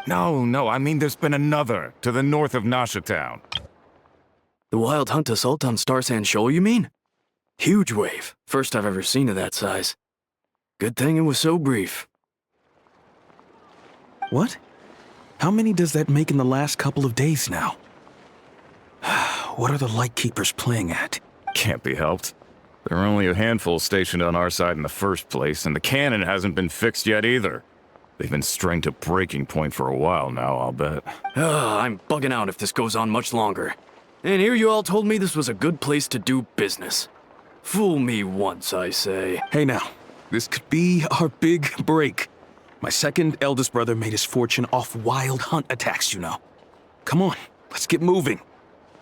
No, I mean there's been another, to the north of Nasha Town. The wild hunt assault on Star Sand Shoal, you mean? Huge wave. First I've ever seen of that size. Good thing it was so brief. What? How many does that make in the last couple of days now? What are the Lightkeepers playing at? Can't be helped. There are only a handful stationed on our side in the first place, and the cannon hasn't been fixed yet either. They've been strained to breaking point for a while now, I'll bet. I'm bugging out if this goes on much longer. And here you all told me this was a good place to do business. Fool me once, I say. Hey now, this could be our big break. My second eldest brother made his fortune off wild hunt attacks, you know. Come on, let's get moving.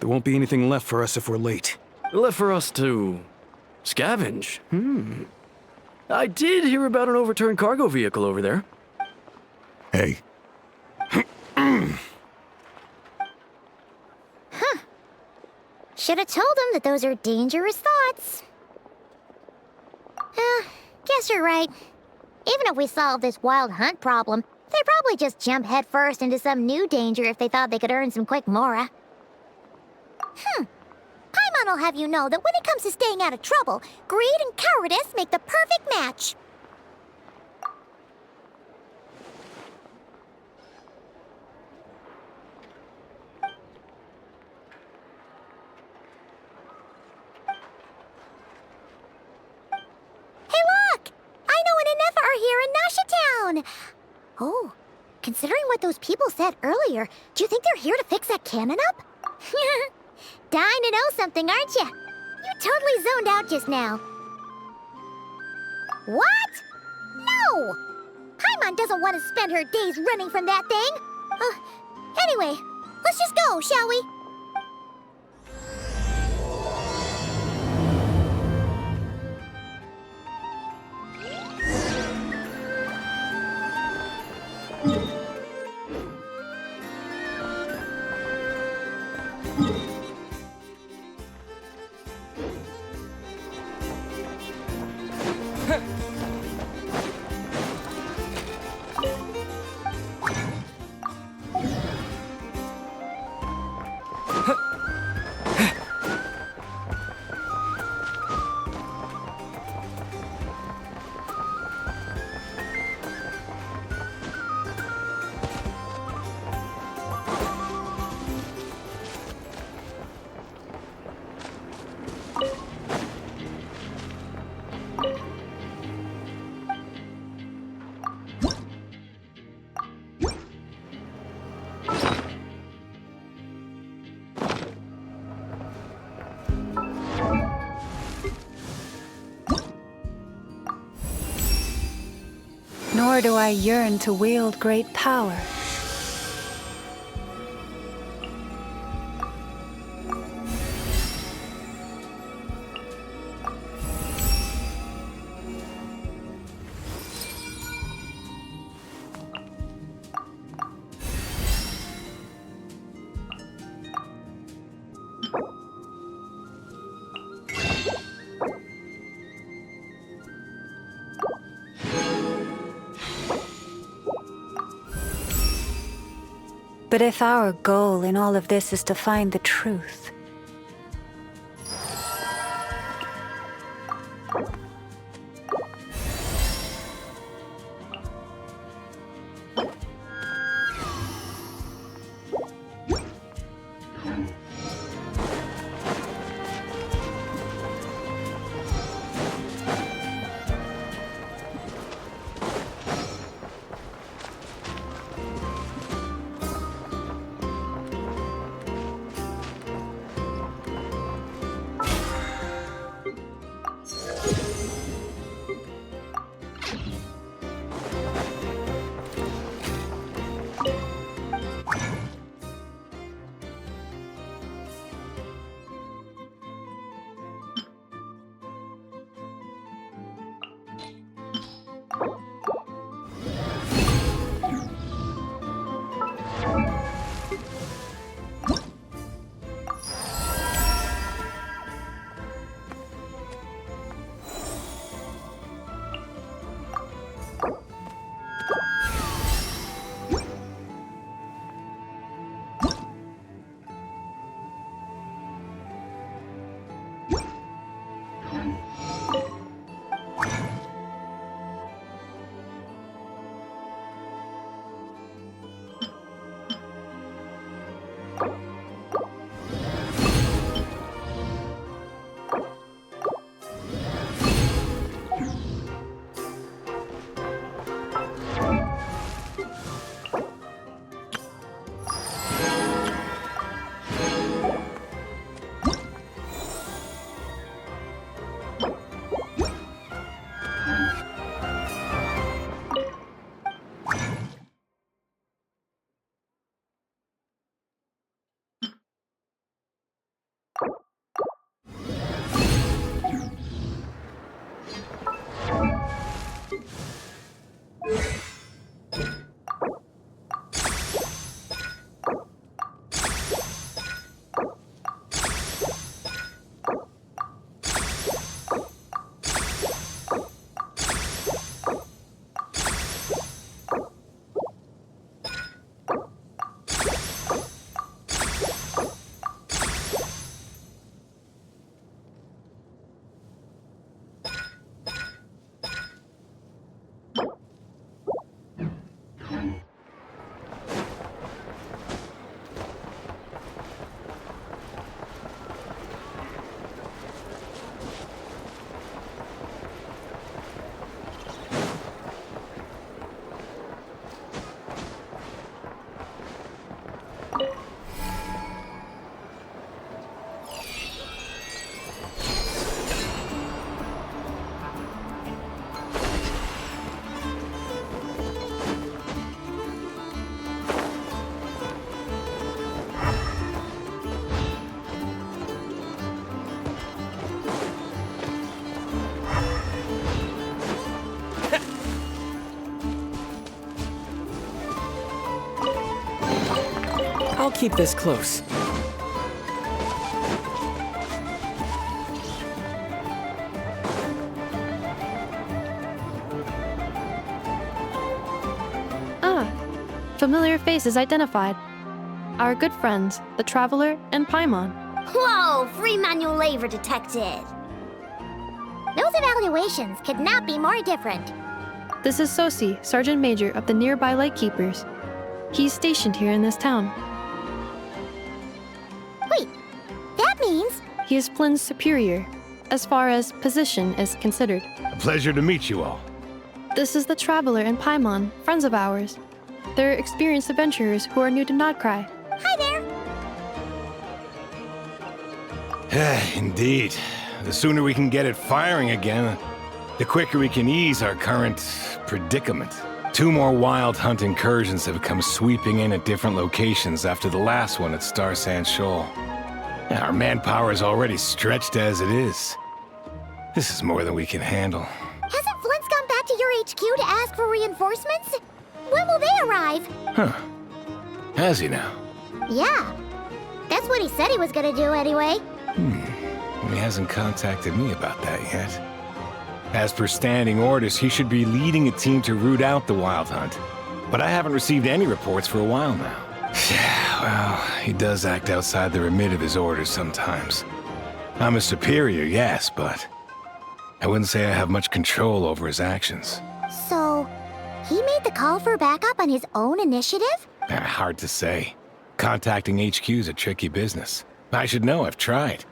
There won't be anything left for us if we're late. Left for us to scavenge. I did hear about an overturned cargo vehicle over there. Hey. Should have told him that those are dangerous thoughts. Guess you're right. Even if we solve this wild hunt problem, they'd probably just jump headfirst into some new danger if they thought they could earn some quick mora. Paimon will have you know that when it comes to staying out of trouble, greed and cowardice make the perfect match. Hey look! I know an Inefa are here in Nasha Town! Oh, considering what those people said earlier, do you think they're here to fix that cannon up? Dying to know something, aren't you? You totally zoned out just now. What? No! Paimon doesn't want to spend her days running from that thing. Anyway, let's just go, shall we? Nor do I yearn to wield great power. But if our goal in all of this is to find the truth, I'll keep this close. Familiar faces identified. Our good friends, the Traveler and Paimon. Whoa, free manual labor detected. Those evaluations could not be more different. This is Sosi, Sergeant Major of the nearby Lightkeepers. He's stationed here in this town. Wait, that means... He is Flynn's superior, as far as position is considered. A pleasure to meet you all. This is the Traveler and Paimon, friends of ours. They're experienced adventurers who are new to Nodcry. Hi there. Indeed. The sooner we can get it firing again, the quicker we can ease our current predicament. 2 more Wild Hunt incursions have come sweeping in at different locations after the last one at Star Sand Shoal. Our manpower is already stretched as it is. This is more than we can handle. Hasn't Flint's gone back to your HQ to ask for reinforcements? When will they arrive? Huh. Has he now? Yeah. That's what he said he was gonna do anyway. He hasn't contacted me about that yet. As per standing orders, he should be leading a team to root out the Wild Hunt. But I haven't received any reports for a while now. Well, he does act outside the remit of his orders sometimes. I'm a superior, yes, but I wouldn't say I have much control over his actions. So, he made the call for backup on his own initiative? Hard to say. Contacting HQ's a tricky business. I should know, I've tried.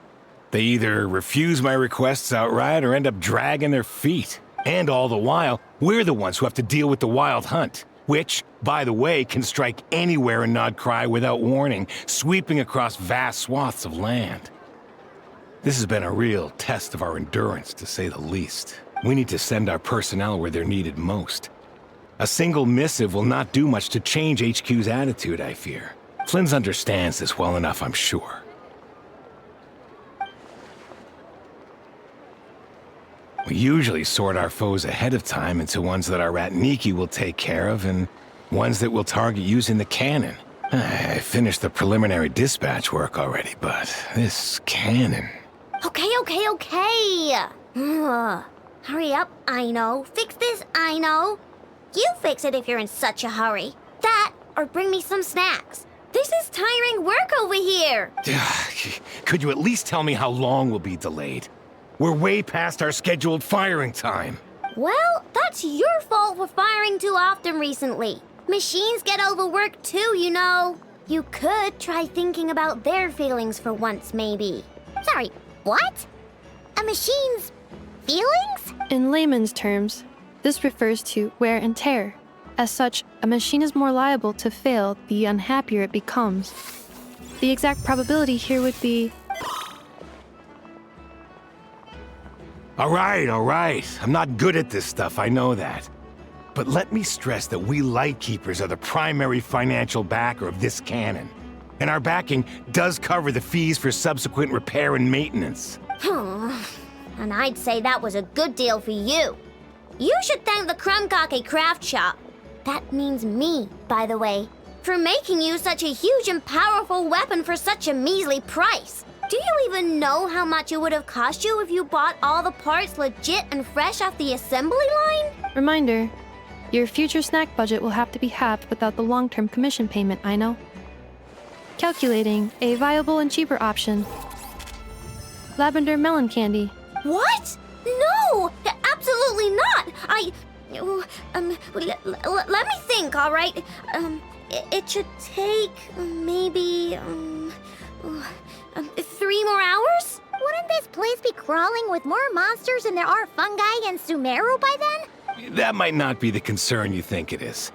They either refuse my requests outright or end up dragging their feet. And all the while, we're the ones who have to deal with the Wild Hunt, which, by the way, can strike anywhere in Nodcry without warning, sweeping across vast swaths of land. This has been a real test of our endurance, to say the least. We need to send our personnel where they're needed most. A single missive will not do much to change HQ's attitude, I fear. Flynn's understands this well enough, I'm sure. We usually sort our foes ahead of time into ones that our Ratniki will take care of and ones that we'll target using the cannon. I finished the preliminary dispatch work already, but this cannon... Okay. Hurry up, I know. Fix this, I know. You fix it if you're in such a hurry. That, or bring me some snacks. This is tiring work over here. Could you at least tell me how long we'll be delayed? We're way past our scheduled firing time. Well, that's your fault for firing too often recently. Machines get overworked too, you know. You could try thinking about their feelings for once, maybe. Sorry, what? A machine's feelings? In layman's terms, this refers to wear and tear. As such, a machine is more liable to fail the unhappier it becomes. The exact probability here would be... All right. I'm not good at this stuff, I know that. But let me stress that we Lightkeepers are the primary financial backer of this cannon. And our backing does cover the fees for subsequent repair and maintenance. And I'd say that was a good deal for you. You should thank the Krumkake craft shop. That means me, by the way, for making you such a huge and powerful weapon for such a measly price. Do you even know how much it would have cost you if you bought all the parts legit and fresh off the assembly line? Reminder, your future snack budget will have to be halved without the long-term commission payment, I know. Calculating a viable and cheaper option. Lavender melon candy. What? No! Absolutely not! Let me think, all right? It should take maybe 3 more hours? Wouldn't this place be crawling with more monsters than there are fungi and Sumeru by then? That might not be the concern you think it is.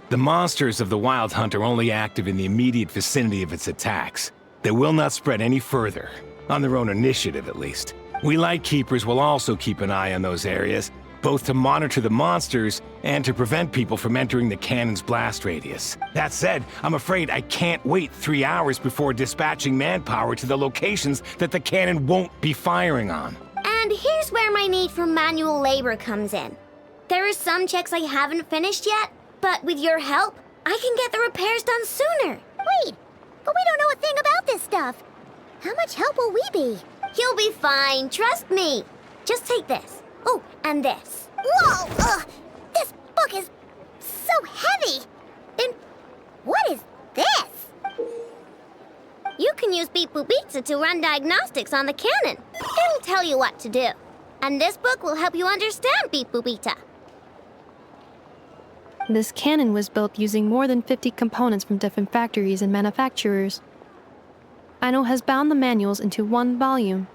The monsters of the Wild Hunt are only active in the immediate vicinity of its attacks. They will not spread any further, on their own initiative at least. We Lightkeepers will also keep an eye on those areas, both to monitor the monsters and to prevent people from entering the cannon's blast radius. That said, I'm afraid I can't wait 3 hours before dispatching manpower to the locations that the cannon won't be firing on. And here's where my need for manual labor comes in. There are some checks I haven't finished yet, but with your help, I can get the repairs done sooner. Wait, but we don't know a thing about this stuff. How much help will we be? You'll be fine, trust me. Just take this. Oh, and this. Whoa! This book is so heavy! And what is this? You can use Beep Boop Pizza to run diagnostics on the cannon. It'll tell you what to do. And this book will help you understand Beep Boop Pizza. This cannon was built using more than 50 components from different factories and manufacturers. Aino has bound the manuals into one volume.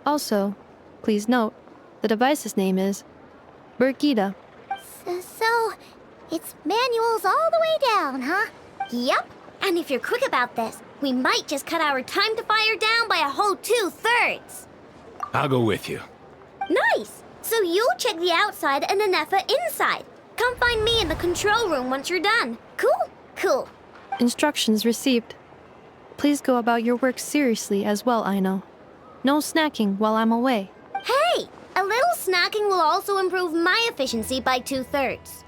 Also, please note, the device's name is Birgitta. So, it's manuals all the way down, huh? Yep. And if you're quick about this, we might just cut our time to fire down by a whole 2/3. I'll go with you. Nice! So you'll check the outside and Anefa inside. Come find me in the control room once you're done. Cool? Cool. Instructions received. Please go about your work seriously as well, Aino. No snacking while I'm away. Hey! A little snacking will also improve my efficiency by 2/3.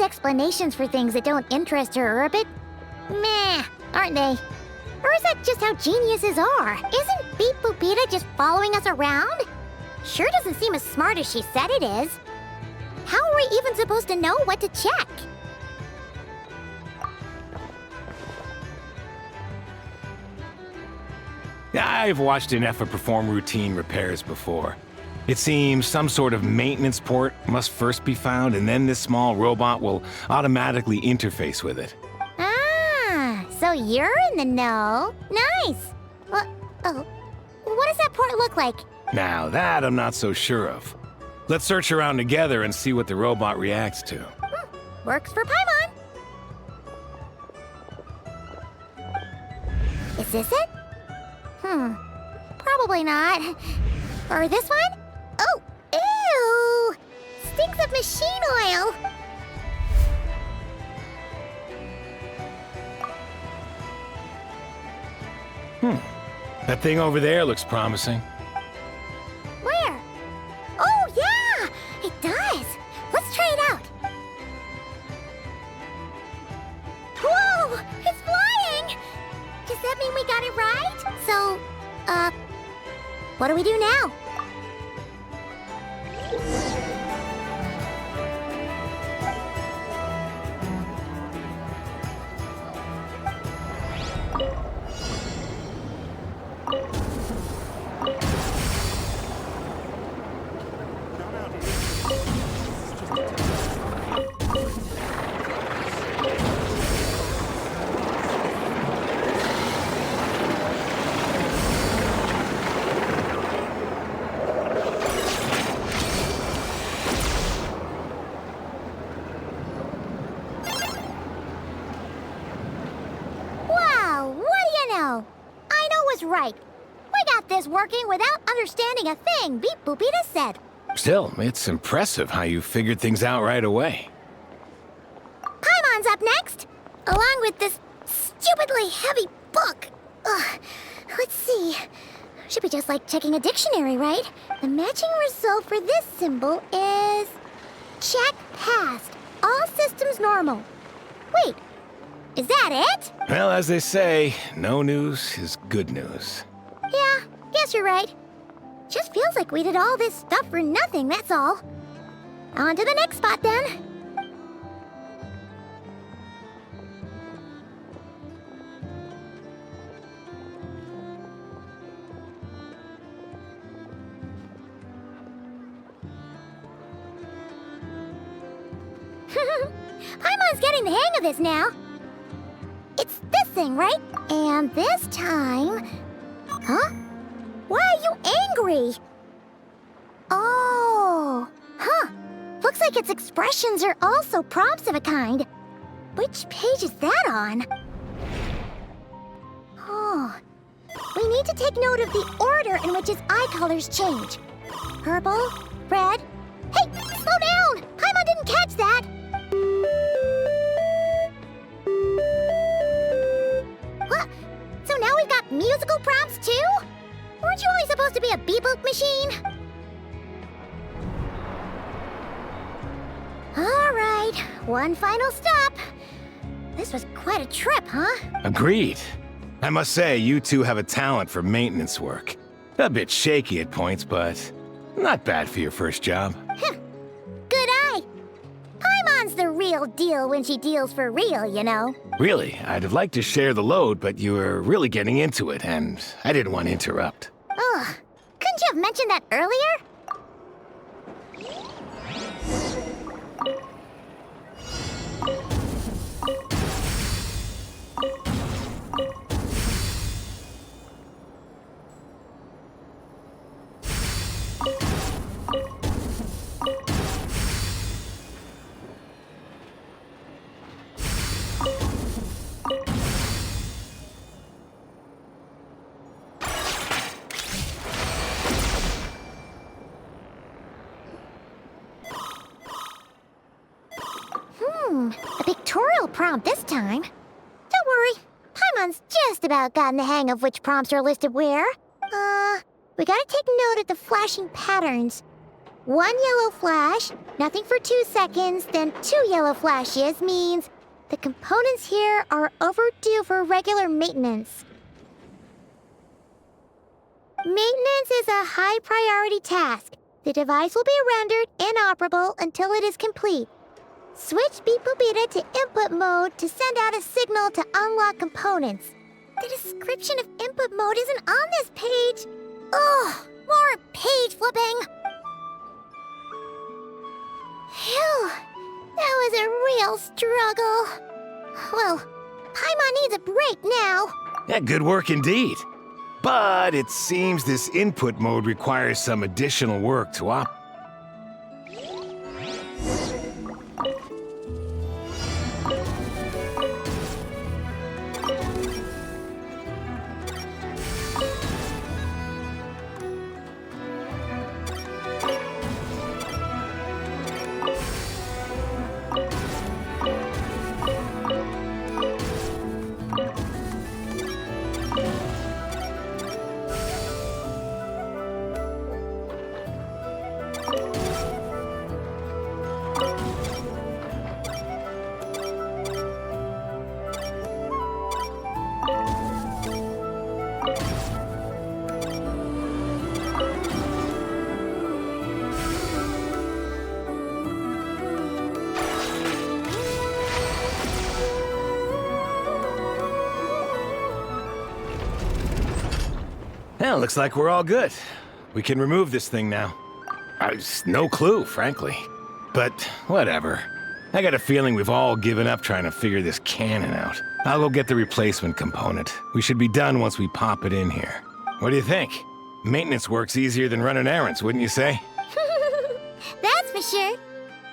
Explanations for things that don't interest her are a bit meh, aren't they? Or is that just how geniuses are? Isn't Beep Boopita just following us around? Sure doesn't seem as smart as she said it is. How are we even supposed to know what to check? I've watched Anefa perform routine repairs before. It seems some sort of maintenance port must first be found, and then this small robot will automatically interface with it. Ah, so you're in the know. Nice. What does that port look like? Now that I'm not so sure of. Let's search around together and see what the robot reacts to. Works for Paimon. Is this it? Probably not. Or this one? Oh, ew! Stinks of machine oil! That thing over there looks promising. Where? Oh, yeah! It does! Let's try it out! Whoa! It's flying! Does that mean we got it right? So, what do we do now? just right. We got this working without understanding a thing, Beep Boopita said. Still, it's impressive how you figured things out right away. Paimon's up next, along with this stupidly heavy book. Ugh. Let's see. Should be just like checking a dictionary, right? The matching result for this symbol is... check passed. All systems normal. Wait, is that it? Well, as they say, no news is good news. Yeah, guess you're right. Just feels like we did all this stuff for nothing, that's all. On to the next spot, then. Paimon's getting the hang of this now. It's this thing, right? And this time... Huh? Why are you angry? Oh, huh. Looks like its expressions are also prompts of a kind. Which page is that on? Oh. We need to take note of the order in which its eye colors change. Purple, red... Hey, slow down! Paimon didn't catch that! What? So now we've got musical prompts too? Weren't you only supposed to be a beep-boop machine? Alright, one final stop. This was quite a trip, huh? Agreed. I must say, you two have a talent for maintenance work. A bit shaky at points, but not bad for your first job. Good eye. Paimon's the real deal when she deals for real, you know. Really, I'd have liked to share the load, but you were really getting into it, and I didn't want to interrupt. Ugh, couldn't you have mentioned that earlier? A pictorial prompt this time. Don't worry, Paimon's just about gotten the hang of which prompts are listed where. We gotta take note of the flashing patterns. 1 yellow flash, nothing for 2 seconds, then 2 yellow flashes means the components here are overdue for regular maintenance. Maintenance is a high priority task. The device will be rendered inoperable until it is complete. Switch Beep Boopita to input mode to send out a signal to unlock components. The description of input mode isn't on this page. Ugh, more page flipping. Phew, that was a real struggle. Well, Paimon needs a break now. Yeah, good work indeed. But it seems this input mode requires some additional work to operate. Well, looks like we're all good. We can remove this thing now. No clue, frankly. But whatever. I got a feeling we've all given up trying to figure this cannon out. I'll go get the replacement component. We should be done once we pop it in here. What do you think? Maintenance work's easier than running errands, wouldn't you say? That's for sure.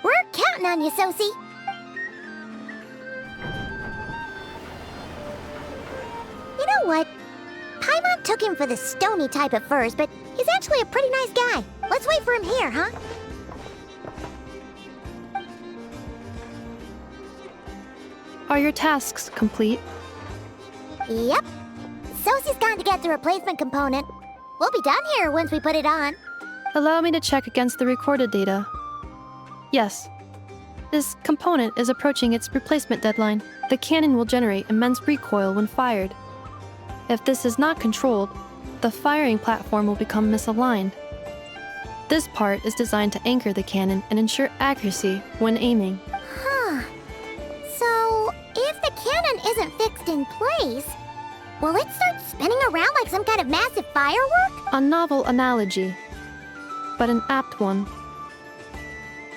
We're counting on you, Sosie. You know what? Paimon took him for the stony type at first, but he's actually a pretty nice guy. Let's wait for him here, huh? Are your tasks complete? Yep. Sosie's gone to get the replacement component. We'll be done here once we put it on. Allow me to check against the recorded data. Yes. This component is approaching its replacement deadline. The cannon will generate immense recoil when fired. If this is not controlled, the firing platform will become misaligned. This part is designed to anchor the cannon and ensure accuracy when aiming. Huh. So, if the cannon isn't fixed in place, will it start spinning around like some kind of massive firework? A novel analogy, but an apt one.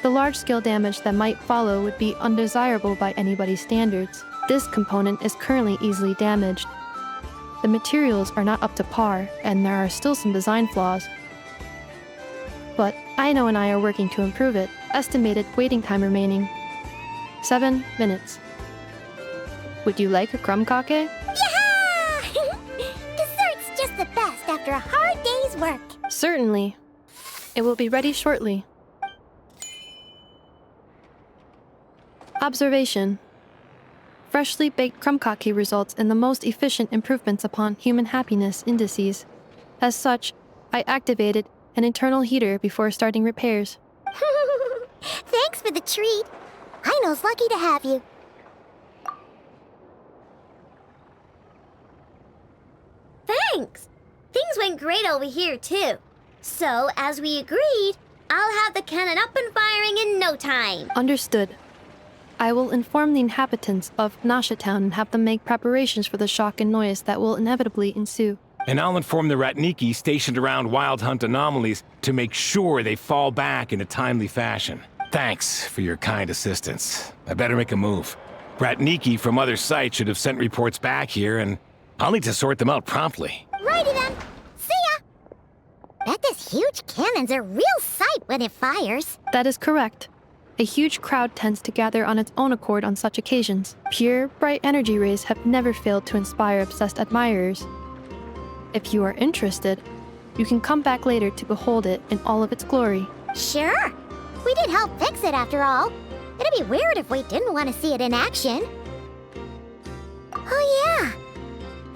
The large-scale damage that might follow would be undesirable by anybody's standards. This component is currently easily damaged. The materials are not up to par, and there are still some design flaws. But Aino and I are working to improve it. Estimated waiting time remaining: 7 minutes. Would you like a crumb cake? Yeah! Dessert's just the best after a hard day's work. Certainly. It will be ready shortly. Observation. Freshly baked crumb cake results in the most efficient improvements upon human happiness indices. As such, I activated an internal heater before starting repairs. Thanks for the treat. Aino's lucky to have you. Thanks. Things went great over here, too. So, as we agreed, I'll have the cannon up and firing in no time. Understood. I will inform the inhabitants of Nasha Town and have them make preparations for the shock and noise that will inevitably ensue. And I'll inform the Ratniki stationed around Wild Hunt anomalies to make sure they fall back in a timely fashion. Thanks for your kind assistance. I better make a move. Ratniki from other sites should have sent reports back here, and I'll need to sort them out promptly. Righty then. See ya! Bet this huge cannon's a real sight when it fires. That is correct. A huge crowd tends to gather on its own accord on such occasions. Pure, bright energy rays have never failed to inspire obsessed admirers. If you are interested, you can come back later to behold it in all of its glory. Sure. We did help fix it after all. It'd be weird if we didn't want to see it in action. Oh yeah.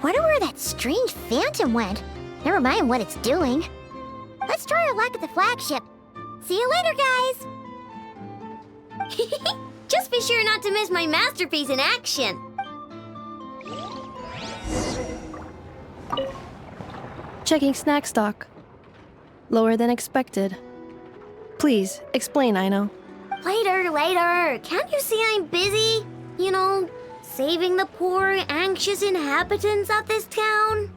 Wonder where that strange phantom went. Never mind what it's doing. Let's try our luck at the flagship. See you later, guys. Just be sure not to miss my masterpiece in action. Checking snack stock. Lower than expected. Please, explain, Aino. Later. Can't you see I'm busy? You know, saving the poor, anxious inhabitants of this town?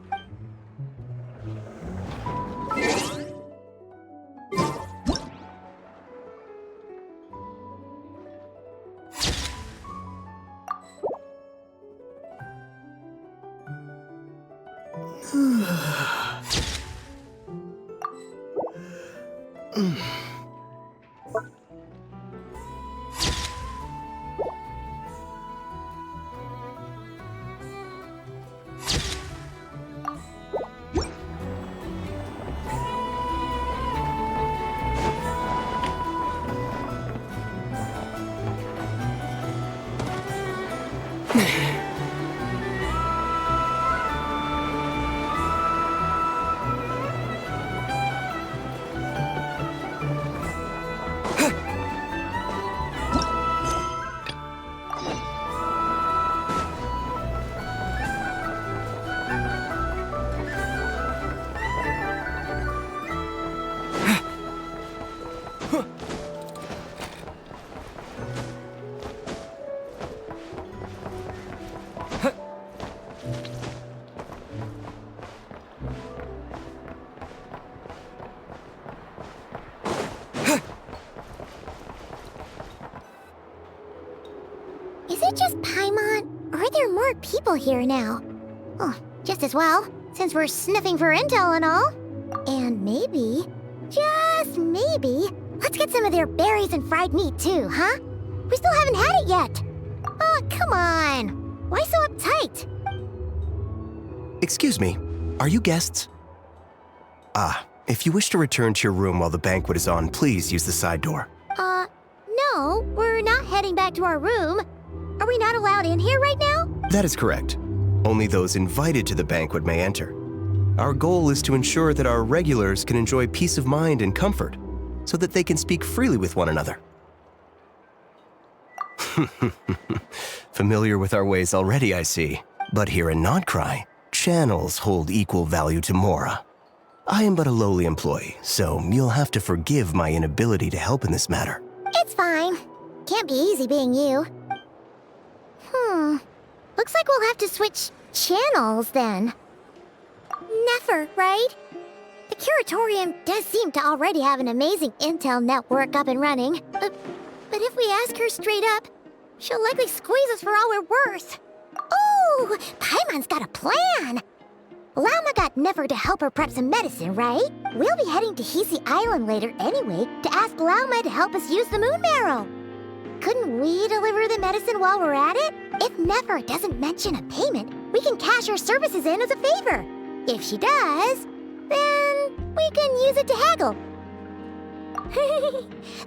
Is it just Paimon, or are there more people here now? Oh, just as well, since we're sniffing for intel and all. And maybe, just maybe, let's get some of their berries and fried meat too, huh? We still haven't had it yet. Oh, come on. Why so uptight? Excuse me, Are you guests? Ah, if you wish to return to your room while the banquet is on, please use the side door. No, we're not heading back to our room. Are we not allowed in here right now? That is correct. Only those invited to the banquet may enter. Our goal is to ensure that our regulars can enjoy peace of mind and comfort, so that they can speak freely with one another. Familiar with our ways already, I see. But here in Nodcry, channels hold equal value to Mora. I am but a lowly employee, so you'll have to forgive my inability to help in this matter. It's fine. Can't be easy being you. Looks like we'll have to switch channels then. Never, right? The Curatorium does seem to already have an amazing intel network up and running. But if we ask her straight up, she'll likely squeeze us for all we're worth. Ooh, Paimon's got a plan! Lauma got Nefer to help her prep some medicine, right? We'll be heading to Hisi Island later anyway to ask Lauma to help us use the moon marrow. Couldn't we deliver the medicine while we're at it? If Nefer doesn't mention a payment, we can cash our services in as a favor. If she does, then we can use it to haggle.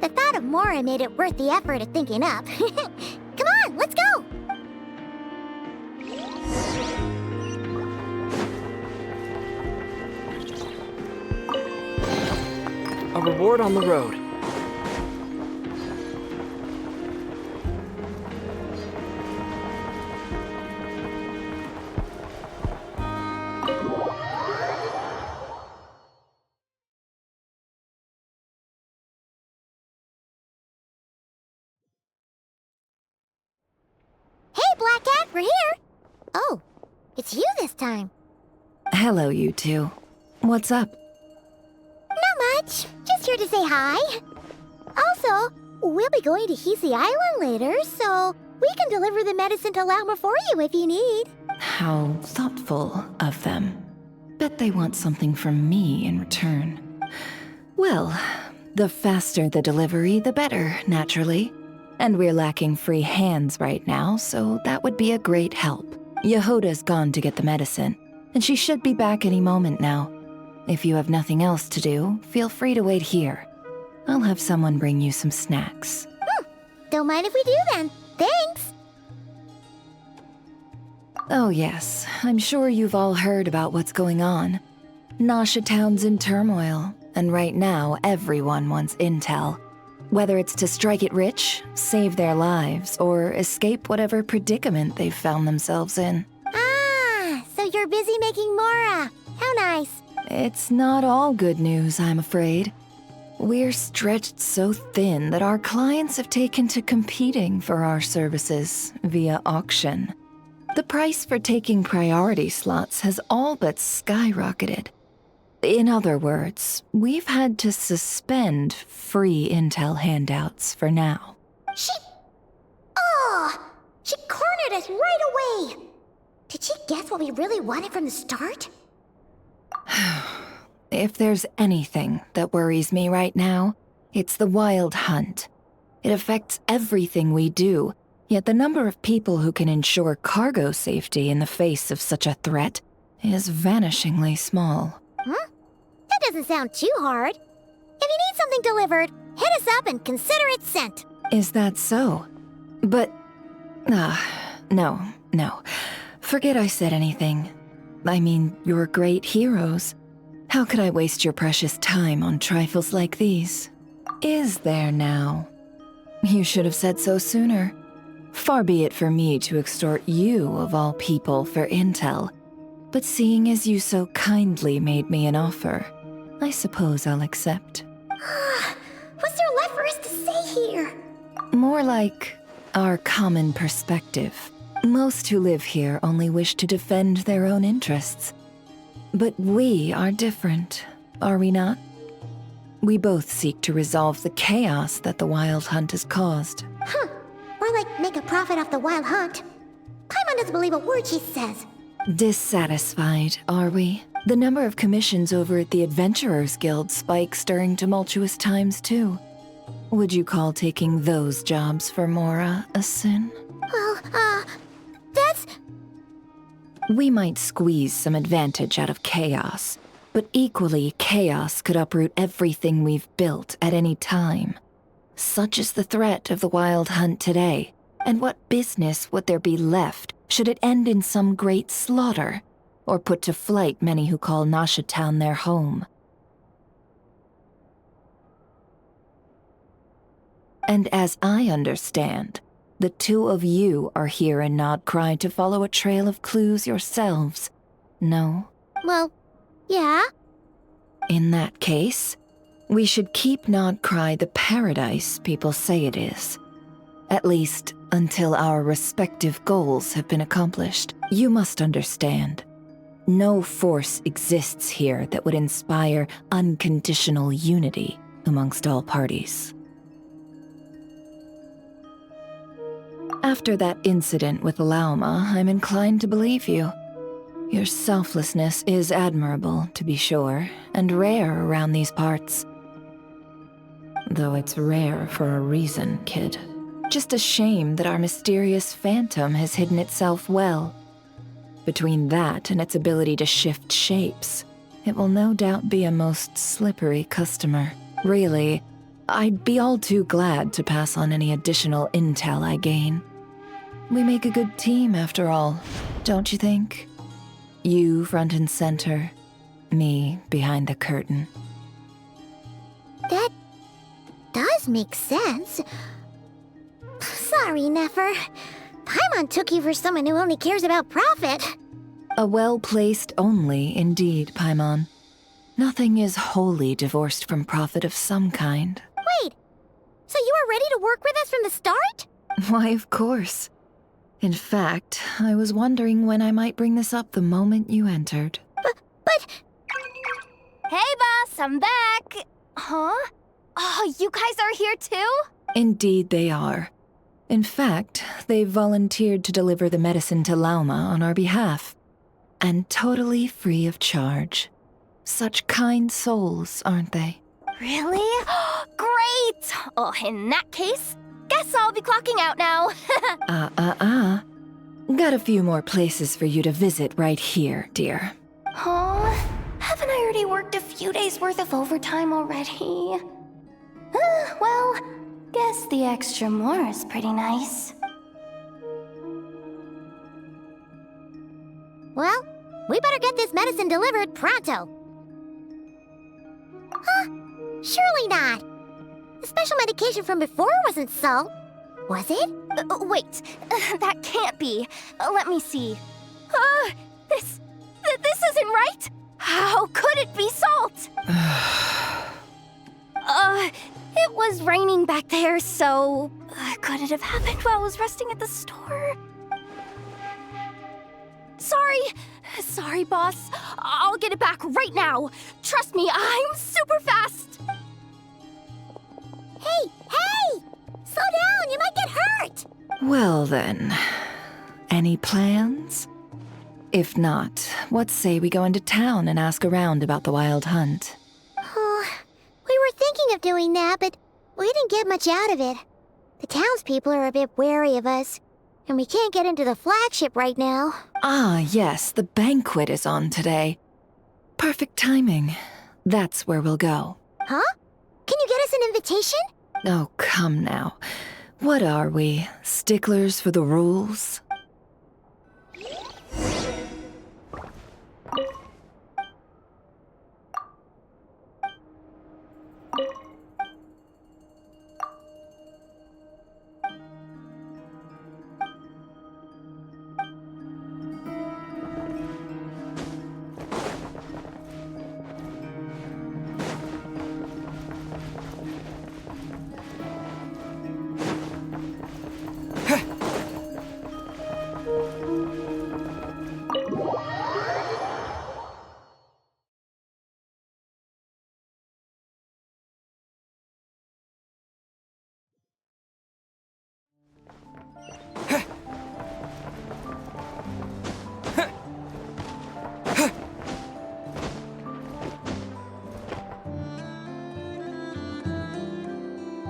The thought of Mora made it worth the effort of thinking up. Come on, let's go! A reward on the road. Hey, Black Cat, we're here! Oh, it's you this time. Hello, you two. What's up? Not much. Just here to say hi. Also, we'll be going to Hisi Island later, so we can deliver the medicine to Lauma for you if you need. How thoughtful of them. Bet they want something from me in return. Well, the faster the delivery, the better, naturally. And we're lacking free hands right now, so that would be a great help. Yehoda's gone to get the medicine, and she should be back any moment now. If you have nothing else to do, feel free to wait here. I'll have someone bring you some snacks. Don't mind if we do then. Thanks! Oh yes, I'm sure you've all heard about what's going on. Nasha Town's in turmoil, and right now everyone wants intel. Whether it's to strike it rich, save their lives, or escape whatever predicament they've found themselves in. Ah, so you're busy making Mora. How nice. It's not all good news, I'm afraid. We're stretched so thin that our clients have taken to competing for our services via auction. The price for taking priority slots has all but skyrocketed. In other words, we've had to suspend free intel handouts for now. She cornered us right away! Did she guess what we really wanted from the start? If there's anything that worries me right now, it's the wild hunt. It affects everything we do, yet the number of people who can ensure cargo safety in the face of such a threat is vanishingly small. That doesn't sound too hard. If you need something delivered, hit us up and consider it sent. Is that so? But... no. Forget I said anything. I mean, you're great heroes. How could I waste your precious time on trifles like these? Is there now? You should have said so sooner. Far be it for me to extort you, of all people, for intel. But seeing as you so kindly made me an offer, I suppose I'll accept. What's there left for us to say here? More like our common perspective. Most who live here only wish to defend their own interests. But we are different, are we not? We both seek to resolve the chaos that the Wild Hunt has caused. Or like make a profit off the Wild Hunt. Paimon doesn't believe a word she says. Dissatisfied, are we? The number of commissions over at the Adventurers Guild spikes during tumultuous times, too. Would you call taking those jobs for Mora a sin? Well, that's... We might squeeze some advantage out of chaos, but equally, chaos could uproot everything we've built at any time. Such is the threat of the Wild Hunt today, and what business would there be left should it end in some great slaughter, or put to flight many who call Nasha Town their home? And as I understand, the two of you are here in Nodcry to follow a trail of clues yourselves, no? Well, yeah. In that case, we should keep Nodcry the paradise people say it is. At least, until our respective goals have been accomplished. You must understand, no force exists here that would inspire unconditional unity amongst all parties. After that incident with Lauma, I'm inclined to believe you. Your selflessness is admirable, to be sure, and rare around these parts. Though it's rare for a reason, kid. Just a shame that our mysterious phantom has hidden itself well. Between that and its ability to shift shapes, it will no doubt be a most slippery customer. Really, I'd be all too glad to pass on any additional intel I gain. We make a good team, after all, don't you think? You front and center, me behind the curtain. That does make sense. Sorry, Nefer. Paimon took you for someone who only cares about profit. A well-placed only, indeed, Paimon. Nothing is wholly divorced from profit of some kind. Wait, so you were ready to work with us from the start? Why, of course. In fact, I was wondering when I might bring this up the moment you entered. But... Hey, boss, I'm back! Huh? Oh, you guys are here too? Indeed they are. In fact, they've volunteered to deliver the medicine to Lauma on our behalf. And totally free of charge. Such kind souls, aren't they? Really? Great! Oh, in that case, guess I'll be clocking out now. Got a few more places for you to visit right here, dear. Huh? Haven't I already worked a few days worth of overtime already? Well, guess the extra more is pretty nice. Well, we better get this medicine delivered pronto. Huh? Surely not. The special medication from before wasn't salt, was it? Wait, that can't be. Let me see. This isn't right. How could it be salt? It was raining back there, so could it have happened while I was resting at the store? Sorry, boss. I'll get it back right now. Trust me, I'm super fast. Hey! Slow down, you might get hurt! Well then, any plans? If not, what say we go into town and ask around about the Wild Hunt? We were thinking of doing that, but we didn't get much out of it. The townspeople are a bit wary of us, and we can't get into the flagship right now. Ah, yes, the banquet is on today. Perfect timing. That's where we'll go. Huh? Can you get us an invitation? Oh, come now. What are we, sticklers for the rules?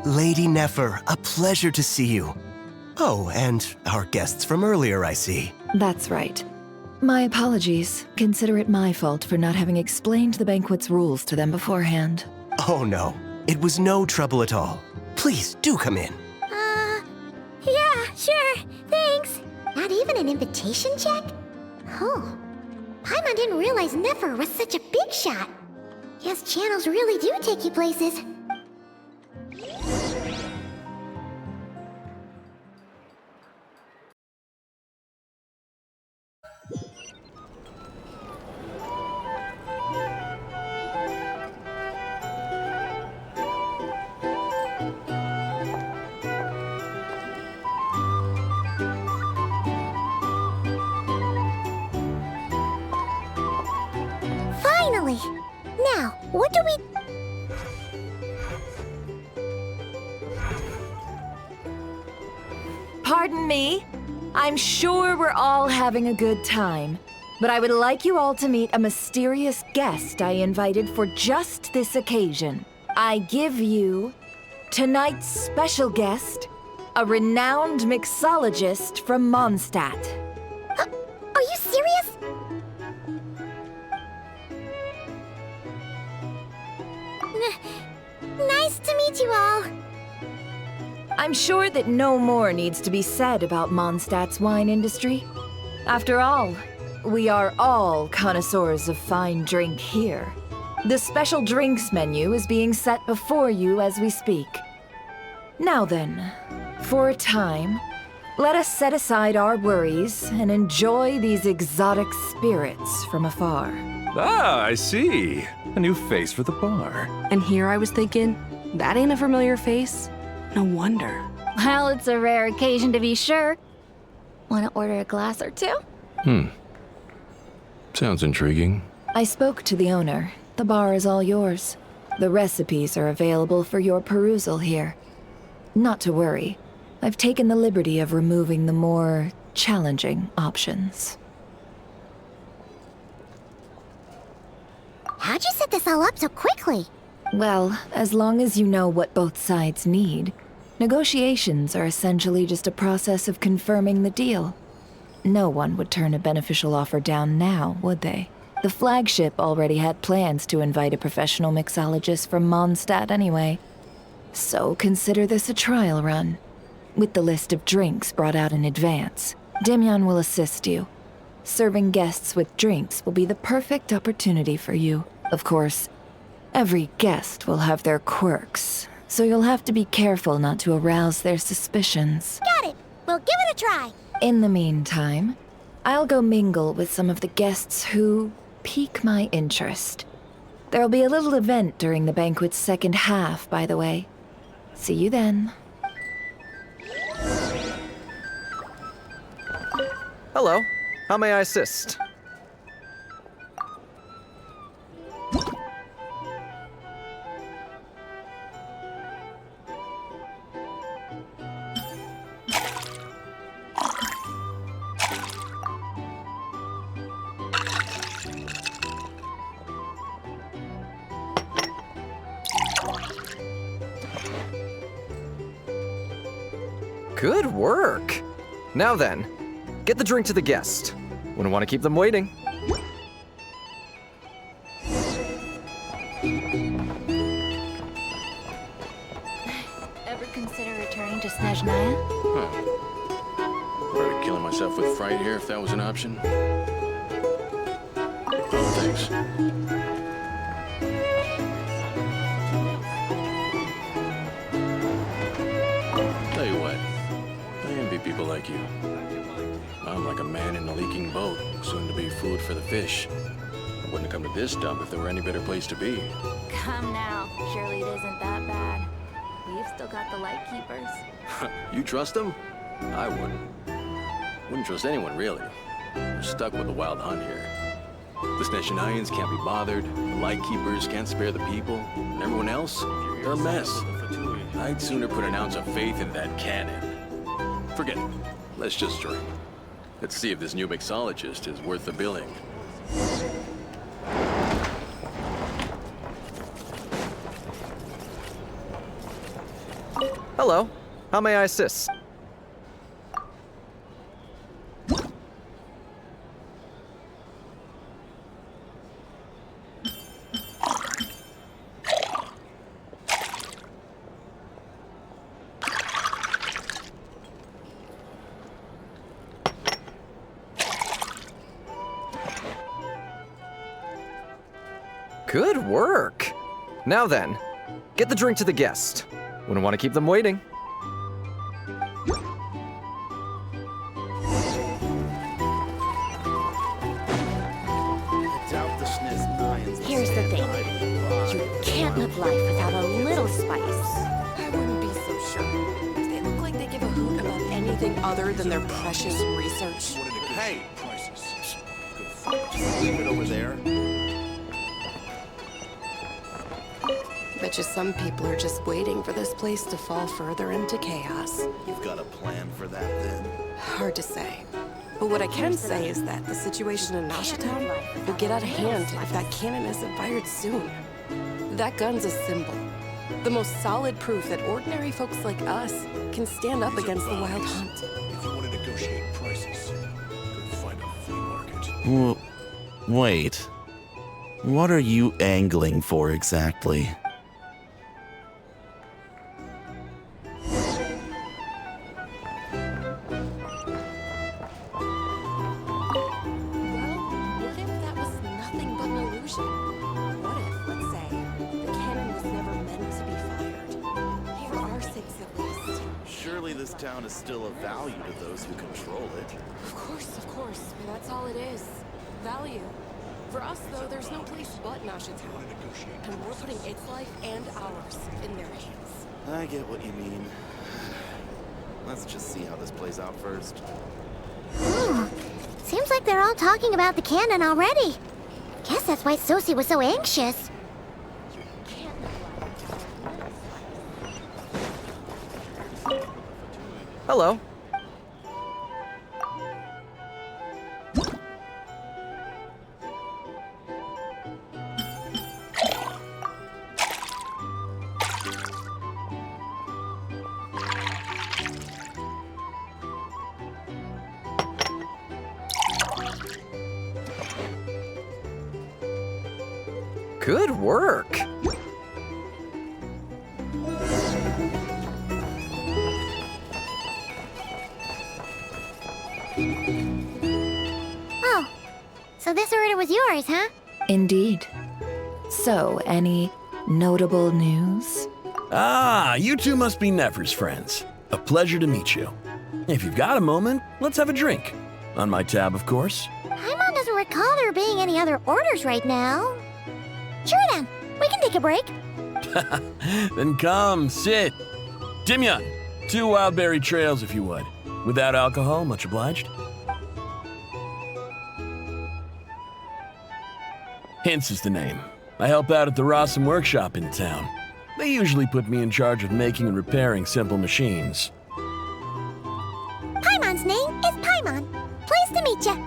Lady Nefer, a pleasure to see you. Oh, and our guests from earlier, I see. That's right. My apologies. Consider it my fault for not having explained the banquet's rules to them beforehand. Oh no, it was no trouble at all. Please, do come in. Yeah, sure, thanks. Not even an invitation check? Oh, Paimon didn't realize Nefer was such a big shot. Guess channels really do take you places. Finally! Now, what do we... Pardon me. I'm sure we're all having a good time, but I would like you all to meet a mysterious guest I invited for just this occasion. I give you tonight's special guest, a renowned mixologist from Mondstadt. Are you serious? Nice to meet you all. I'm sure that no more needs to be said about Mondstadt's wine industry. After all, we are all connoisseurs of fine drink here. The special drinks menu is being set before you as we speak. Now then, for a time, let us set aside our worries and enjoy these exotic spirits from afar. Ah, I see. A new face for the bar. And here I was thinking, that ain't a familiar face. No wonder. Well, it's a rare occasion to be sure. Want to order a glass or two? Sounds intriguing. I spoke to the owner. The bar is all yours. The recipes are available for your perusal here. Not to worry. I've taken the liberty of removing the more challenging options. How'd you set this all up so quickly? Well, as long as you know what both sides need, negotiations are essentially just a process of confirming the deal. No one would turn a beneficial offer down now, would they? The flagship already had plans to invite a professional mixologist from Mondstadt anyway. So consider this a trial run. With the list of drinks brought out in advance, Demyon will assist you. Serving guests with drinks will be the perfect opportunity for you. Of course, every guest will have their quirks, so you'll have to be careful not to arouse their suspicions. Got it! We'll give it a try! In the meantime, I'll go mingle with some of the guests who pique my interest. There'll be a little event during the banquet's second half, by the way. See you then. Hello. How may I assist? Good work! Now then, get the drink to the guest. Wouldn't want to keep them waiting. Ever consider returning to Snezhnaya? Probably killing myself with fright here if that was an option. Oh, thanks. Tell you what, I envy people like you. I'm like a man in a leaking boat, soon to be food for the fish. I wouldn't have come to this dump if there were any better place to be. Come now. Surely it isn't that bad. We've still got the light keepers. You trust them? I wouldn't. Wouldn't trust anyone, really. We're stuck with the wild hunt here. The Snezhnayans can't be bothered, the Lightkeepers can't spare the people, and everyone else, they're a mess. I'd sooner put an ounce of faith in that cannon. Forget it. Let's just drink. Let's see if this new mixologist is worth the billing. Hello. How may I assist? Good work. Now then, get the drink to the guest. Wouldn't want to keep them waiting. Here's the thing. You can't live life without a little spice. I wouldn't be so sure. They look like they give a hoot about anything other than their precious research. Hey! Just leave it over there. Bet you some people are just waiting for this place to fall further into chaos. You've got a plan for that, then? Hard to say. But what I can say is that the situation in Nashitown will get out of hand if that cannon isn't fired soon. That gun's a symbol. The most solid proof that ordinary folks like us can stand up against the Wild Hunt. If you want to negotiate prices, go find a flea market. Well, wait. What are you angling for exactly? This town is still of value to those who control it. Of course. That's all it is. Value. For us, though, there's no place but Nashitown. And we're putting its life and ours in their hands. I get what you mean. Let's just see how this plays out first. Seems like they're all talking about the cannon already. Guess that's why Sosie was so anxious. Hello. Good work. Oh, so this order was yours, huh? Indeed. So, any notable news? Ah, you two must be Nefer's friends. A pleasure to meet you. If you've got a moment, let's have a drink. On my tab, of course. Paimon doesn't recall there being any other orders right now. Sure then, we can take a break. Then come, sit. Dimyon, 2 wildberry trails if you would. Without alcohol, much obliged. Hints is the name. I help out at the Rossum workshop in town. They usually put me in charge of making and repairing simple machines. Paimon's name is Paimon. Pleased to meet ya.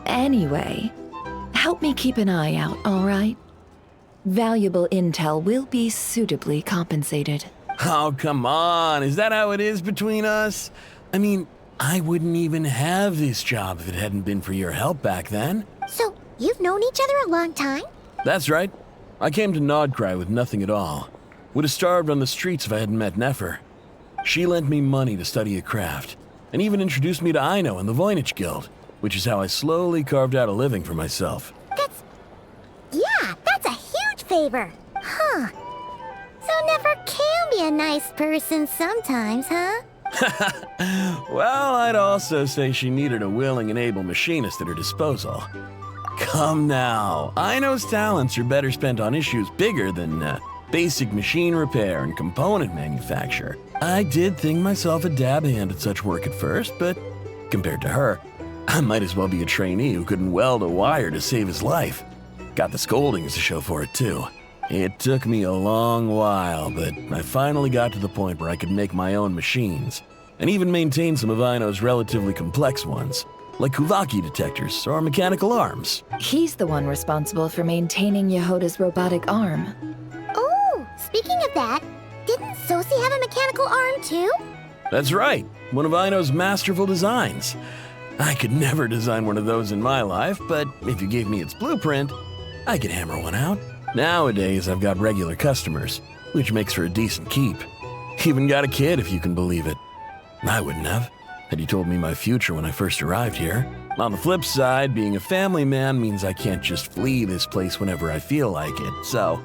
Anyway, help me keep an eye out, all right? Valuable intel will be suitably compensated. Oh, come on. Is that how it is between us? I mean, I wouldn't even have this job if it hadn't been for your help back then. So, you've known each other a long time? That's right. I came to Nodcry with nothing at all. Would have starved on the streets if I hadn't met Nefer. She lent me money to study a craft, and even introduced me to Aino and the Voynich Guild, which is how I slowly carved out a living for myself. That's a huge favor. Huh. So Nefer can be a nice person sometimes, huh? Well, I'd also say she needed a willing and able machinist at her disposal. Come now, Aino's talents are better spent on issues bigger than basic machine repair and component manufacture. I did think myself a dab hand at such work at first, but compared to her, I might as well be a trainee who couldn't weld a wire to save his life. Got the scoldings to show for it, too. It took me a long while, but I finally got to the point where I could make my own machines, and even maintain some of Aino's relatively complex ones, like Kuvaki detectors or mechanical arms. He's the one responsible for maintaining Yehoda's robotic arm. Oh, speaking of that, didn't Sosie have a mechanical arm too? That's right, one of Aino's masterful designs. I could never design one of those in my life, but if you gave me its blueprint, I could hammer one out. Nowadays, I've got regular customers, which makes for a decent keep. Even got a kid, if you can believe it. I wouldn't have, had you told me my future when I first arrived here. On the flip side, being a family man means I can't just flee this place whenever I feel like it, so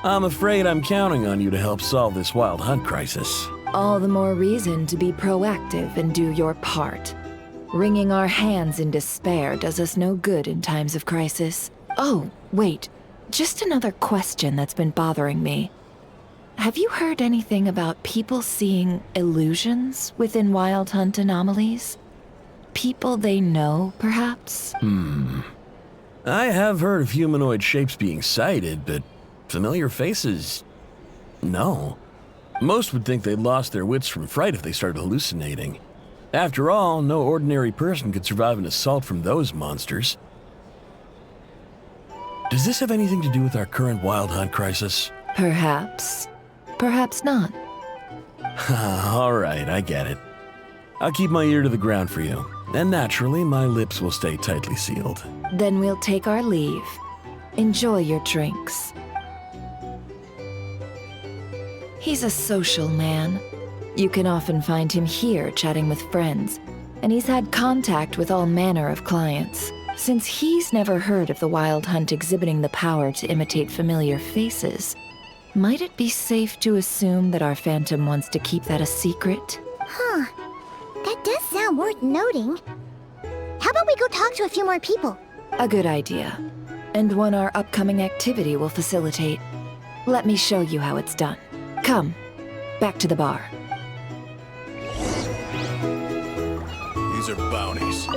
I'm afraid I'm counting on you to help solve this wild hunt crisis. All the more reason to be proactive and do your part. Wringing our hands in despair does us no good in times of crisis. Oh, wait. Just another question that's been bothering me. Have you heard anything about people seeing illusions within Wild Hunt anomalies? People they know, perhaps? I have heard of humanoid shapes being sighted, but familiar faces? No. Most would think they'd lost their wits from fright if they started hallucinating. After all, no ordinary person could survive an assault from those monsters. Does this have anything to do with our current Wild Hunt crisis? Perhaps. Perhaps not. All right, I get it. I'll keep my ear to the ground for you, and naturally, my lips will stay tightly sealed. Then we'll take our leave. Enjoy your drinks. He's a social man. You can often find him here chatting with friends, and he's had contact with all manner of clients. Since he's never heard of the Wild Hunt exhibiting the power to imitate familiar faces, might it be safe to assume that our Phantom wants to keep that a secret? Huh. That does sound worth noting. How about we go talk to a few more people? A good idea. And one our upcoming activity will facilitate. Let me show you how it's done. Come, back to the bar. These are bounties.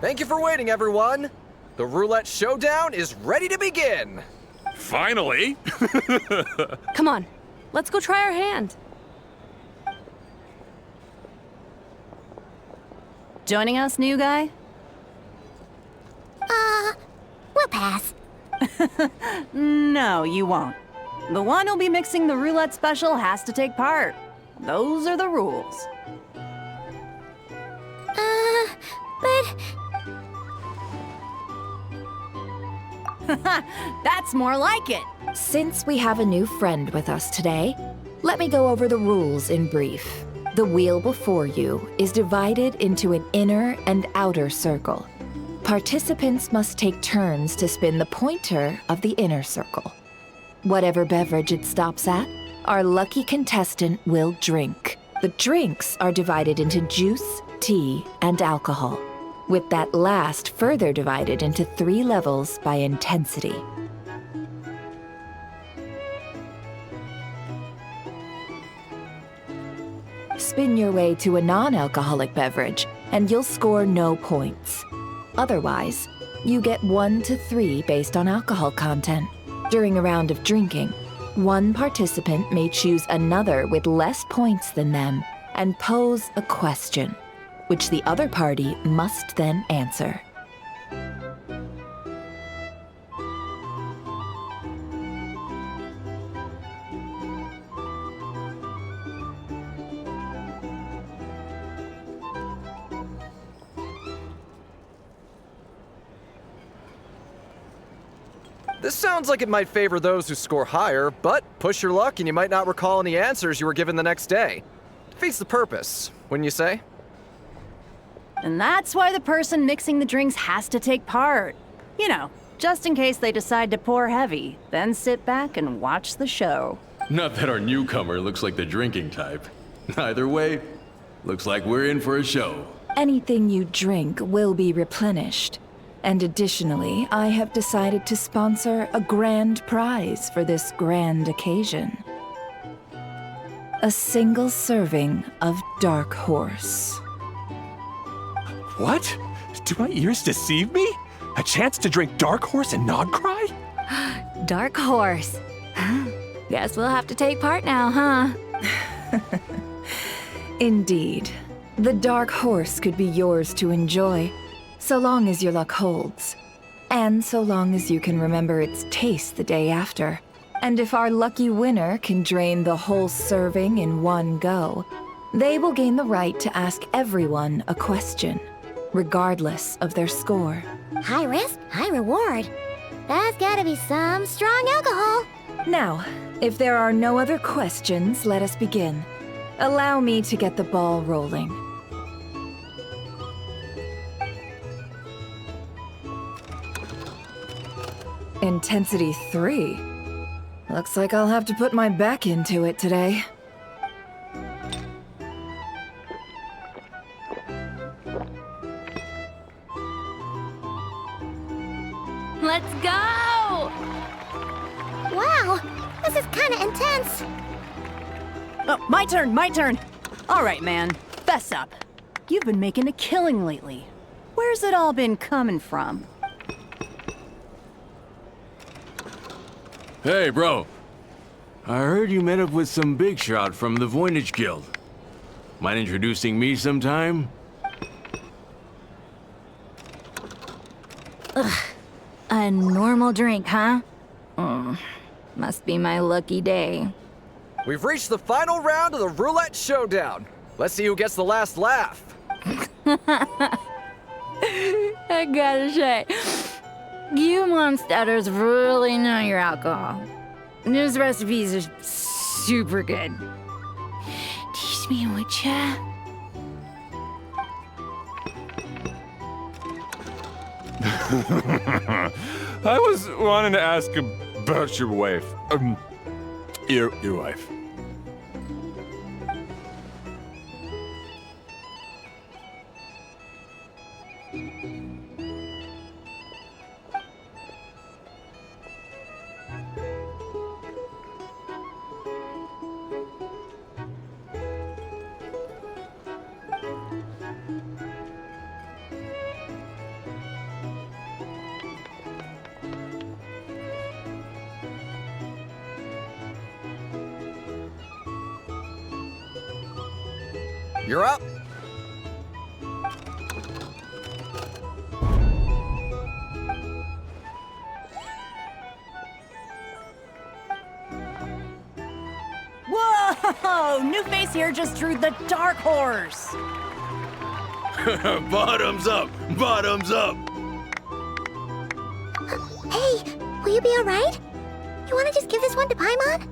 Thank you for waiting, everyone. The roulette showdown is ready to begin. Finally! Come on, let's go try our hand. Joining us, new guy? We'll pass. No, you won't. The one who'll be mixing the roulette special has to take part. Those are the rules. But... That's more like it. Since we have a new friend with us today, let me go over the rules in brief. The wheel before you is divided into an inner and outer circle. Participants must take turns to spin the pointer of the inner circle. Whatever beverage it stops at, our lucky contestant will drink. The drinks are divided into juice, tea, and alcohol, with that last further divided into 3 levels by intensity. Spin your way to a non-alcoholic beverage, and you'll score no points. Otherwise, you get 1 to 3 based on alcohol content. During a round of drinking, one participant may choose another with less points than them and pose a question, which the other party must then answer. This sounds like it might favor those who score higher, but push your luck and you might not recall any answers you were given the next day. Defeats the purpose, wouldn't you say? And that's why the person mixing the drinks has to take part. You know, just in case they decide to pour heavy, then sit back and watch the show. Not that our newcomer looks like the drinking type. Either way, looks like we're in for a show. Anything you drink will be replenished. And additionally, I have decided to sponsor a grand prize for this grand occasion. A single serving of Dark Horse. What? Do my ears deceive me? A chance to drink Dark Horse and not cry? Dark horse. Guess we'll have to take part now, huh? Indeed. The dark horse could be yours to enjoy, so long as your luck holds. And so long as you can remember its taste the day after. And if our lucky winner can drain the whole serving in one go, they will gain the right to ask everyone a question, regardless of their score. High risk, high reward. That's gotta be some strong alcohol. Now, if there are no other questions, let us begin. Allow me to get the ball rolling. Intensity 3. Looks like I'll have to put my back into it today. Let's go! Wow, this is kinda intense. Oh, my turn. All right, man, fess up. You've been making a killing lately. Where's it all been coming from? Hey, bro. I heard you met up with some big shot from the Voynich Guild. Mind introducing me sometime? Ugh. A normal drink, huh? Must be my lucky day. We've reached the final round of the roulette showdown. Let's see who gets the last laugh. I gotta say, you monsters really know your alcohol. These recipes are super good. Teach me, would ya? I was wanting to ask about your wife. Your wife. You're up. Whoa! New face here just drew the dark horse. Bottoms up! Bottoms up! Hey, will you be alright? You wanna just give this one to Paimon?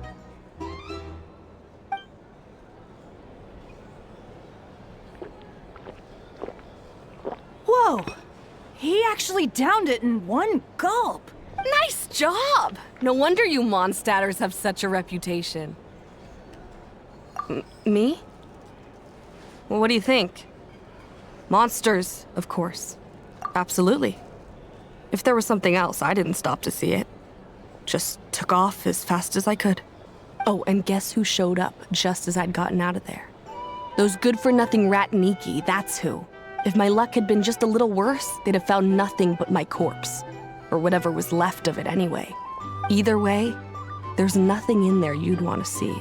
Whoa! He actually downed it in one gulp. Nice job! No wonder you monstatters have such a reputation. Me? Well, what do you think? Monsters, of course. Absolutely. If there was something else, I didn't stop to see it. Just took off as fast as I could. Oh, and guess who showed up just as I'd gotten out of there? Those good-for-nothing Ratniki, that's who. If my luck had been just a little worse, they'd have found nothing but my corpse. Or whatever was left of it anyway. Either way, there's nothing in there you'd want to see.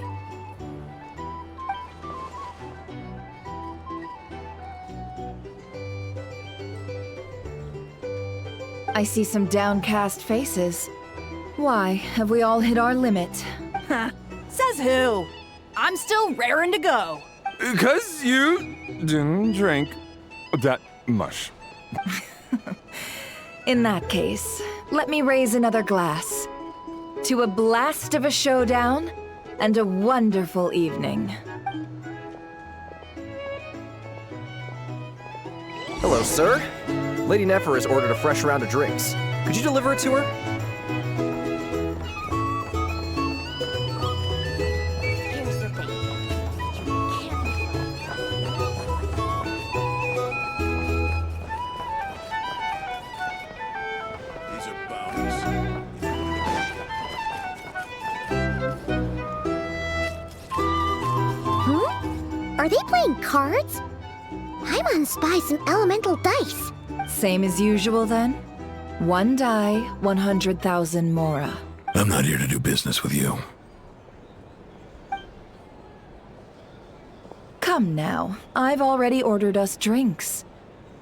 I see some downcast faces. Why, have we all hit our limit? Says who? I'm still raring to go. 'Cause you didn't drink that much. In that case, let me raise another glass. To a blast of a showdown and a wonderful evening. Hello, sir. Lady Nefer has ordered a fresh round of drinks. Could you deliver it to her? Here's the thing. These are bounties. Huh? Are they playing cards? Paimon spies some elemental dice. Same as usual then? One die, 100,000 mora. I'm not here to do business with you. Come now, I've already ordered us drinks.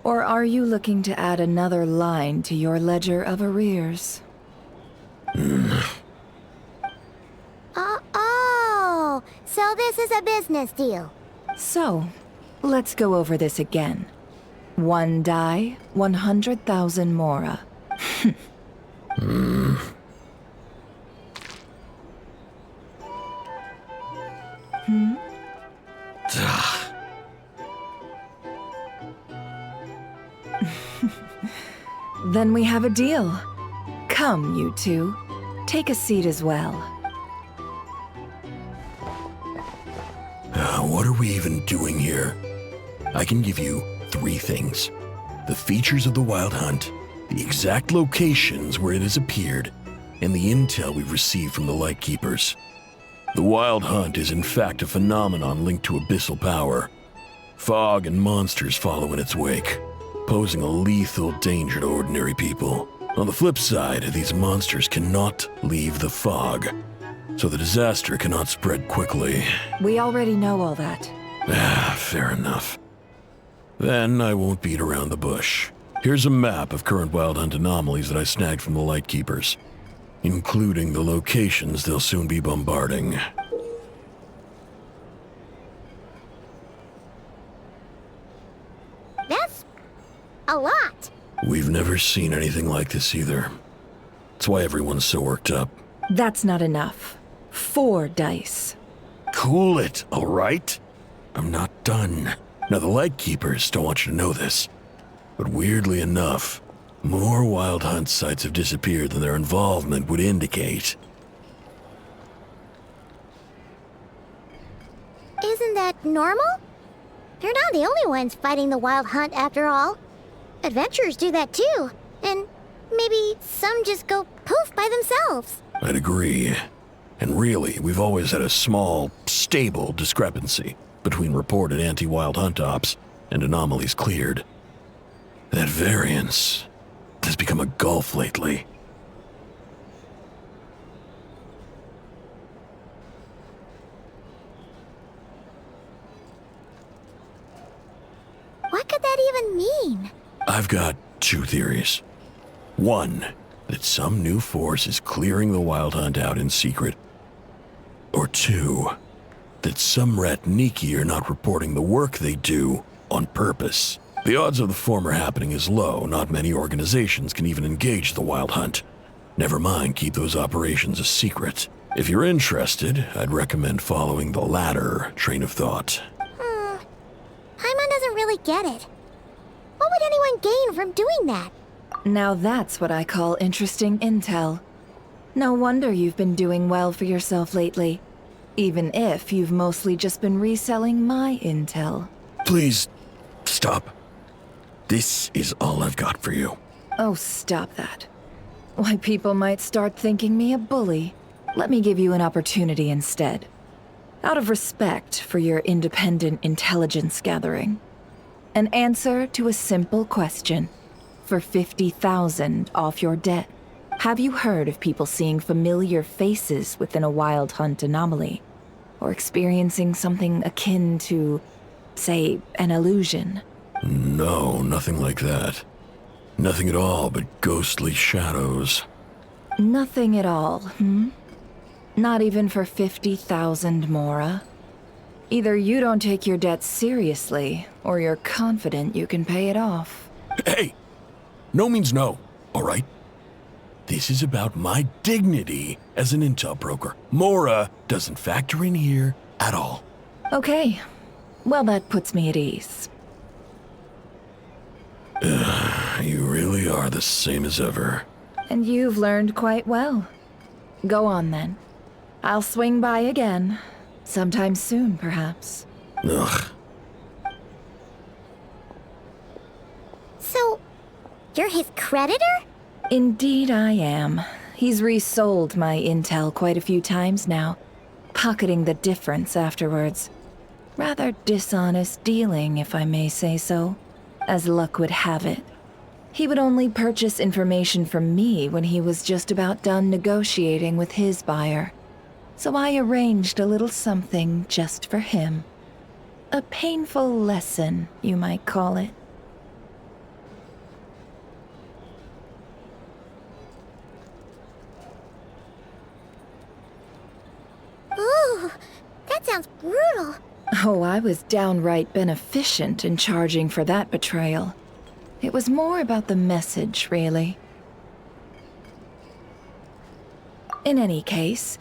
Or are you looking to add another line to your ledger of arrears? Oh, so this is a business deal. So, let's go over this again. 1 die, 100,000 mora. Then we have a deal. Come, you two. Take a seat as well. What are we even doing here? I can give you 3 things. The features of the Wild Hunt, the exact locations where it has appeared, and the intel we've received from the Lightkeepers. The Wild Hunt is in fact a phenomenon linked to abyssal power. Fog and monsters follow in its wake, posing a lethal danger to ordinary people. On the flip side, these monsters cannot leave the fog, so the disaster cannot spread quickly. We already know all that. Fair enough. Then I won't beat around the bush. Here's a map of current Wild Hunt anomalies that I snagged from the Lightkeepers, including the locations they'll soon be bombarding. That's a lot. We've never seen anything like this either. That's why everyone's so worked up. That's not enough. 4 dice. Cool it, all right? I'm not done. Now, the Lightkeepers don't want you to know this, but weirdly enough, more Wild Hunt sites have disappeared than their involvement would indicate. Isn't that normal? They're not the only ones fighting the Wild Hunt after all. Adventurers do that too, and maybe some just go poof by themselves. I'd agree. And really, we've always had a small, stable discrepancy between reported anti-Wild Hunt ops and anomalies cleared. That variance has become a gulf lately. What could that even mean? I've got 2 theories. 1, that some new force is clearing the Wild Hunt out in secret. Or 2, that some Ratniki are not reporting the work they do on purpose. The odds of the former happening is low. Not many organizations can even engage the Wild Hunt. Never mind keep those operations a secret. If you're interested, I'd recommend following the latter train of thought. Paimon doesn't really get it. What would anyone gain from doing that? Now that's what I call interesting intel. No wonder you've been doing well for yourself lately. Even if you've mostly just been reselling my intel. Please, stop. This is all I've got for you. Oh, stop that. Why, people might start thinking me a bully. Let me give you an opportunity instead. Out of respect for your independent intelligence gathering. An answer to a simple question. For 50,000 off your debt. Have you heard of people seeing familiar faces within a Wild Hunt anomaly? Or experiencing something akin to, say, an illusion? No, nothing like that. Nothing at all but ghostly shadows. Nothing at all, Not even for 50,000 mora? Either you don't take your debt seriously, or you're confident you can pay it off. Hey! No means no, all right? This is about my dignity as an intel broker. Mora doesn't factor in here at all. Okay. Well, that puts me at ease. You really are the same as ever. And you've learned quite well. Go on, then. I'll swing by again. Sometime soon, perhaps. Ugh. So, you're his creditor? Indeed I am. He's resold my intel quite a few times now, pocketing the difference afterwards. Rather dishonest dealing, if I may say so, as luck would have it. He would only purchase information from me when he was just about done negotiating with his buyer. So I arranged a little something just for him. A painful lesson, you might call it. Ooh, that sounds brutal. Oh, I was downright beneficent in charging for that betrayal. It was more about the message, really. In any case,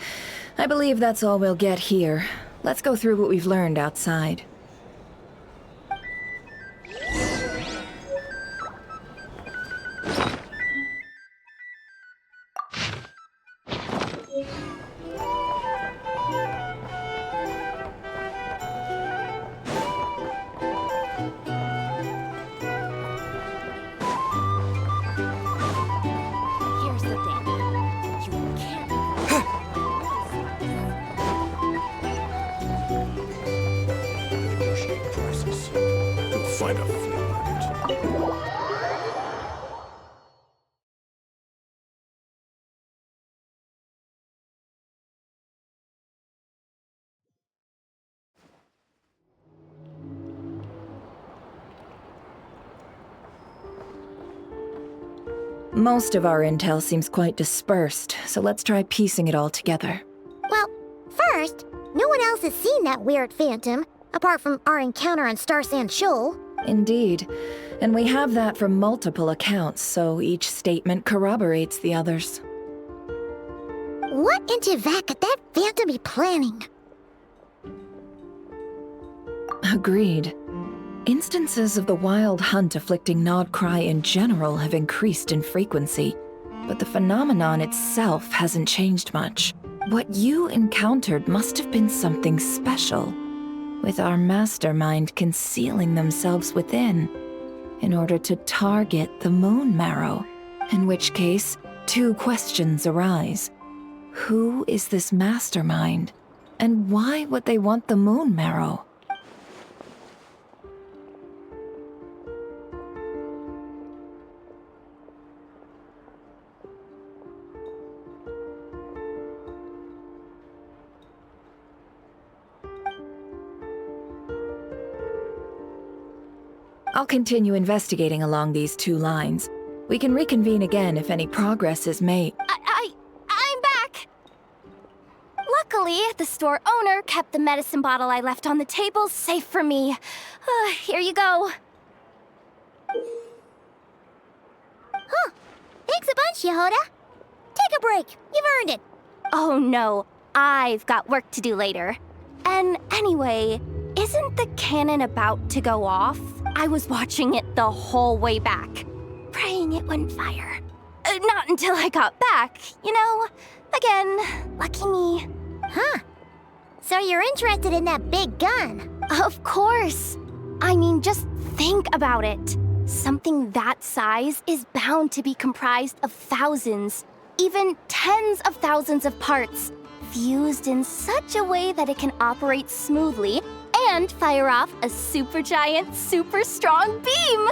I believe that's all we'll get here. Let's go through what we've learned outside. Here's the thing. You can't. Negotiate prices. You'll find a flea market. Most of our intel seems quite dispersed, so let's try piecing it all together. Well, first, no one else has seen that weird phantom, apart from our encounter on Star Sand Shoal. Indeed. And we have that from multiple accounts, so each statement corroborates the others. What in Teyvat could that phantom be planning? Agreed. Instances of the wild hunt afflicting Nodcry in general have increased in frequency, but the phenomenon itself hasn't changed much. What you encountered must have been something special, with our mastermind concealing themselves within, in order to target the Moon Marrow, in which case, two questions arise. Who is this mastermind, and why would they want the Moon Marrow? I'll continue investigating along these two lines. We can reconvene again if any progress is made. I'm back! Luckily, the store owner kept the medicine bottle I left on the table safe for me. Here you go. Huh. Thanks a bunch, Yehoda. Take a break. You've earned it. Oh no, I've got work to do later. And anyway, isn't the cannon about to go off? I was watching it the whole way back, praying it wouldn't fire. Not until I got back, you know? Again, lucky me. Huh. So you're interested in that big gun? Of course. I mean, just think about it. Something that size is bound to be comprised of thousands, even tens of thousands of parts, fused in such a way that it can operate smoothly and fire off a supergiant, super strong beam!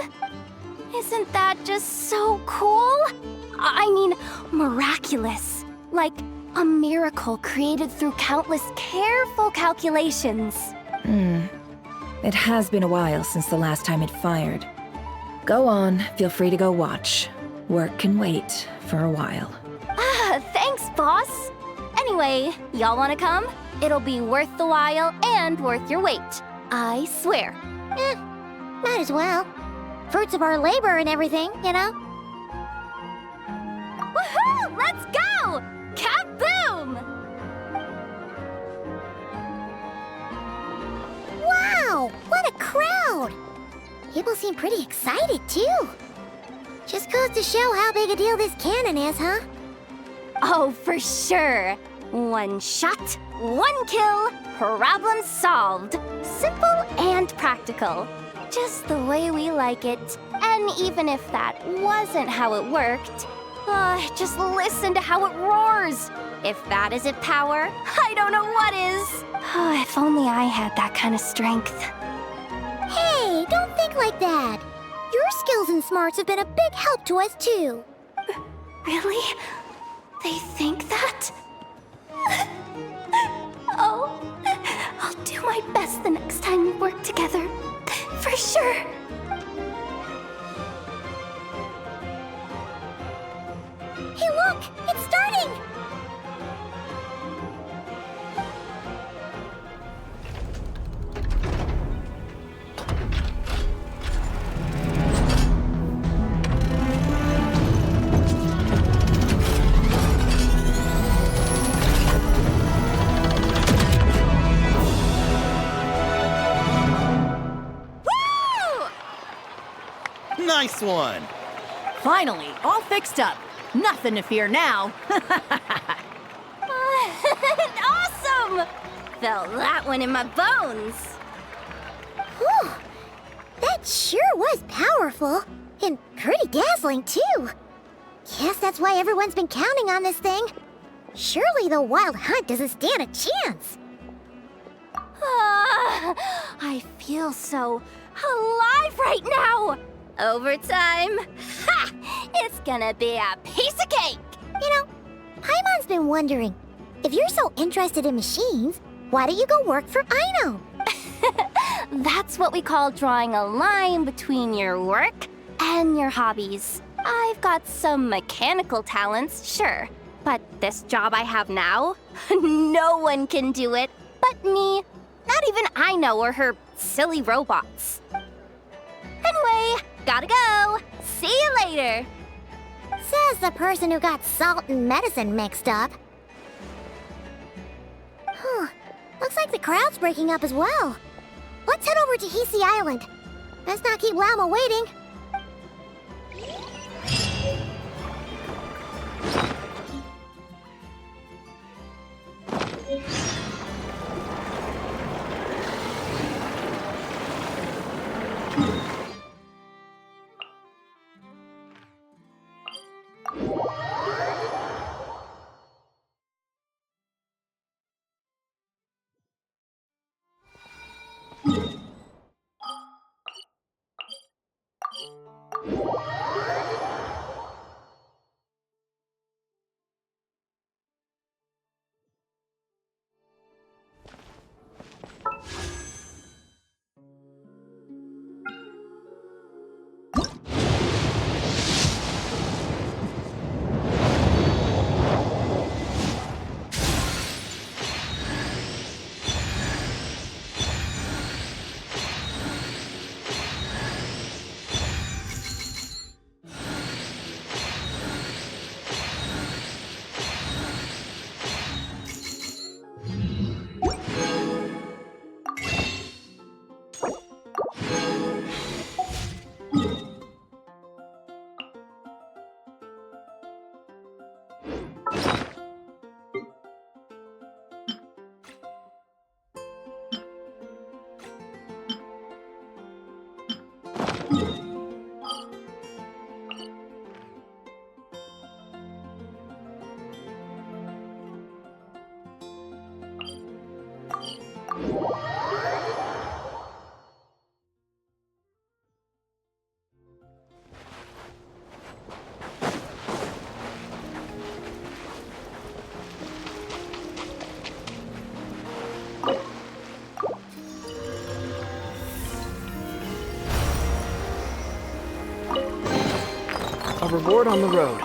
Isn't that just so cool? I mean, miraculous. Like a miracle created through countless careful calculations. It has been a while since the last time it fired. Go on, feel free to go watch. Work can wait for a while. Thanks, boss. Anyway, y'all wanna come? It'll be worth the while and worth your wait. I swear. Might as well. Fruits of our labor and everything, you know? Woohoo! Let's go! Kaboom! Wow! What a crowd! People seem pretty excited, too. Just goes to show how big a deal this cannon is, huh? Oh, for sure. One shot, one kill, problem solved. Simple and practical. Just the way we like it. And even if that wasn't how it worked, just listen to how it roars. If that isn't power, I don't know what is. If only I had that kind of strength. Hey, don't think like that. Your skills and smarts have been a big help to us, too. Really? They think that? Oh, I'll do my best the next time we work together. For sure. Hey, look! It's starting! Nice one! Finally, all fixed up. Nothing to fear now. Awesome! Felt that one in my bones. Whew! That sure was powerful. And pretty dazzling, too. Guess that's why everyone's been counting on this thing. Surely the Wild Hunt doesn't stand a chance. I feel so alive right now. Overtime. Ha! It's gonna be a piece of cake. You know, Paimon's been wondering, if you're so interested in machines, why don't you go work for Aino? That's what we call drawing a line between your work and your hobbies. I've got some mechanical talents, sure. But this job I have now, no one can do it but me. Not even Aino or her silly robots. Anyway, gotta go. See you later. Says the person who got salt and medicine mixed up. Looks like the crowd's breaking up as well. Let's head over to Hisi Island. Best not keep Lama waiting. A reward on the road.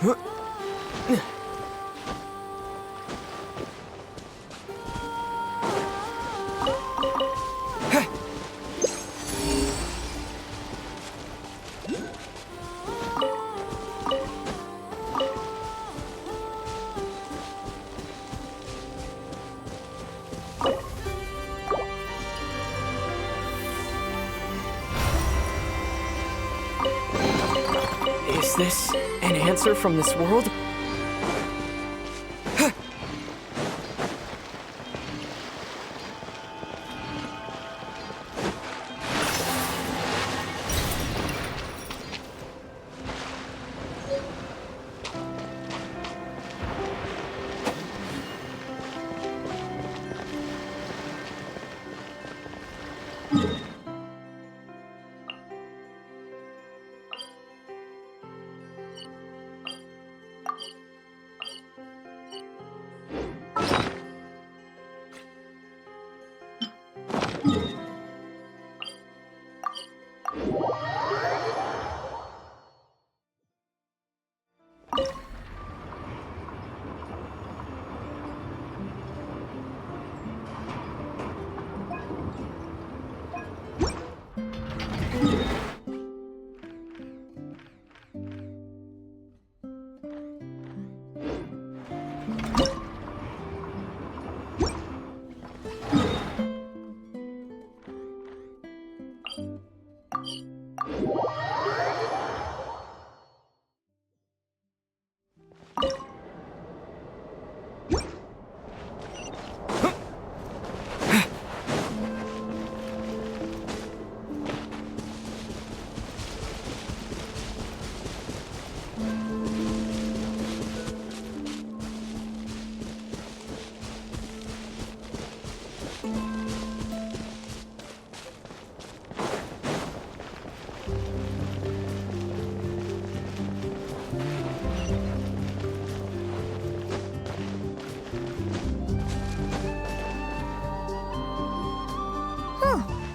Is this an answer from this world?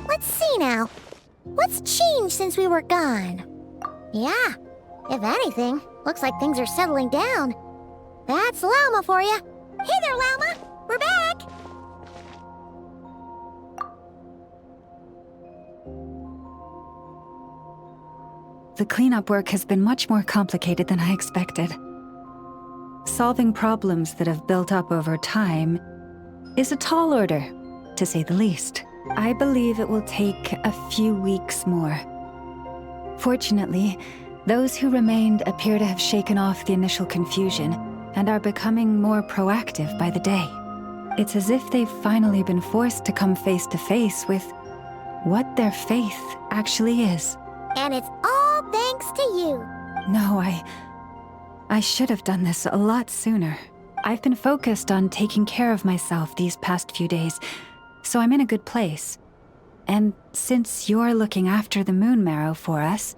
Let's see now. What's changed since we were gone? Yeah, if anything, looks like things are settling down. That's Llama for you. Hey there, Llama! We're back! The cleanup work has been much more complicated than I expected. Solving problems that have built up over time is a tall order, to say the least. I believe it will take a few weeks more. Fortunately, those who remained appear to have shaken off the initial confusion and are becoming more proactive by the day. It's as if they've finally been forced to come face to face with what their faith actually is. And it's all thanks to you. No, I should have done this a lot sooner. I've been focused on taking care of myself these past few days, so I'm in a good place. And since you're looking after the Moon Marrow for us,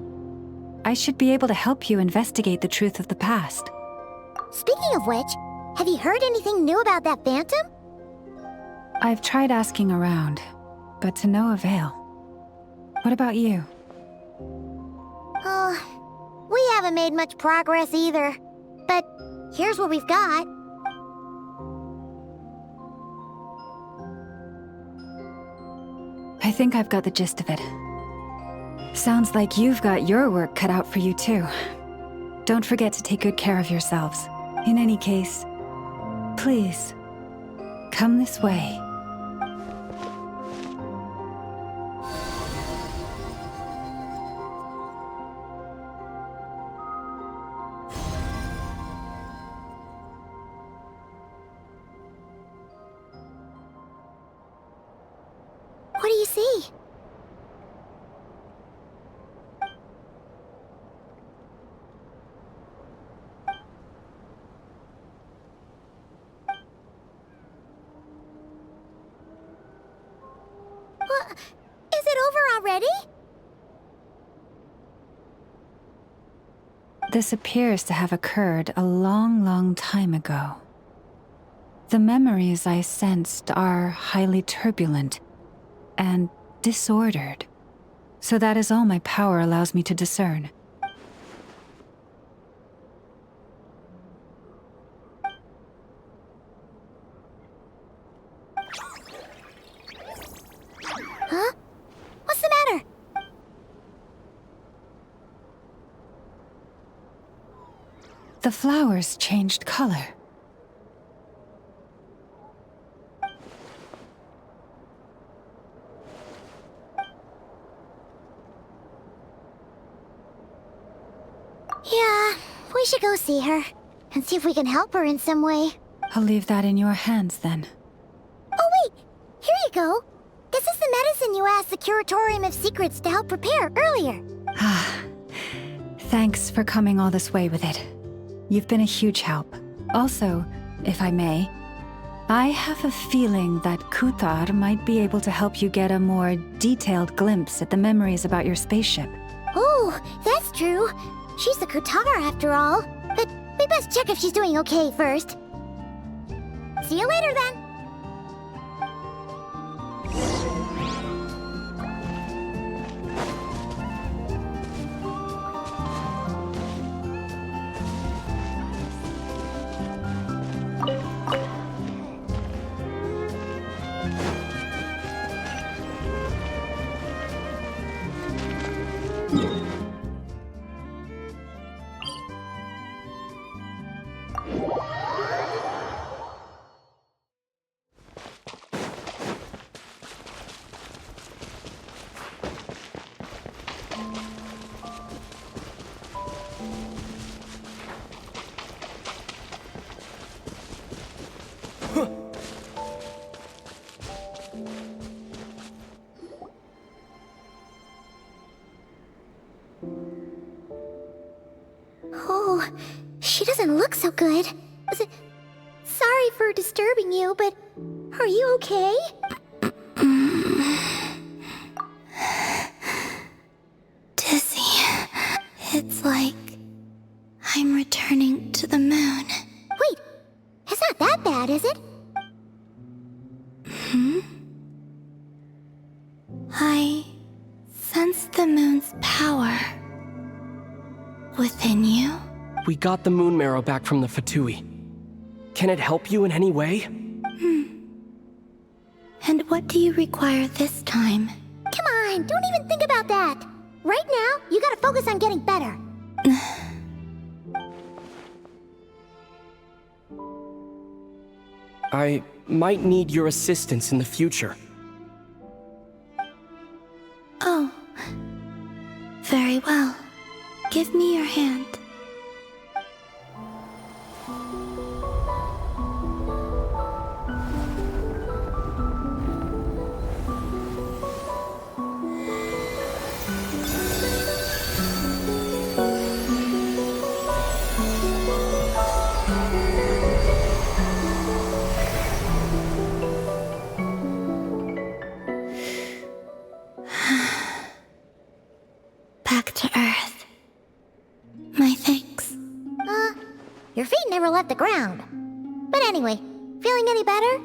I should be able to help you investigate the truth of the past. Speaking of which, have you heard anything new about that phantom? I've tried asking around, but to no avail. What about you? Oh, we haven't made much progress either. But here's what we've got. I think I've got the gist of it. Sounds like you've got your work cut out for you too. Don't forget to take good care of yourselves. In any case, please, come this way. What do you see? What? Is it over already? This appears to have occurred a long, long time ago. The memories I sensed are highly turbulent and disordered. So that is all my power allows me to discern. The flowers changed color. Yeah, we should go see her and see if we can help her in some way. I'll leave that in your hands then. Oh wait, here you go. This is the medicine you asked the Curatorium of Secrets to help prepare earlier. Thanks for coming all this way with it. You've been a huge help. Also, if I may, I have a feeling that Kuthar might be able to help you get a more detailed glimpse at the memories about your spaceship. Oh, that's true. She's the Kutar after all. But we best check if she's doing okay first. See you later then. Oh, she doesn't look so good. Sorry for disturbing you, but are you okay? Dizzy. It's like I'm returning to the moon. Wait, it's not that bad, is it? I sense the moon's power within you. We got the moon marrow back from the Fatui. Can it help you in any way? And what do you require this time? Come on, don't even think about that. Right now, you gotta focus on getting better. I might need your assistance in the future. Oh. Very well. Give me your hand. Back to Earth. My thanks. Your feet never left the ground. But anyway, feeling any better?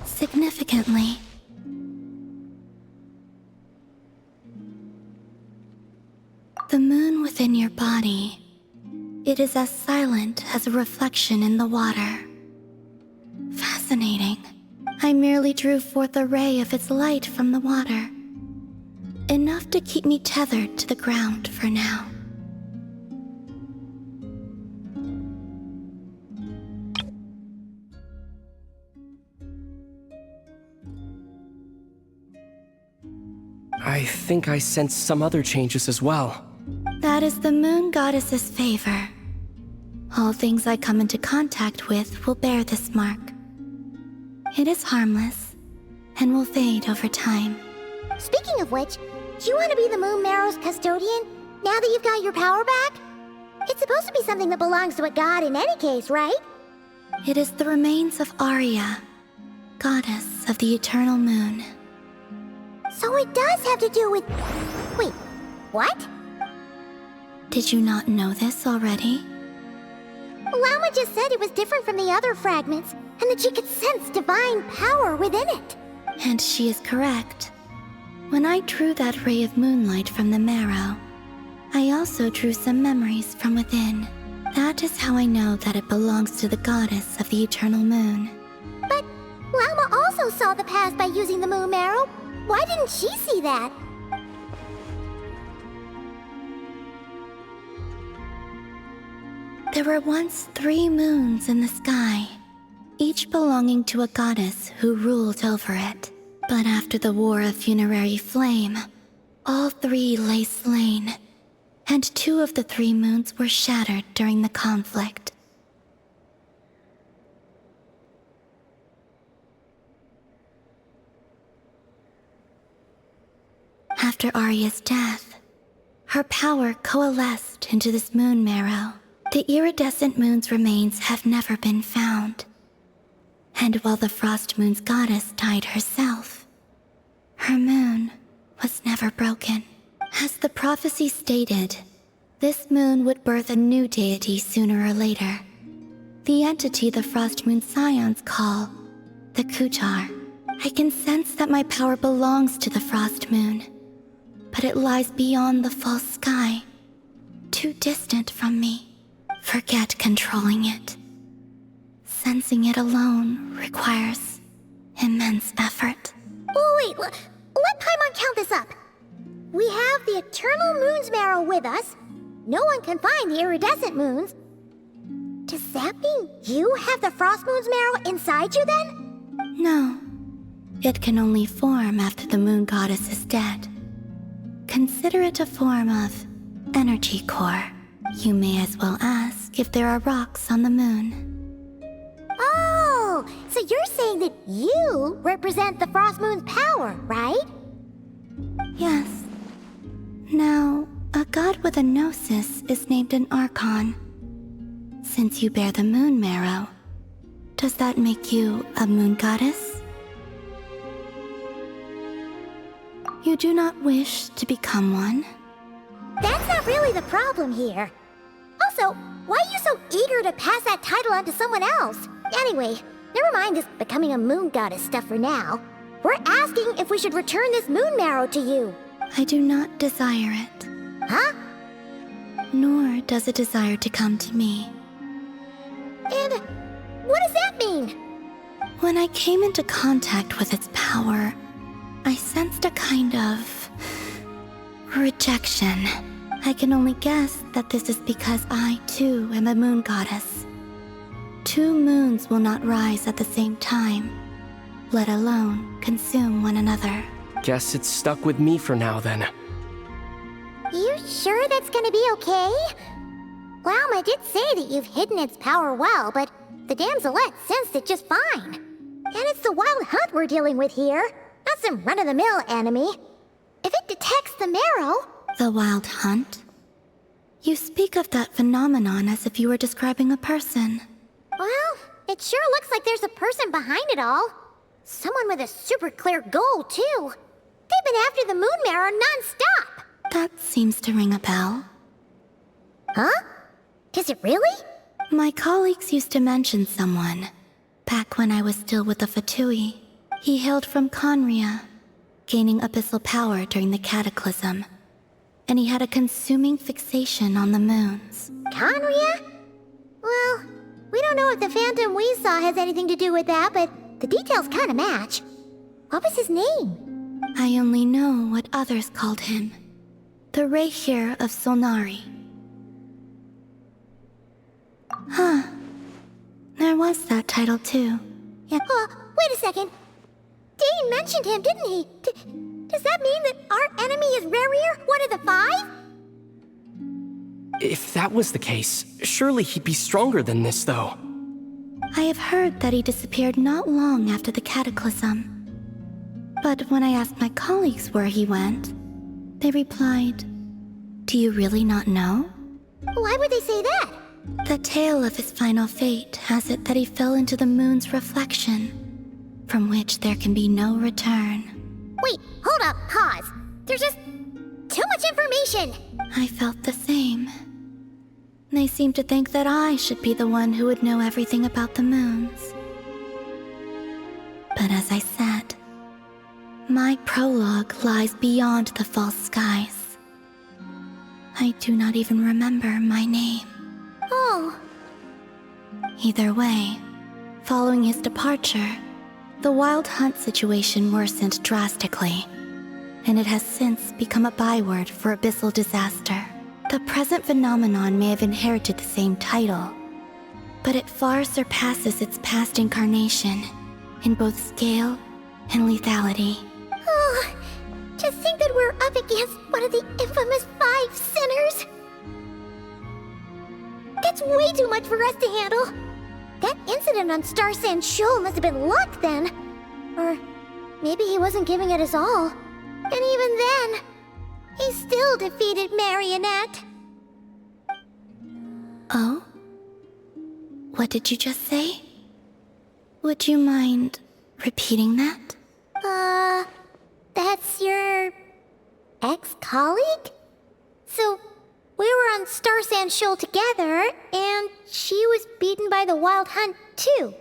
Significantly. The moon within your body. It is as silent as a reflection in the water. Fascinating. I merely drew forth a ray of its light from the water. Enough to keep me tethered to the ground for now. I think I sense some other changes as well. That is the moon goddess's favor. All things I come into contact with will bear this mark. It is harmless, and will fade over time. Speaking of which, do you want to be the Moon Marrow's custodian, now that you've got your power back? It's supposed to be something that belongs to a god in any case, right? It is the remains of Arya, goddess of the eternal moon. So it does have to do with... Wait, what? Did you not know this already? Lama just said it was different from the other fragments, and that she could sense divine power within it. And she is correct. When I drew that ray of moonlight from the marrow, I also drew some memories from within. That is how I know that it belongs to the goddess of the eternal moon. But Lama also also saw the past by using the moon marrow. Why didn't she see that? There were once 3 moons in the sky, each belonging to a goddess who ruled over it. But after the War of Funerary Flame, all 3 lay slain, and 2 of the 3 moons were shattered during the conflict. After Arya's death, her power coalesced into this moon marrow. The iridescent moon's remains have never been found. And while the Frost Moon's goddess died herself, her moon was never broken. As the prophecy stated, this moon would birth a new deity sooner or later. The entity the Frost Moon Scions call the Kutar. I can sense that my power belongs to the Frost Moon, but it lies beyond the false sky, too distant from me. Forget controlling it. Sensing it alone requires immense effort. Oh, wait, let Paimon count this up. We have the Eternal Moon's Marrow with us. No one can find the iridescent moons. Does that mean you have the Frost Moon's Marrow inside you then? No. It can only form after the moon goddess is dead. Consider it a form of energy core. You may as well ask if there are rocks on the moon. Oh, so you're saying that you represent the Frost Moon's power, right? Yes. Now, a god with a gnosis is named an Archon. Since you bear the moon marrow, does that make you a moon goddess? You do not wish to become one? That's not really the problem here. Also, why are you so eager to pass that title on to someone else? Anyway, never mind this becoming a moon goddess stuff for now. We're asking if we should return this moon marrow to you. I do not desire it. Huh? Nor does it desire to come to me. And what does that mean? When I came into contact with its power, I sensed a kind of rejection. I can only guess that this is because I, too, am a moon goddess. 2 moons will not rise at the same time, let alone consume one another. Guess it's stuck with me for now, then. You sure that's gonna be okay? Well, I did say that you've hidden its power well, but the damselette sensed it just fine. And it's the wild hunt we're dealing with here, not some run-of-the-mill enemy. If it detects the marrow... The wild hunt? You speak of that phenomenon as if you were describing a person. Well, it sure looks like there's a person behind it all. Someone with a super clear goal, too. They've been after the moon marrow non-stop. That seems to ring a bell. Huh? Does it really? My colleagues used to mention someone, back when I was still with the Fatui. He hailed from Conria, gaining abyssal power during the Cataclysm. And he had a consuming fixation on the moons. Conria? Well, we don't know if the phantom we saw has anything to do with that, but the details kind of match. What was his name? I only know what others called him. The Rehir of Solnari. Huh. There was that title too. Yeah. Wait a second. Dane mentioned him, didn't he? Does that mean that our enemy is Rerir, one of the 5? If that was the case, surely he'd be stronger than this, though. I have heard that he disappeared not long after the Cataclysm. But when I asked my colleagues where he went, they replied, "Do you really not know?" Why would they say that? The tale of his final fate has it that he fell into the moon's reflection, from which there can be no return. Wait, hold up, pause. There's just too much information. I felt the same. They seemed to think that I should be the one who would know everything about the moons. But as I said, my prologue lies beyond the false skies. I do not even remember my name. Oh. Either way, following his departure, The Wild Hunt situation worsened drastically, and it has since become a byword for abyssal disaster. The present phenomenon may have inherited the same title, but it far surpasses its past incarnation in both scale and lethality. Oh, to think that we're up against one of the infamous 5 sinners! That's way too much for us to handle! That incident on Star Sand Shoal must have been luck then! Or maybe he wasn't giving it his all. And even then, he still defeated Marionette. Oh? What did you just say? Would you mind repeating that? That's your ex-colleague? So, we were on Star Sand Shoal together, and she was beaten by the Wild Hunt too.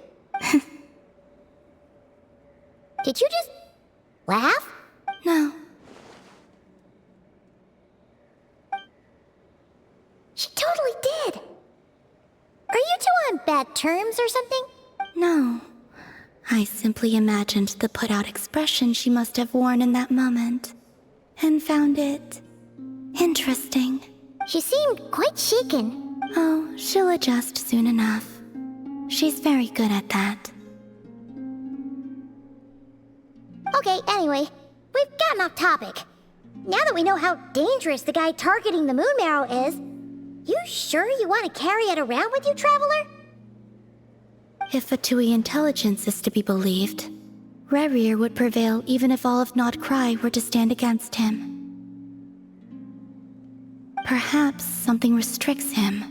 Did you just laugh? No. She totally did. Are you two on bad terms or something? No. I simply imagined the put-out expression she must have worn in that moment, and found it interesting. She seemed quite shaken. Oh, she'll adjust soon enough. She's very good at that. Okay, anyway, we've gotten off topic. Now that we know how dangerous the guy targeting the Moon Marrow is, you sure you want to carry it around with you, Traveler? If Fatui intelligence is to be believed, Rerir would prevail even if all of Nod Cry were to stand against him. Perhaps something restricts him,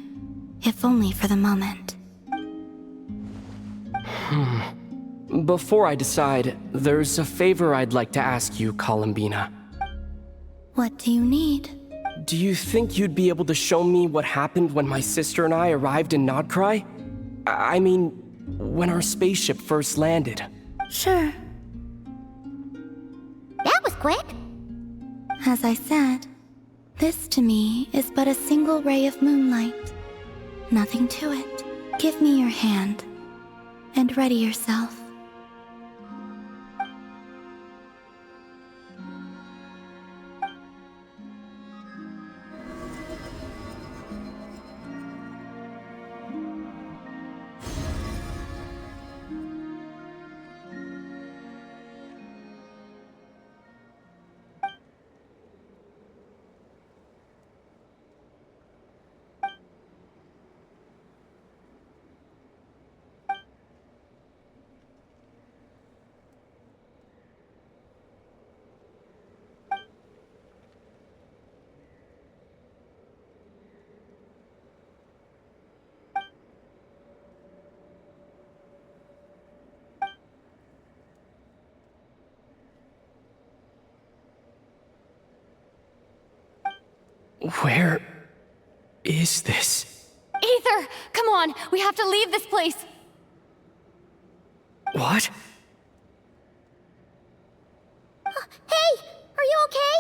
if only for the moment. Before I decide, there's a favor I'd like to ask you, Columbina. What do you need? Do you think you'd be able to show me what happened when my sister and I arrived in Nodcry? I mean, when our spaceship first landed. Sure. That was quick. As I said, this to me is but a single ray of moonlight. Nothing to it. Give me your hand, and ready yourself. Where is this? Aether, come on, we have to leave this place. What? Hey, are you okay?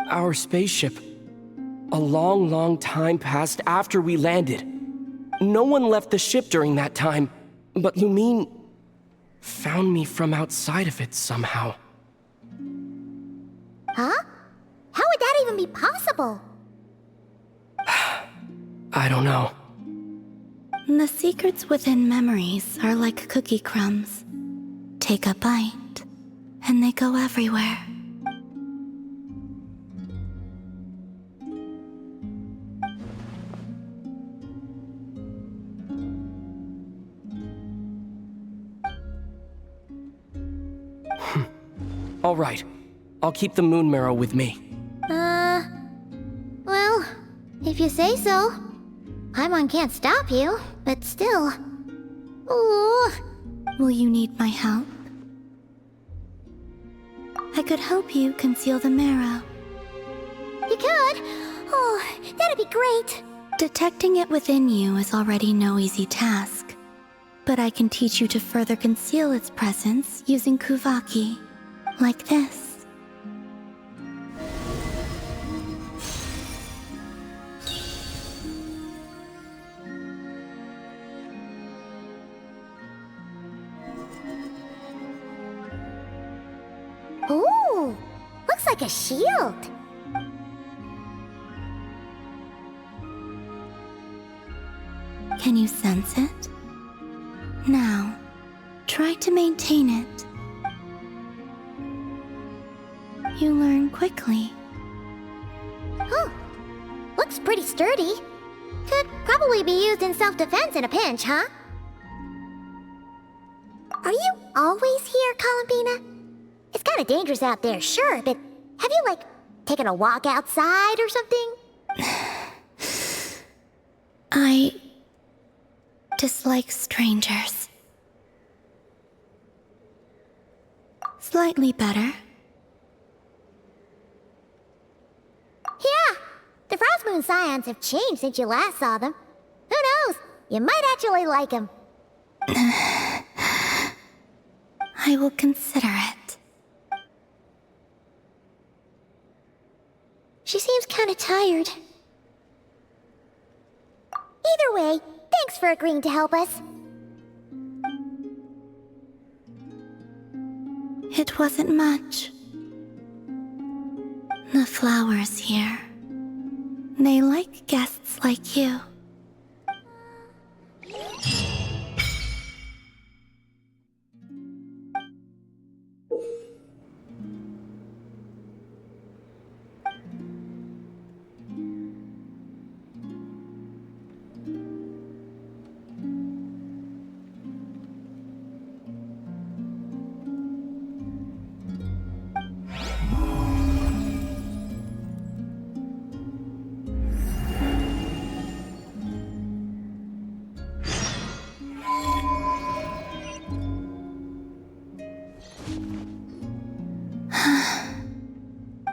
Our spaceship. A long, long time passed after we landed. No one left the ship during that time, but Lumine found me from outside of it somehow. Huh? How would that even be possible? I don't know. The secrets within memories are like cookie crumbs. Take a bite, and they go everywhere. All right. I'll keep the moon marrow with me. Well, if you say so. Paimon can't stop you, but still. Ooh. Will you need my help? I could help you conceal the marrow. You could? Oh, that'd be great. Detecting it within you is already no easy task, but I can teach you to further conceal its presence using Kuvaki. Like this. like a shield. Can you sense it? Now, try to maintain it. You learn quickly. Huh. Looks pretty sturdy. Could probably be used in self-defense in a pinch, huh? Are you always here, Columbina? It's kind of dangerous out there, sure, but have you, like, taken a walk outside or something? I dislike strangers. Slightly better. Yeah, the Frost Moon Scions have changed since you last saw them. Who knows? You might actually like them. I will consider it. She seems kind of tired. Either way, thanks for agreeing to help us. It wasn't much. The flowers here. They like guests like you.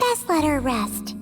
Best let her rest.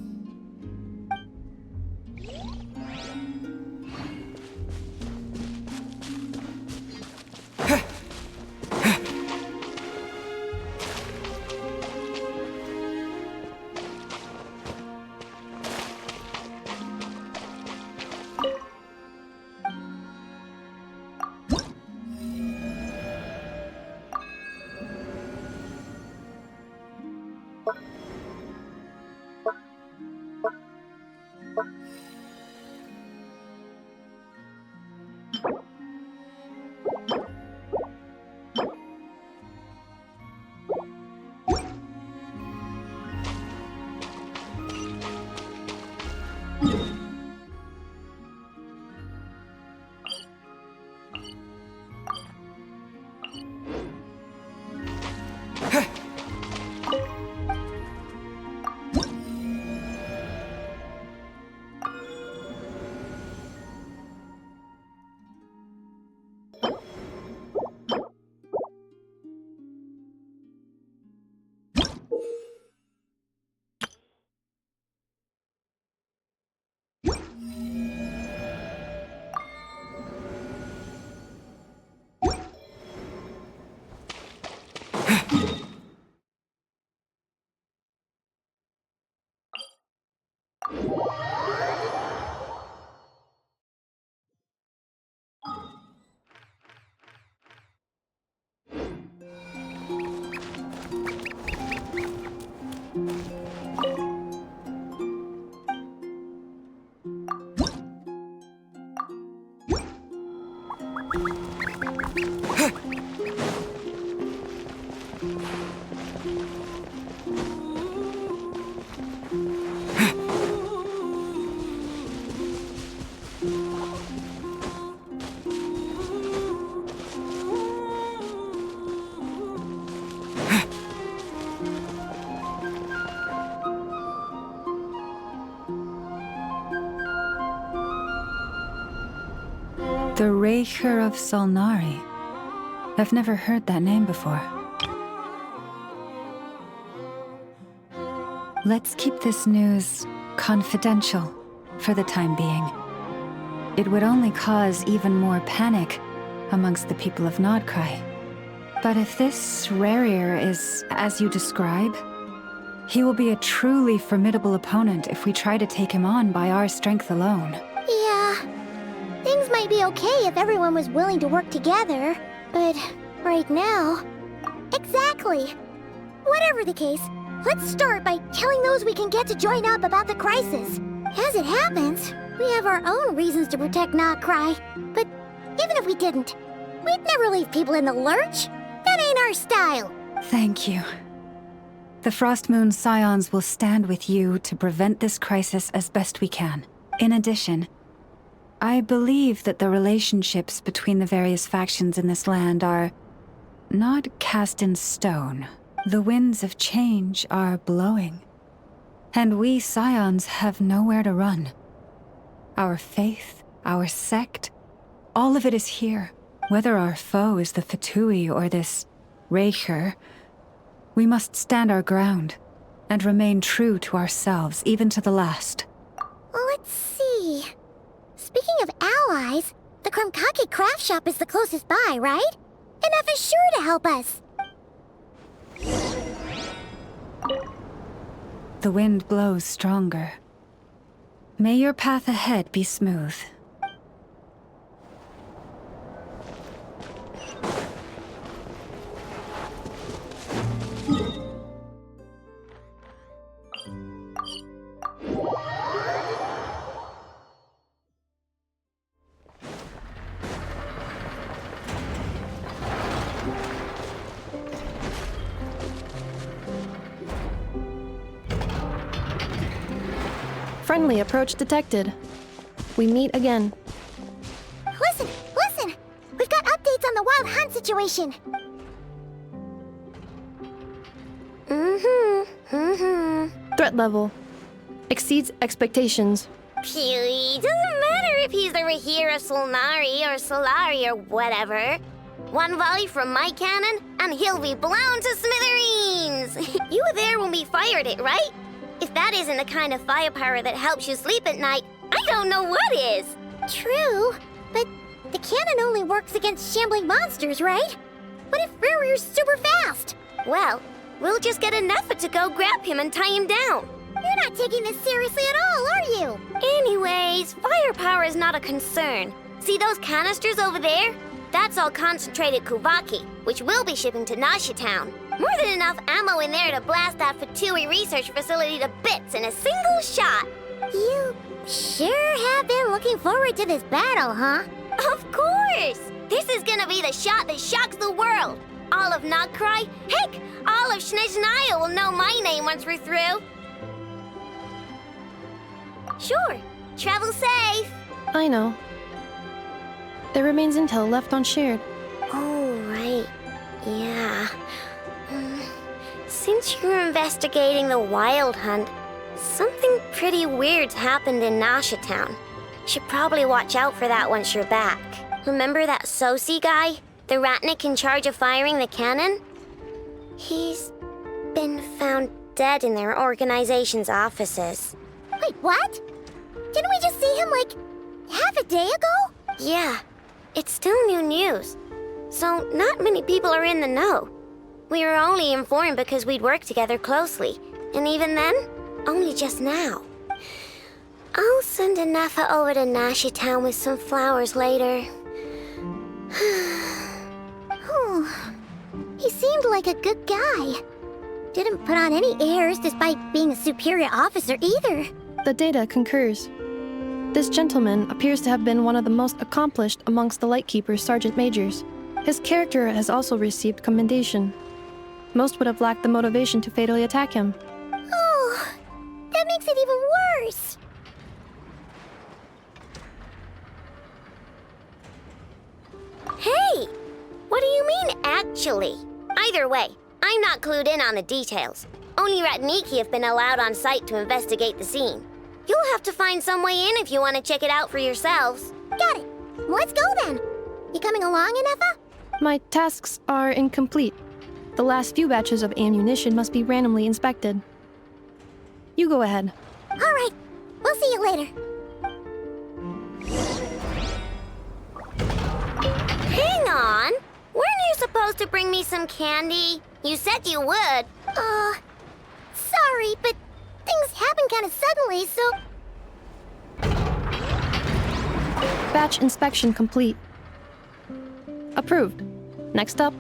The Raker of Solnari. I've never heard that name before. Let's keep this news confidential for the time being. It would only cause even more panic amongst the people of Nodcry. But if this Rarier is as you describe, he will be a truly formidable opponent if we try to take him on by our strength alone. Yeah, things might be okay if everyone was willing to work together, but right now... Exactly! Whatever the case, Let's start by telling those we can get to join up about the crisis. As it happens, we have our own reasons to protect Notcry. But even if we didn't, we'd never leave people in the lurch. That ain't our style. Thank you. The Frostmoon Scions will stand with you to prevent this crisis as best we can. In addition, I believe that the relationships between the various factions in this land are not cast in stone. The winds of change are blowing, and we Scions have nowhere to run. Our faith, our sect, all of it is here. Whether our foe is the Fatui or this Raker, we must stand our ground and remain true to ourselves, even to the last. Let's see. Speaking of allies, the Krumkake craft shop is the closest by, right? Enough is sure to help us. The wind blows stronger. May your path ahead be smooth. Friendly approach detected. We meet again. Listen! We've got updates on the Wild Hunt situation. Threat level exceeds expectations. Phew, doesn't matter if he's the Rahira Solnari or Solari or whatever. One volley from my cannon, and he'll be blown to smithereens! You were there when we fired it, right? If that isn't the kind of firepower that helps you sleep at night, I don't know what is! True, but the cannon only works against shambling monsters, right? What if Rearier's super fast? Well, we'll just get an effort to go grab him and tie him down. You're not taking this seriously at all, are you? Anyways, firepower is not a concern. See those canisters over there? That's all concentrated Kuvaki, which we'll be shipping to Nasha Town. More than enough ammo in there to blast that Fatui research facility to bits in a single shot. You sure have been looking forward to this battle, huh? Of course! This is gonna be the shot that shocks the world. All of Notcry, heck, all of Snezhnaya will know my name once we're through. Sure, travel safe. I know. There remains intel left unshared. Oh, right. Yeah. Since you're investigating the Wild Hunt, something pretty weird's happened in Nasha Town. Should probably watch out for that once you're back. Remember that Sosi guy? The Ratnik in charge of firing the cannon? He's been found dead in their organization's offices. Wait, what? Didn't we just see him, like, half a day ago? Yeah, it's still new news. So not many people are in the know. We were only informed because we'd worked together closely. And even then, only just now. I'll send Anafa over to Nasha Town with some flowers later. He seemed like a good guy. Didn't put on any airs despite being a superior officer either. The data concurs. This gentleman appears to have been one of the most accomplished amongst the Lightkeeper's Sergeant Majors. His character has also received commendation. Most would have lacked the motivation to fatally attack him. Oh, that makes it even worse. Hey! What do you mean, actually? Either way, I'm not clued in on the details. Only Ratniki have been allowed on site to investigate the scene. You'll have to find some way in if you want to check it out for yourselves. Got it. Let's go then. You coming along, Anafa? My tasks are incomplete. The last few batches of ammunition must be randomly inspected. You go ahead. All right. We'll see you later. Hang on. Weren't you supposed to bring me some candy? You said you would. Sorry, but things happened kind of suddenly, so... Batch inspection complete. Approved. Next up.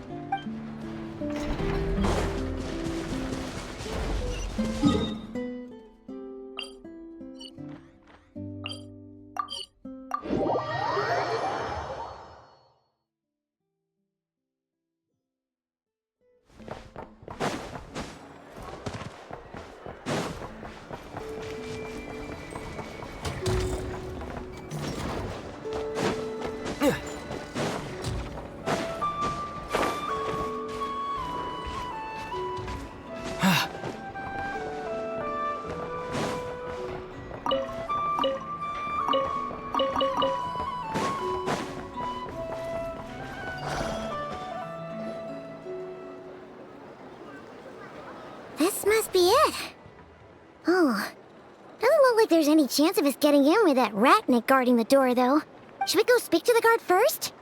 like there's any chance of us getting in with that ratnik guarding the door, though. Should we go speak to the guard first?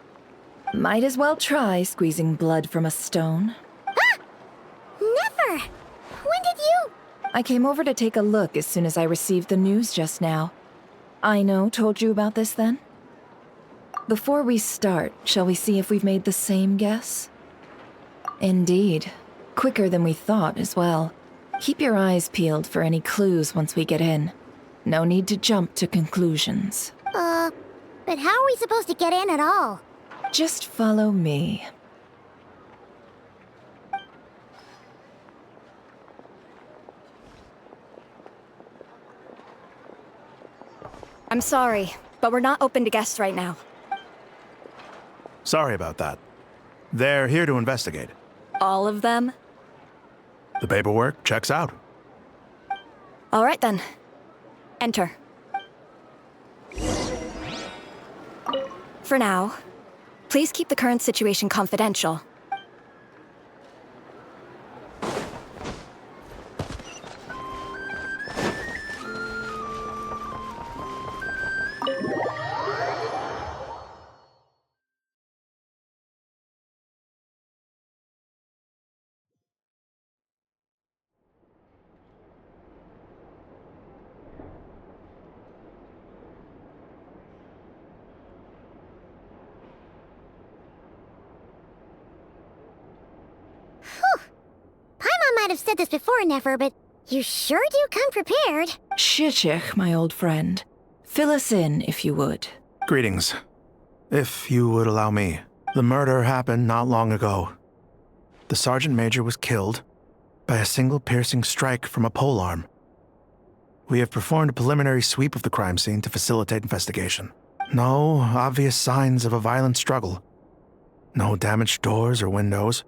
Might as well try squeezing blood from a stone. Ah! Never! When did you? I came over to take a look as soon as I received the news just now. Aino told you about this then? Before we start, shall we see if we've made the same guess? Indeed. Quicker than we thought as well. Keep your eyes peeled for any clues once we get in. No need to jump to conclusions. But how are we supposed to get in at all? Just follow me. I'm sorry, but we're not open to guests right now. Sorry about that. They're here to investigate. All of them? The paperwork checks out. All right then. Enter. For now, please keep the current situation confidential. Might have said this before, Nefer, but you sure do come prepared. Shishich, my old friend. Fill us in, if you would. Greetings. If you would allow me. The murder happened not long ago. The Sergeant Major was killed by a single piercing strike from a polearm. We have performed a preliminary sweep of the crime scene to facilitate investigation. No obvious signs of a violent struggle. No damaged doors or windows.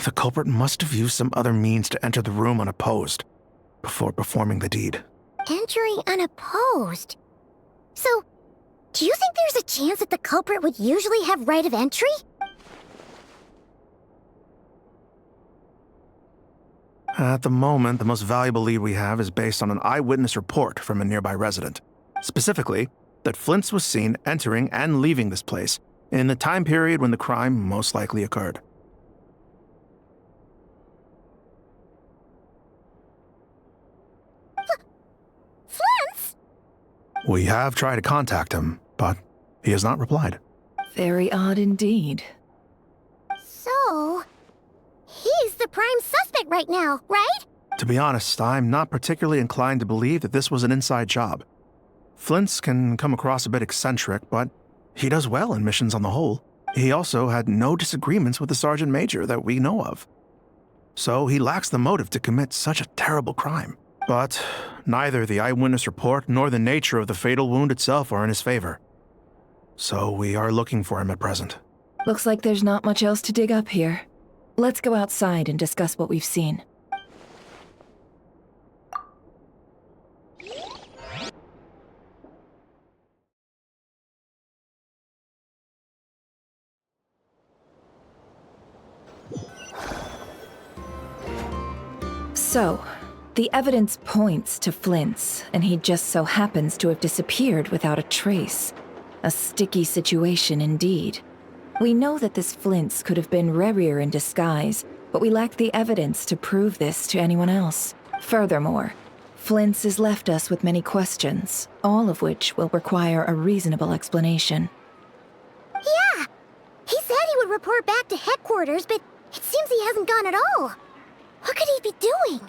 The culprit must have used some other means to enter the room unopposed before performing the deed. Entering unopposed? So, do you think there's a chance that the culprit would usually have right of entry? At the moment, the most valuable lead we have is based on an eyewitness report from a nearby resident. Specifically, that Flint's was seen entering and leaving this place in the time period when the crime most likely occurred. Flint's? We have tried to contact him, but he has not replied. Very odd indeed. So, he's the prime suspect right now, right? To be honest, I'm not particularly inclined to believe that this was an inside job. Flint's can come across a bit eccentric, but he does well in missions on the whole. He also had no disagreements with the Sergeant Major that we know of. So he lacks the motive to commit such a terrible crime. But neither the eyewitness report nor the nature of the fatal wound itself are in his favor. So we are looking for him at present. Looks like there's not much else to dig up here. Let's go outside and discuss what we've seen. So, the evidence points to Flint's, and he just so happens to have disappeared without a trace. A sticky situation indeed. We know that this Flint's could have been Rerir in disguise, but we lack the evidence to prove this to anyone else. Furthermore, Flint's has left us with many questions, all of which will require a reasonable explanation. Yeah! He said he would report back to headquarters, but it seems he hasn't gone at all. What could he be doing?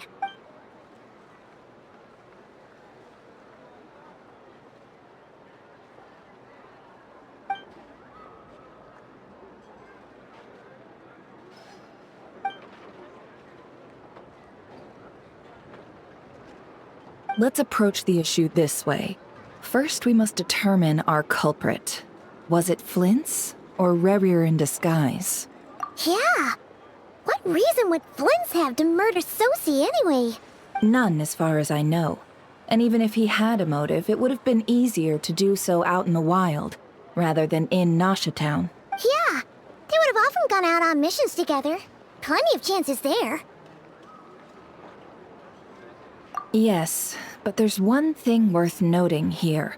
Let's approach the issue this way. First, we must determine our culprit. Was it Flint's or Rerir in disguise? Yeah! What reason would Flint's have to murder Sosie anyway? None, as far as I know. And even if he had a motive, it would have been easier to do so out in the wild, rather than in Nasha Town. Yeah! They would have often gone out on missions together. Plenty of chances there. Yes, But there's one thing worth noting here.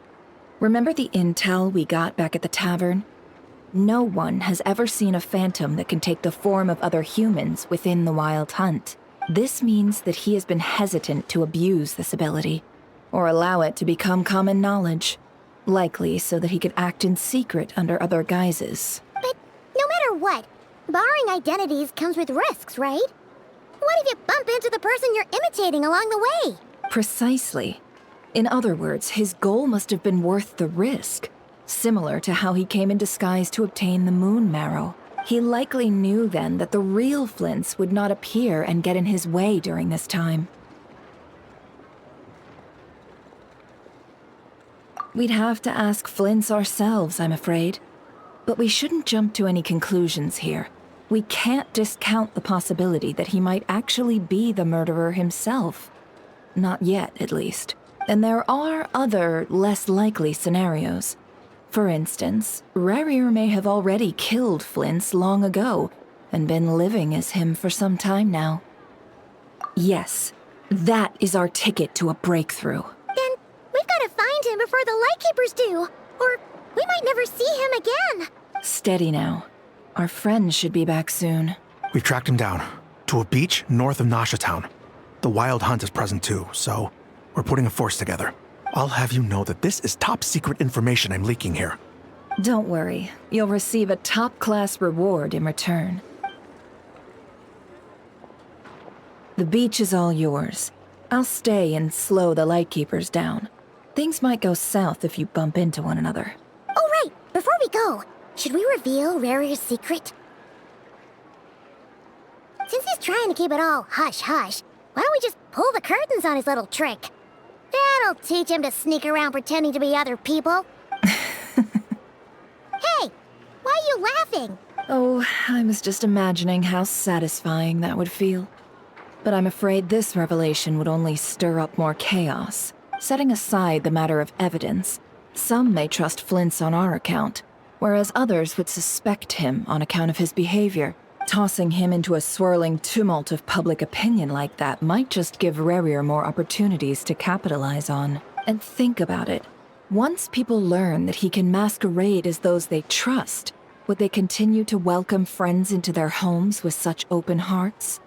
Remember the intel we got back at the tavern? No one has ever seen a phantom that can take the form of other humans within the Wild Hunt. This means that he has been hesitant to abuse this ability, or allow it to become common knowledge, likely so that he could act in secret under other guises. But no matter what, borrowing identities comes with risks, right? What if you bump into the person you're imitating along the way? Precisely. In other words, his goal must have been worth the risk, similar to how he came in disguise to obtain the moon marrow. He likely knew then that the real Flints would not appear and get in his way during this time. We'd have to ask Flints ourselves, I'm afraid. But we shouldn't jump to any conclusions here. We can't discount the possibility that he might actually be the murderer himself. Not yet, at least. And there are other, less likely scenarios. For instance, Rarier may have already killed Flints long ago and been living as him for some time now. Yes, that is our ticket to a breakthrough. Then we've got to find him before the Lightkeepers do, or we might never see him again. Steady now. Our friends should be back soon. We've tracked him down to a beach north of Nasha Town. The Wild Hunt is present too, so we're putting a force together. I'll have you know that this is top secret information I'm leaking here. Don't worry, you'll receive a top-class reward in return. The beach is all yours. I'll stay and slow the Lightkeepers down. Things might go south if you bump into one another. Oh right, before we go, should we reveal Rarier's secret? Since he's trying to keep it all hush-hush, why don't we just pull the curtains on his little trick? That'll teach him to sneak around pretending to be other people. Hey, why are you laughing? Oh, I was just imagining how satisfying that would feel. But I'm afraid this revelation would only stir up more chaos. Setting aside the matter of evidence, some may trust Flint's on our account, whereas others would suspect him on account of his behavior. Tossing him into a swirling tumult of public opinion like that might just give Rarier more opportunities to capitalize on. And think about it. Once people learn that he can masquerade as those they trust, would they continue to welcome friends into their homes with such open hearts?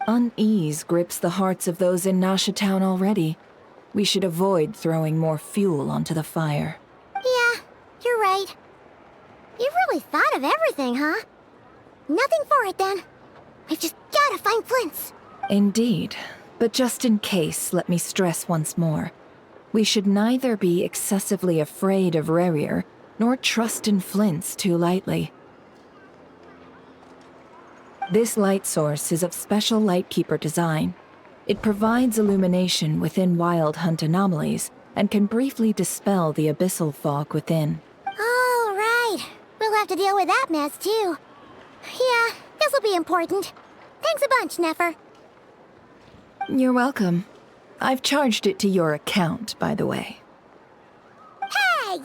Unease grips the hearts of those in Nasha Town already. We should avoid throwing more fuel onto the fire. Yeah, you're right. You've really thought of everything, huh? Nothing for it, then. We've just gotta find Flint's. Indeed. But just in case, let me stress once more. We should neither be excessively afraid of Rarier, nor trust in Flint's too lightly. This light source is of special Lightkeeper design. It provides illumination within Wild Hunt anomalies, and can briefly dispel the abyssal fog within. Oh, right. We'll have to deal with that mess, too. Yeah, this'll be important. Thanks a bunch, Nefer. You're welcome. I've charged it to your account, by the way. Hey, you!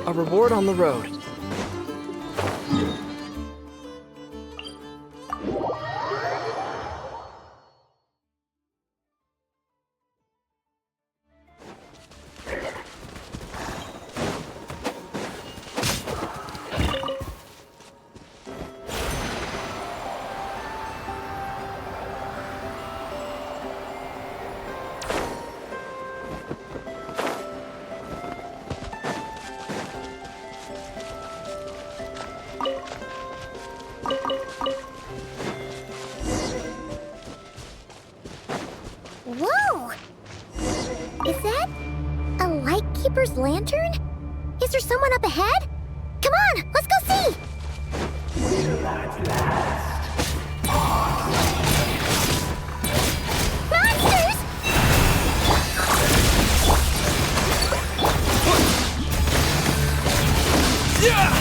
A reward on the road. Whoa! Is that a Lightkeeper's lantern? Is there someone up ahead? Come on, let's go see! Monsters! Yeah!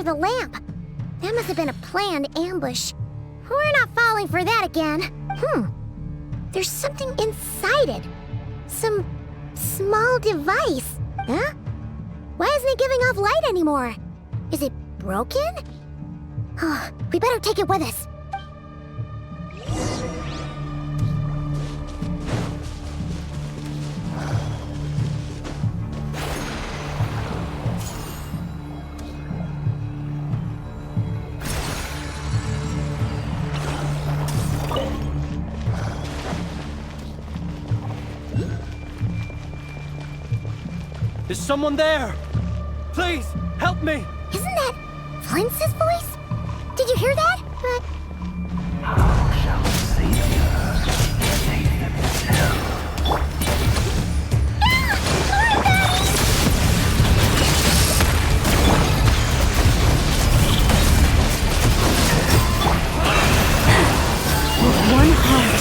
the lamp. That must have been a planned ambush. We're not falling for that again. There's something inside it. Some small device. Huh? Why isn't it giving off light anymore? Is it broken? We better take it with us. Is someone there? Please, help me! Isn't that Flint's voice? Did you hear that? One heart.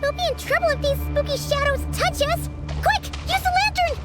We'll be in trouble if these spooky shadows touch us! Quick, use the lantern!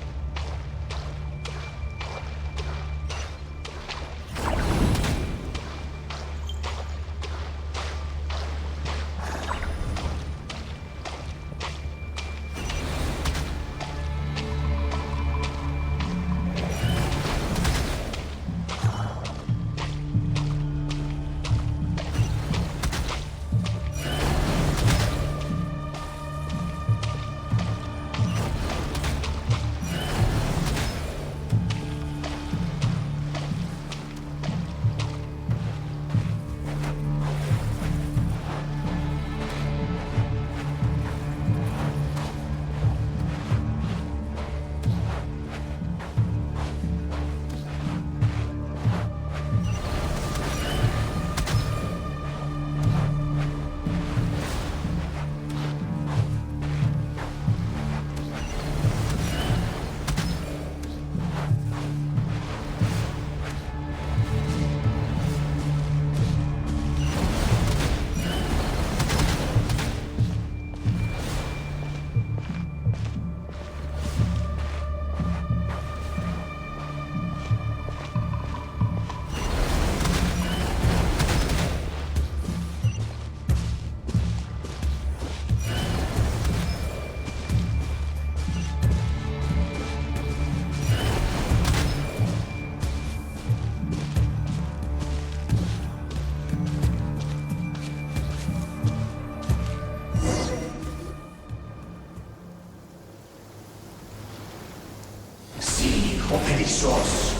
Operissos.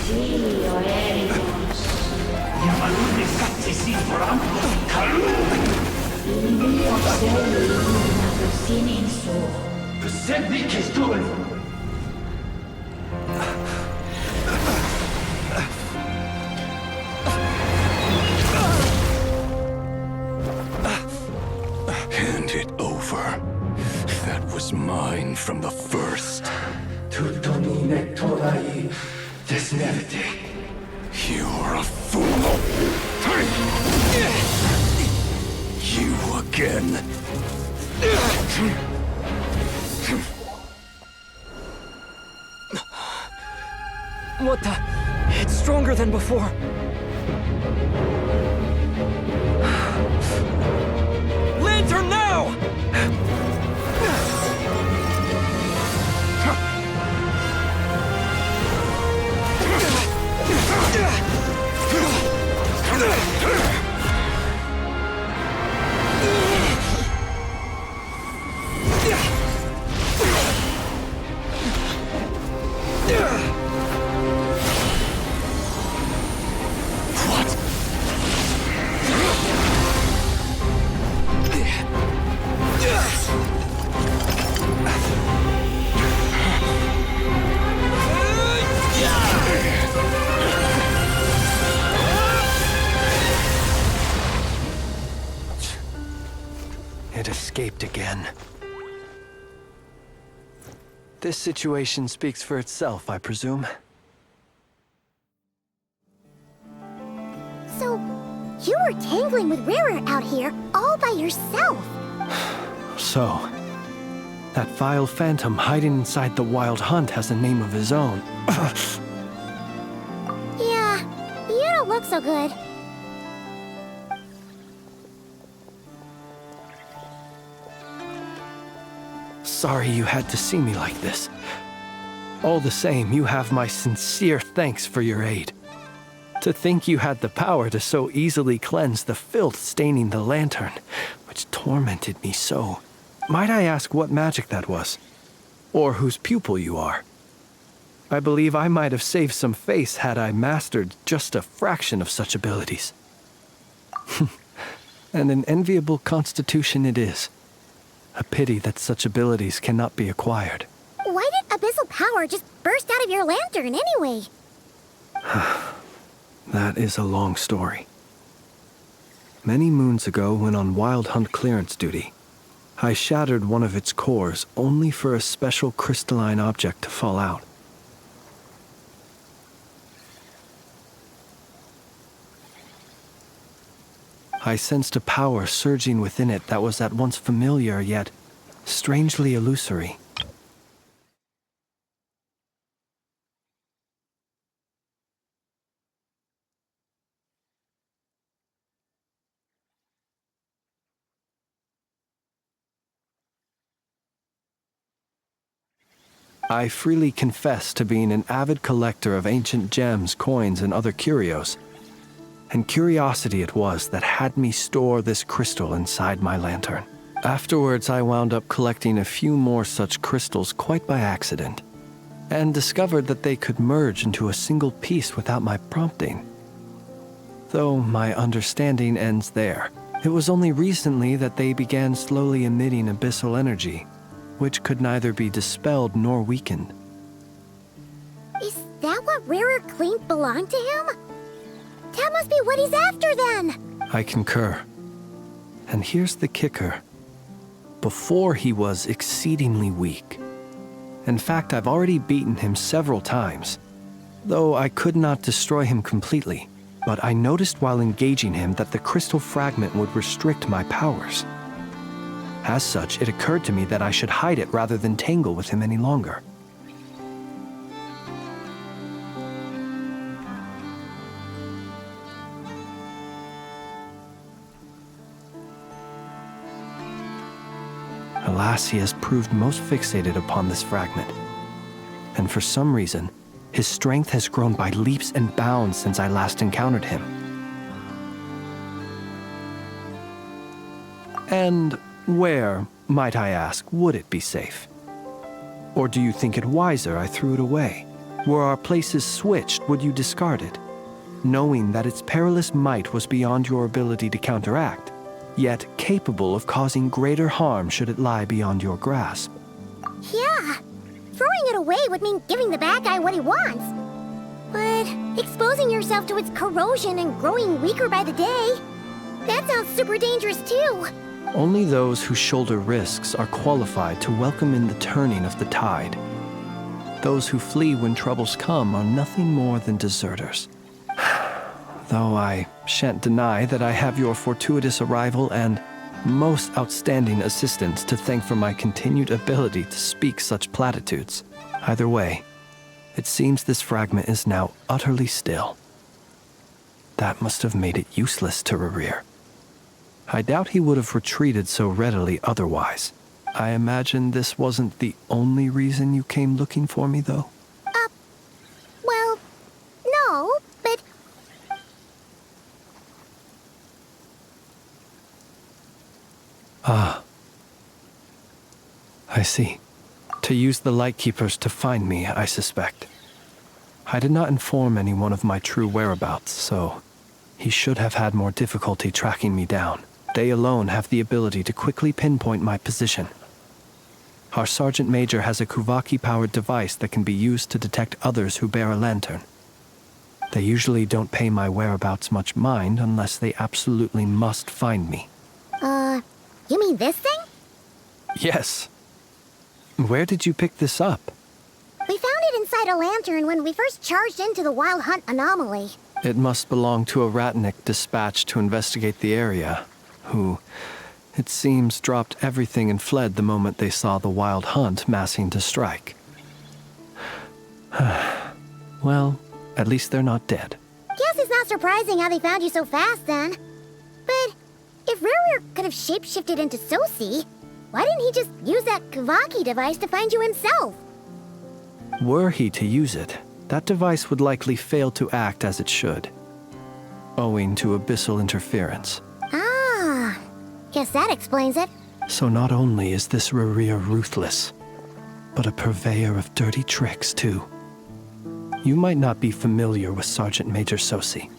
Sì, Oericos. Yamalune fattesi forampos kalum. Ilmio sei illuminato sininso. Persebi kestul. Hand it over. That was mine from the first. Tutonine torai desmerte. You're a fool. You again. What the? It's stronger than before. Lantern now! escaped again. This situation speaks for itself, I presume. So, you were tangling with Rarer out here all by yourself. So, that vile phantom hiding inside the Wild Hunt has a name of his own. Yeah, you don't look so good. Sorry you had to see me like this. All the same, you have my sincere thanks for your aid. To think you had the power to so easily cleanse the filth staining the lantern, which tormented me so. Might I ask what magic that was? Or whose pupil you are? I believe I might have saved some face had I mastered just a fraction of such abilities. And an enviable constitution it is. A pity that such abilities cannot be acquired. Why did abyssal power just burst out of your lantern anyway? That is a long story. Many moons ago, when on Wild Hunt clearance duty, I shattered one of its cores only for a special crystalline object to fall out. I sensed a power surging within it that was at once familiar yet strangely illusory. I freely confess to being an avid collector of ancient gems, coins, and other curios. And curiosity it was that had me store this crystal inside my lantern. Afterwards, I wound up collecting a few more such crystals quite by accident, and discovered that they could merge into a single piece without my prompting. Though my understanding ends there. It was only recently that they began slowly emitting abyssal energy, which could neither be dispelled nor weakened. Is that what Rarer claimed belonged to him? That must be what he's after then! I concur. And here's the kicker. Before he was exceedingly weak. In fact, I've already beaten him several times, though I could not destroy him completely. But I noticed while engaging him that the crystal fragment would restrict my powers. As such, it occurred to me that I should hide it rather than tangle with him any longer. Alas, he has proved most fixated upon this fragment. And for some reason, his strength has grown by leaps and bounds since I last encountered him. And where, might I ask, would it be safe? Or do you think it wiser I threw it away? Were our places switched, would you discard it, knowing that its perilous might was beyond your ability to counteract, yet capable of causing greater harm should it lie beyond your grasp? Yeah, throwing it away would mean giving the bad guy what he wants. But exposing yourself to its corrosion and growing weaker by the day, that sounds super dangerous too. Only those who shoulder risks are qualified to welcome in the turning of the tide. Those who flee when troubles come are nothing more than deserters. Though I shan't deny that I have your fortuitous arrival and most outstanding assistance to thank for my continued ability to speak such platitudes. Either way, it seems this fragment is now utterly still. That must have made it useless to Rarir. I doubt he would have retreated so readily otherwise. I imagine this wasn't the only reason you came looking for me, though? Well, no, but... Ah. I see. To use the Lightkeepers to find me, I suspect. I did not inform anyone of my true whereabouts, so he should have had more difficulty tracking me down. They alone have the ability to quickly pinpoint my position. Our Sergeant Major has a Kuvaki-powered device that can be used to detect others who bear a lantern. They usually don't pay my whereabouts much mind unless they absolutely must find me. You mean this thing? Yes. Where did you pick this up? We found it inside a lantern when we first charged into the Wild Hunt anomaly. It must belong to a Ratnik dispatched to investigate the area, who, it seems, dropped everything and fled the moment they saw the Wild Hunt massing to strike. Well, at least they're not dead. Guess it's not surprising how they found you so fast then. But if Rurir could have shapeshifted into Sosi, why didn't he just use that Kavaki device to find you himself? Were he to use it, that device would likely fail to act as it should, owing to abyssal interference. Ah, guess that explains it. So not only is this Rurir ruthless, but a purveyor of dirty tricks too. You might not be familiar with Sergeant Major Sosi,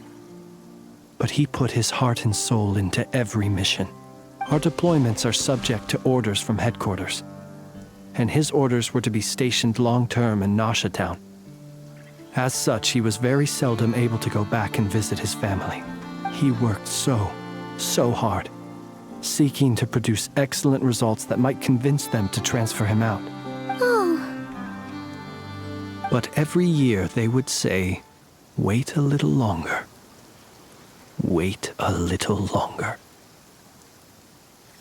but he put his heart and soul into every mission. Our deployments are subject to orders from headquarters, and his orders were to be stationed long-term in Nasha Town. As such, he was very seldom able to go back and visit his family. He worked so hard, seeking to produce excellent results that might convince them to transfer him out. Oh. But every year they would say, wait a little longer. Wait a little longer.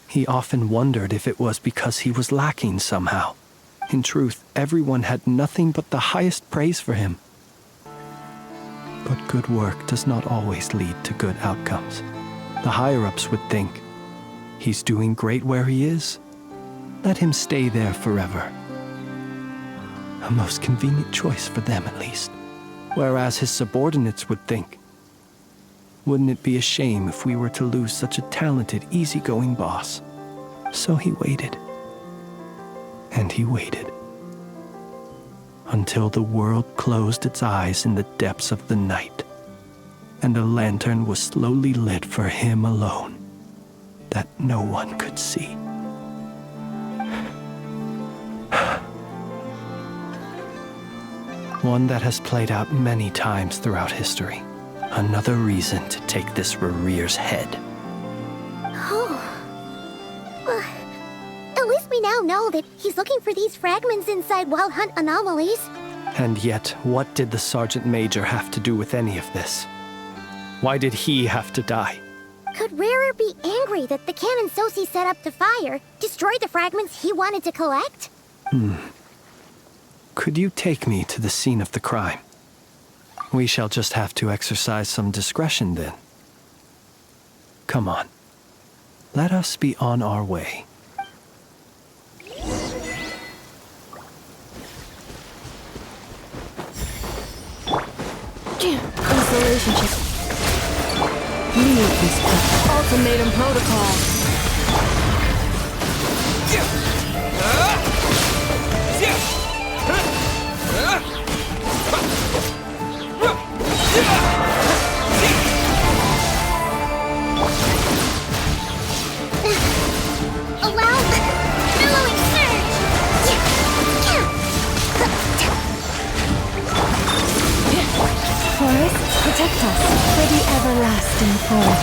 He often wondered if it was because he was lacking somehow. In truth, everyone had nothing but the highest praise for him. But good work does not always lead to good outcomes. The higher-ups would think, he's doing great where he is. Let him stay there forever. A most convenient choice for them, at least. Whereas his subordinates would think, wouldn't it be a shame if we were to lose such a talented, easygoing boss? So he waited. And he waited. Until the world closed its eyes in the depths of the night, and a lantern was slowly lit for him alone, that no one could see. One that has played out many times throughout history. Another reason to take this Rurir's head. Oh. Well, at least we now know that he's looking for these fragments inside Wild Hunt anomalies. And yet, what did the Sergeant Major have to do with any of this? Why did he have to die? Could Rurir be angry that the cannon Sosi set up to fire destroyed the fragments he wanted to collect? Could you take me to the scene of the crime? We shall just have to exercise some discretion then. Come on. Let us be on our way. Installation chip. Leave this path. Ultimatum protocol. Allow the billowing surge! Forest, protect us for the everlasting fall.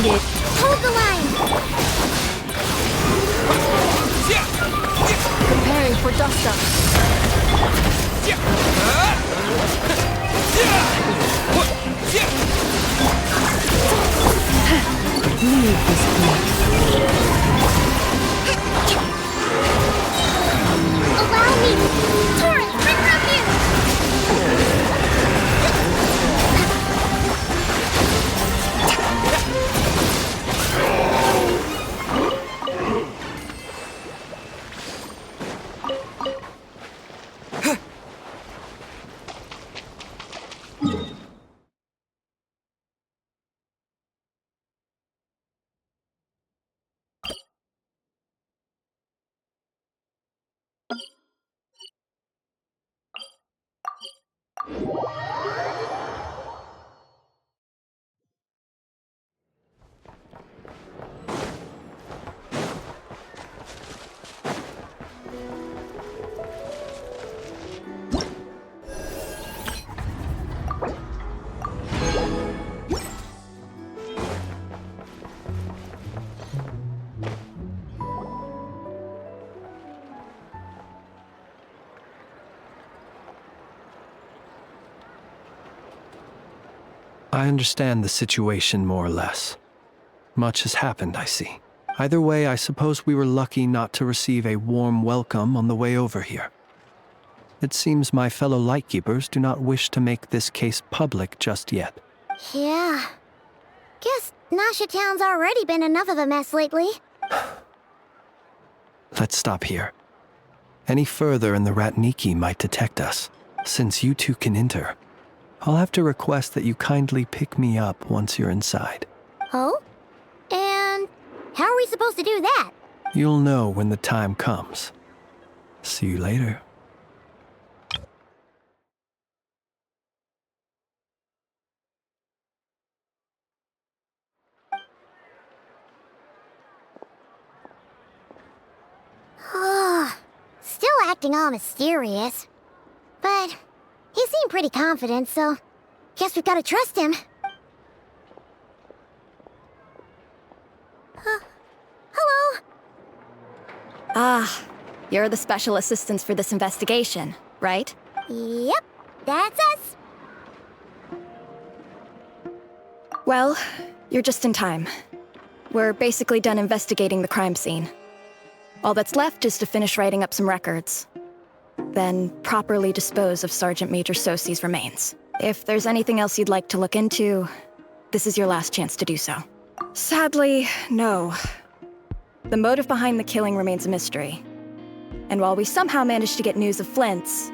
Hold the line! preparing for dust-up. Leave this place. Allow me! Torrent, bring refuge! I understand the situation more or less. Much has happened, I see. Either way, I suppose we were lucky not to receive a warm welcome on the way over here. It seems my fellow Lightkeepers do not wish to make this case public just yet. Yeah. Guess Nasha Town's already been enough of a mess lately. Let's stop here. Any further and the Ratniki might detect us. Since you two can enter, I'll have to request that you kindly pick me up once you're inside. Oh? And how are we supposed to do that? You'll know when the time comes. See you later. Still acting all mysterious. But he seemed pretty confident, so guess we've got to trust him. Hello? Ah, you're the special assistants for this investigation, right? Yep, that's us. Well, you're just in time. We're basically done investigating the crime scene. All that's left is to finish writing up some records. Then properly dispose of Sergeant Major Sosi's remains. If there's anything else you'd like to look into, this is your last chance to do so. Sadly, no. The motive behind the killing remains a mystery. And while we somehow managed to get news of Flint's,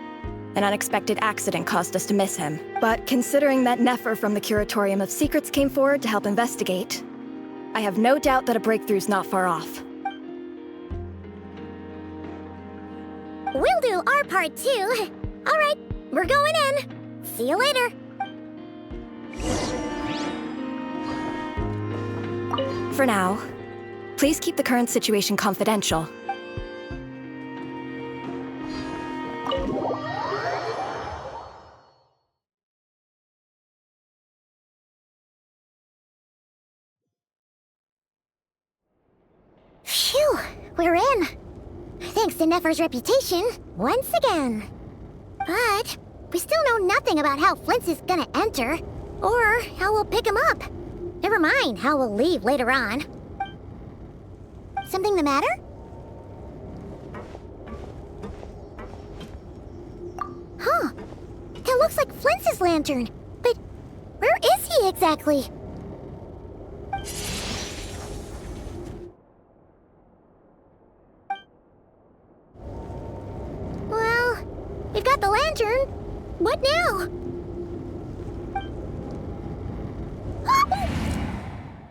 an unexpected accident caused us to miss him. But considering that Nefer from the Curatorium of Secrets came forward to help investigate, I have no doubt that a breakthrough's not far off. We'll do our part too. All right, we're going in. See you later. For now, please keep the current situation confidential. Phew, we're in. Thanks to Nefer's reputation, once again. But we still know nothing about how Flint's is gonna enter, or how we'll pick him up. Never mind how we'll leave later on. Something the matter? Huh. That looks like Flint's lantern. But where is he exactly? Well, we've got the lantern. What now?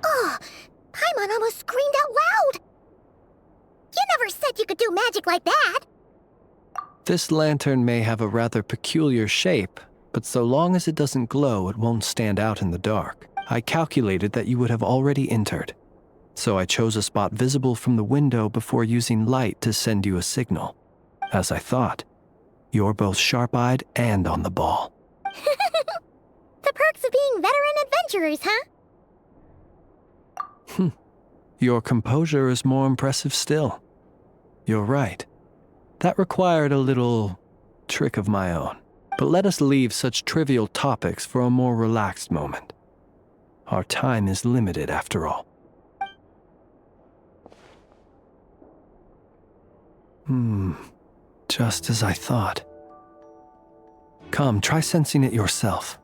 Oh, Paimon almost screamed out loud. You never said you could do magic like that. This lantern may have a rather peculiar shape, but so long as it doesn't glow, it won't stand out in the dark. I calculated that you would have already entered, so I chose a spot visible from the window before using light to send you a signal. As I thought, you're both sharp-eyed and on the ball. The perks of being veteran adventurers, huh? Your composure is more impressive still. You're right. That required a little trick of my own. But let us leave such trivial topics for a more relaxed moment. Our time is limited, after all. Just as I thought. Come, try sensing it yourself.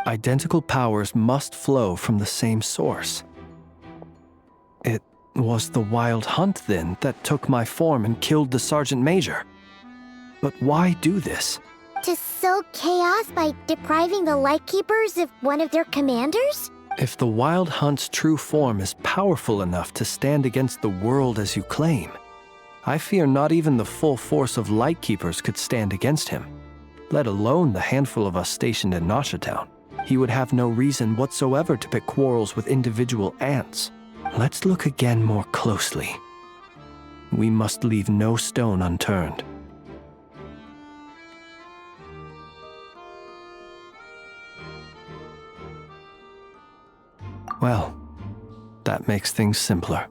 Identical powers must flow from the same source. It was the Wild Hunt, then, that took my form and killed the Sergeant Major. But why do this? To sow chaos by depriving the Lightkeepers of one of their commanders? If the Wild Hunt's true form is powerful enough to stand against the world as you claim, I fear not even the full force of Lightkeepers could stand against him, let alone the handful of us stationed in Nasha Town. He would have no reason whatsoever to pick quarrels with individual ants. Let's look again more closely. We must leave no stone unturned. Well, that makes things simpler.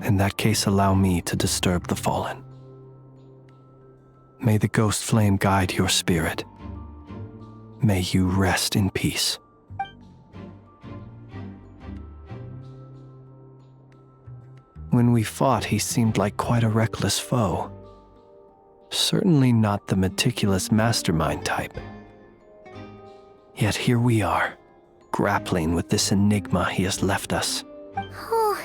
In that case, allow me to disturb the fallen. May the ghost flame guide your spirit. May you rest in peace. When we fought, he seemed like quite a reckless foe. Certainly not the meticulous mastermind type. Yet here we are, grappling with this enigma he has left us. Oh,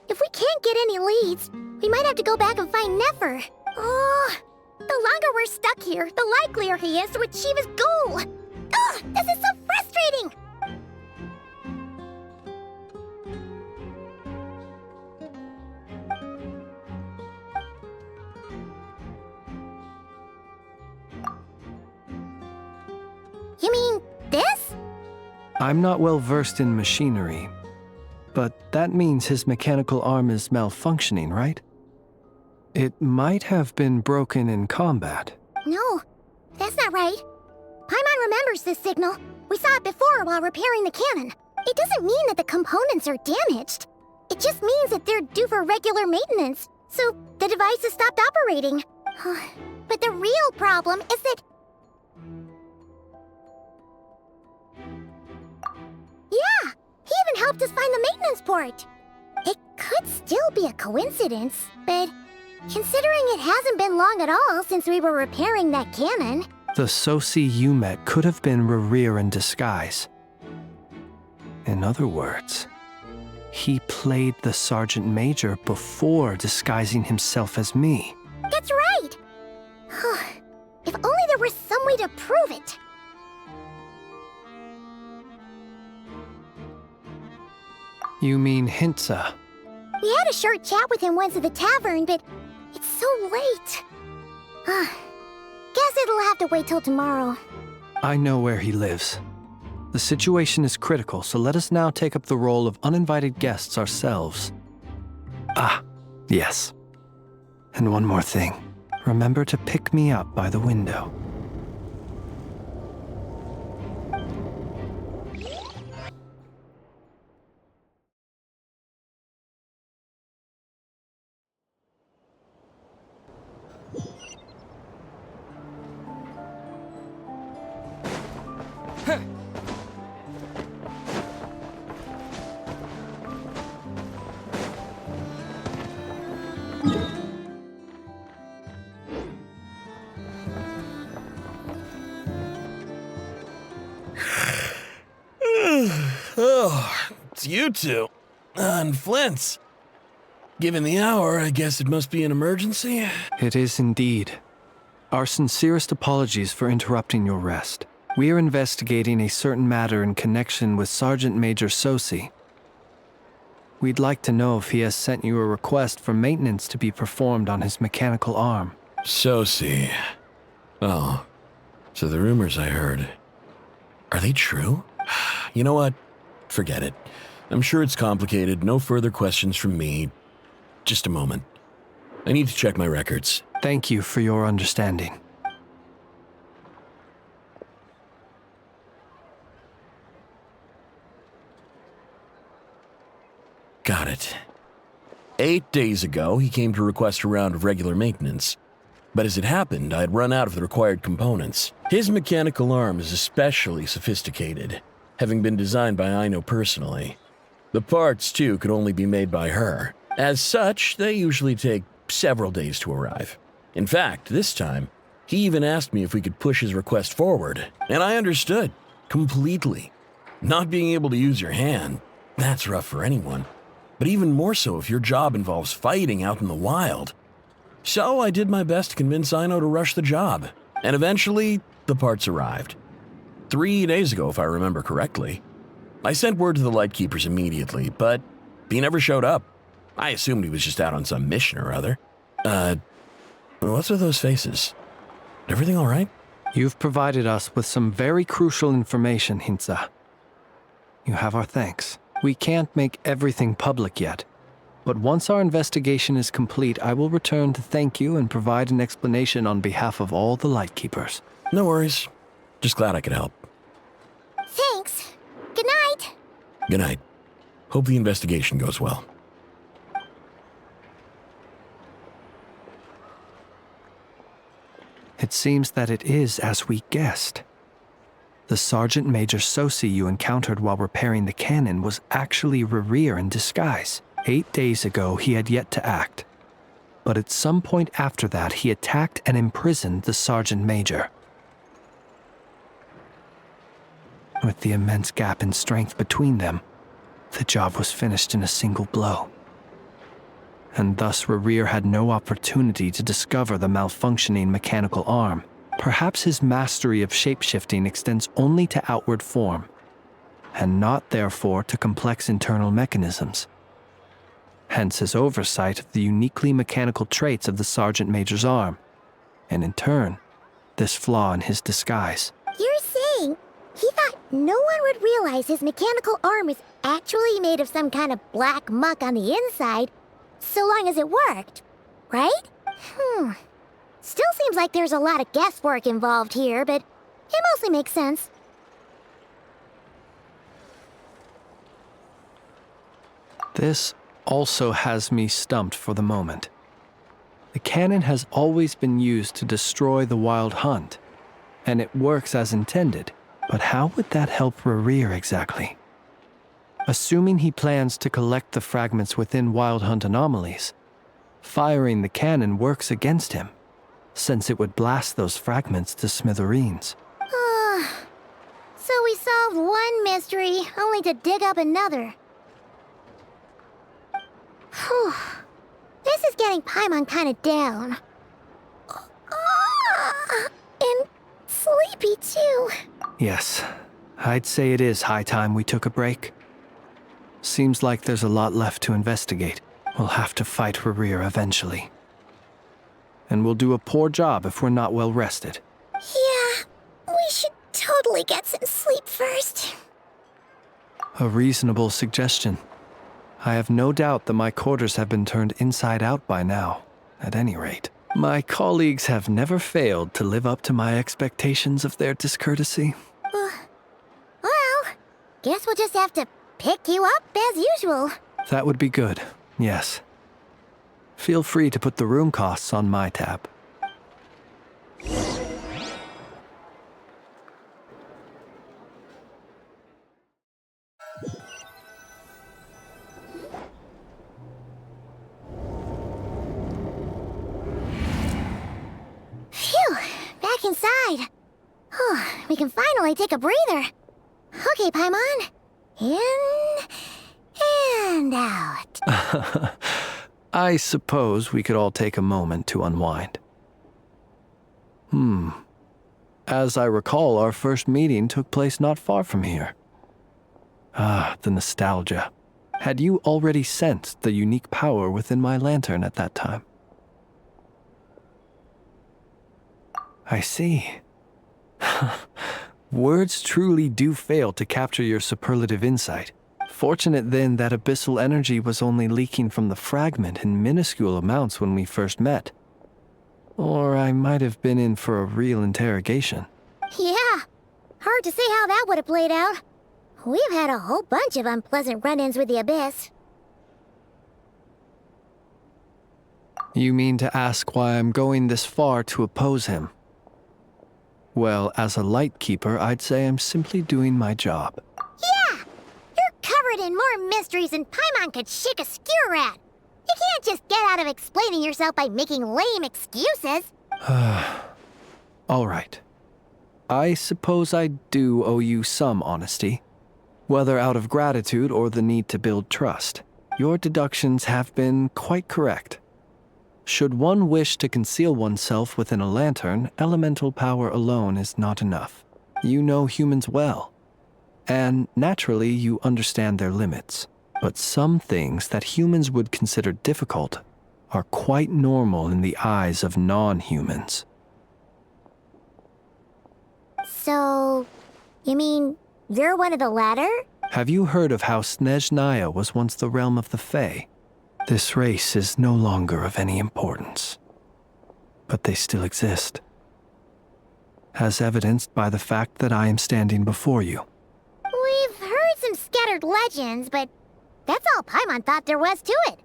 if we can't get any leads, we might have to go back and find Nefer. Oh, the longer we're stuck here, the likelier he is to achieve his goal. Ugh, this is so frustrating! You mean this? I'm not well versed in machinery, but that means his mechanical arm is malfunctioning, right? It might have been broken in combat. No, that's not right. Paimon remembers this signal. We saw it before while repairing the cannon. It doesn't mean that the components are damaged. It just means that they're due for regular maintenance, so the device has stopped operating. But the real problem is that... Yeah, he even helped us find the maintenance port. It could still be a coincidence, but considering it hasn't been long at all since we were repairing that cannon... The Sosi you met could have been Rerir in disguise. In other words, he played the Sergeant Major before disguising himself as me. That's right! If only there were some way to prove it. You mean Hintsa? We had a short chat with him once at the tavern, but it's so late. Guess it'll have to wait till tomorrow. I know where he lives. The situation is critical, so let us now take up the role of uninvited guests ourselves. Ah, yes. And one more thing. Remember to pick me up by the window. Oh, it's you two. And Flint's. Given the hour, I guess it must be an emergency? It is indeed. Our sincerest apologies for interrupting your rest. We are investigating a certain matter in connection with Sergeant Major Sosi. We'd like to know if he has sent you a request for maintenance to be performed on his mechanical arm. Sosi. Oh, so the rumors I heard, are they true? You know what? Forget it. I'm sure it's complicated. No further questions from me. Just a moment. I need to check my records. Thank you for your understanding. 8 days ago, he came to request a round of regular maintenance. But as it happened, I had run out of the required components. His mechanical arm is especially sophisticated, having been designed by Aino personally. The parts, too, could only be made by her. As such, they usually take several days to arrive. In fact, this time, he even asked me if we could push his request forward, and I understood, completely. Not being able to use your hand, that's rough for anyone, but even more so if your job involves fighting out in the wild. So I did my best to convince Aino to rush the job, and eventually, the parts arrived. 3 days ago, if I remember correctly. I sent word to the Lightkeepers immediately, but he never showed up. I assumed he was just out on some mission or other. What's with those faces? Everything all right? You've provided us with some very crucial information, Hintsa. You have our thanks. We can't make everything public yet, but once our investigation is complete, I will return to thank you and provide an explanation on behalf of all the Lightkeepers. No worries. Just glad I could help. Thanks. Good night. Good night. Hope the investigation goes well. It seems that it is as we guessed. The Sergeant Major Sosi you encountered while repairing the cannon was actually Rerir in disguise. 8 days ago, he had yet to act. But at some point after that, he attacked and imprisoned the Sergeant Major. With the immense gap in strength between them, the job was finished in a single blow. And thus Rerir had no opportunity to discover the malfunctioning mechanical arm. Perhaps his mastery of shapeshifting extends only to outward form, and not therefore to complex internal mechanisms. Hence his oversight of the uniquely mechanical traits of the Sergeant Major's arm, and in turn, this flaw in his disguise. You're saying he thought no one would realize his mechanical arm is actually made of some kind of black muck on the inside, so long as it worked, right? Still seems like there's a lot of guesswork involved here, but it mostly makes sense. This also has me stumped for the moment. The cannon has always been used to destroy the Wild Hunt, and it works as intended, but how would that help Rerir exactly? Assuming he plans to collect the fragments within Wild Hunt anomalies, firing the cannon works against him, since it would blast those fragments to smithereens. So we solved one mystery, only to dig up another. Whew. This is getting Paimon kind of down. And sleepy too. Yes, I'd say it is high time we took a break. Seems like there's a lot left to investigate. We'll have to fight Rerir eventually. And we'll do a poor job if we're not well rested. Yeah, we should totally get some sleep first. A reasonable suggestion. I have no doubt that my quarters have been turned inside out by now, at any rate. My colleagues have never failed to live up to my expectations of their discourtesy. Well, guess we'll just have to pick you up as usual. That would be good, yes. Feel free to put the room costs on my tab. Phew, back inside. We can finally take a breather. Okay, Paimon. In and out. I suppose we could all take a moment to unwind. As I recall, our first meeting took place not far from here. Ah, the nostalgia. Had you already sensed the unique power within my lantern at that time? I see. Words truly do fail to capture your superlative insight. Fortunate then that abyssal energy was only leaking from the fragment in minuscule amounts when we first met. Or I might have been in for a real interrogation. Yeah, hard to say how that would have played out. We've had a whole bunch of unpleasant run-ins with the Abyss. You mean to ask why I'm going this far to oppose him? Well, as a Lightkeeper, I'd say I'm simply doing my job. Yeah! You're covered in more mysteries than Paimon could shake a skewer at. You can't just get out of explaining yourself by making lame excuses. All right. I suppose I do owe you some honesty. Whether out of gratitude or the need to build trust, your deductions have been quite correct. Should one wish to conceal oneself within a lantern, elemental power alone is not enough. You know humans well, and naturally you understand their limits. But some things that humans would consider difficult are quite normal in the eyes of non-humans. So, you mean you're one of the latter? Have you heard of how Snezhnaya was once the realm of the Fae? This race is no longer of any importance, but they still exist, as evidenced by the fact that I am standing before you. We've heard some scattered legends, but that's all Paimon thought there was to it.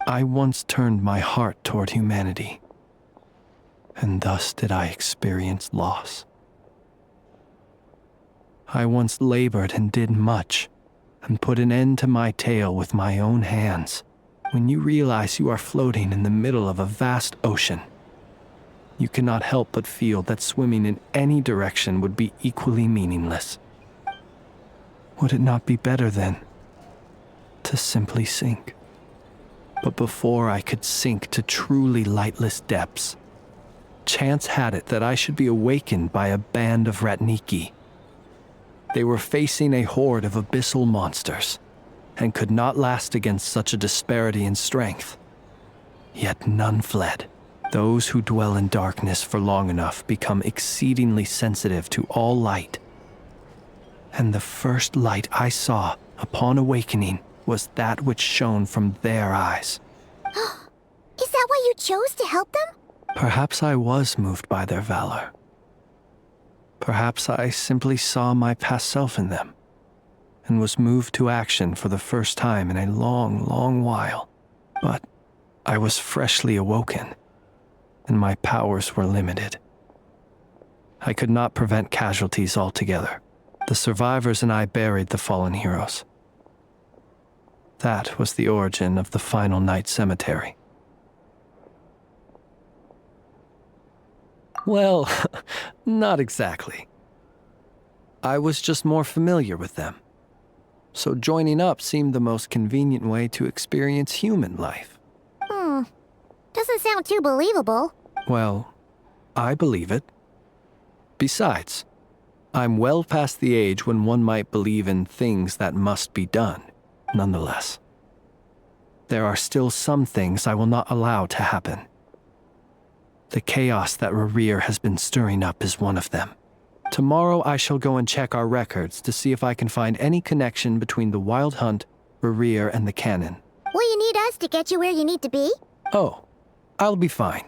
I once turned my heart toward humanity, and thus did I experience loss. I once labored and did much, and put an end to my tale with my own hands. When you realize you are floating in the middle of a vast ocean, you cannot help but feel that swimming in any direction would be equally meaningless. Would it not be better, then, to simply sink? But before I could sink to truly lightless depths, chance had it that I should be awakened by a band of Ratniki. They were facing a horde of abyssal monsters, and could not last against such a disparity in strength. Yet none fled. Those who dwell in darkness for long enough become exceedingly sensitive to all light. And the first light I saw upon awakening was that which shone from their eyes. Is that why you chose to help them? Perhaps I was moved by their valor. Perhaps I simply saw my past self in them, and was moved to action for the first time in a long, long while. But I was freshly awoken, and my powers were limited. I could not prevent casualties altogether. The survivors and I buried the fallen heroes. That was the origin of the Final Night Cemetery. Well, not exactly. I was just more familiar with them. So joining up seemed the most convenient way to experience human life. Doesn't sound too believable. Well, I believe it. Besides, I'm well past the age when one might believe in things that must be done, nonetheless. There are still some things I will not allow to happen. The chaos that Rerir has been stirring up is one of them. Tomorrow I shall go and check our records to see if I can find any connection between the Wild Hunt, Rerir, and the Cannon. Will you need us to get you where you need to be? Oh, I'll be fine.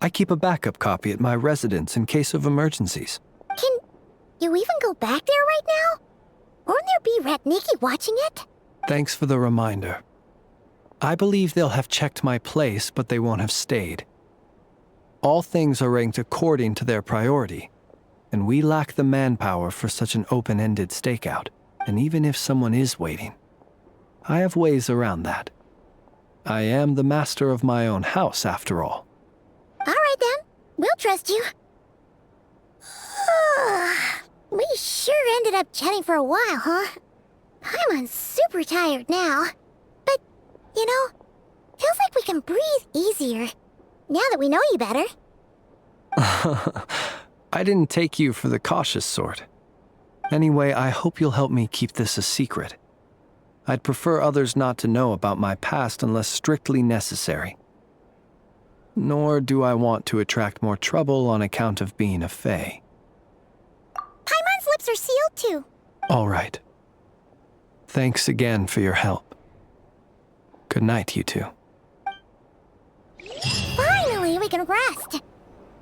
I keep a backup copy at my residence in case of emergencies. Can you even go back there right now? Won't there be Ratniki watching it? Thanks for the reminder. I believe they'll have checked my place, but they won't have stayed. All things are ranked according to their priority, and we lack the manpower for such an open-ended stakeout. And even if someone is waiting, I have ways around that. I am the master of my own house, after all. All right then, we'll trust you. We sure ended up chatting for a while, huh? I'm super tired now. But, you know, feels like we can breathe easier, now that we know you better. I didn't take you for the cautious sort. Anyway, I hope you'll help me keep this a secret. I'd prefer others not to know about my past unless strictly necessary. Nor do I want to attract more trouble on account of being a Fae. Paimon's lips are sealed too. All right. Thanks again for your help. Good night, you two. Finally, we can rest.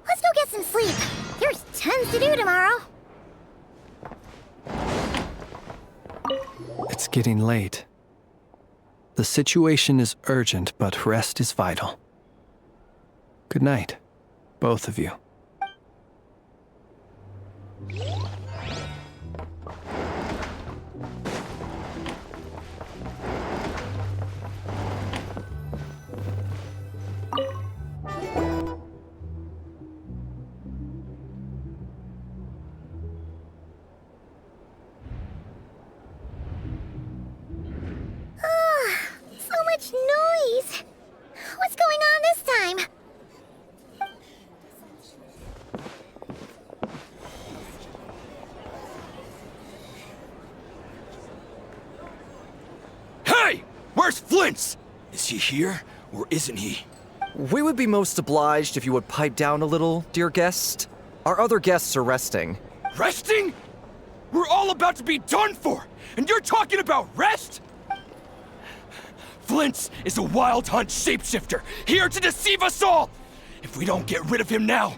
Let's go get some sleep. There's tons to do tomorrow. It's getting late. The situation is urgent, but rest is vital. Good night, both of you. So much noise. What's going on this time? Hey! Where's Flint's? Is he here, or isn't he? We would be most obliged if you would pipe down a little, dear guest. Our other guests are resting. Resting? We're all about to be done for, and you're talking about rest? Flint's is a wild hunt shapeshifter, here to deceive us all! If we don't get rid of him now,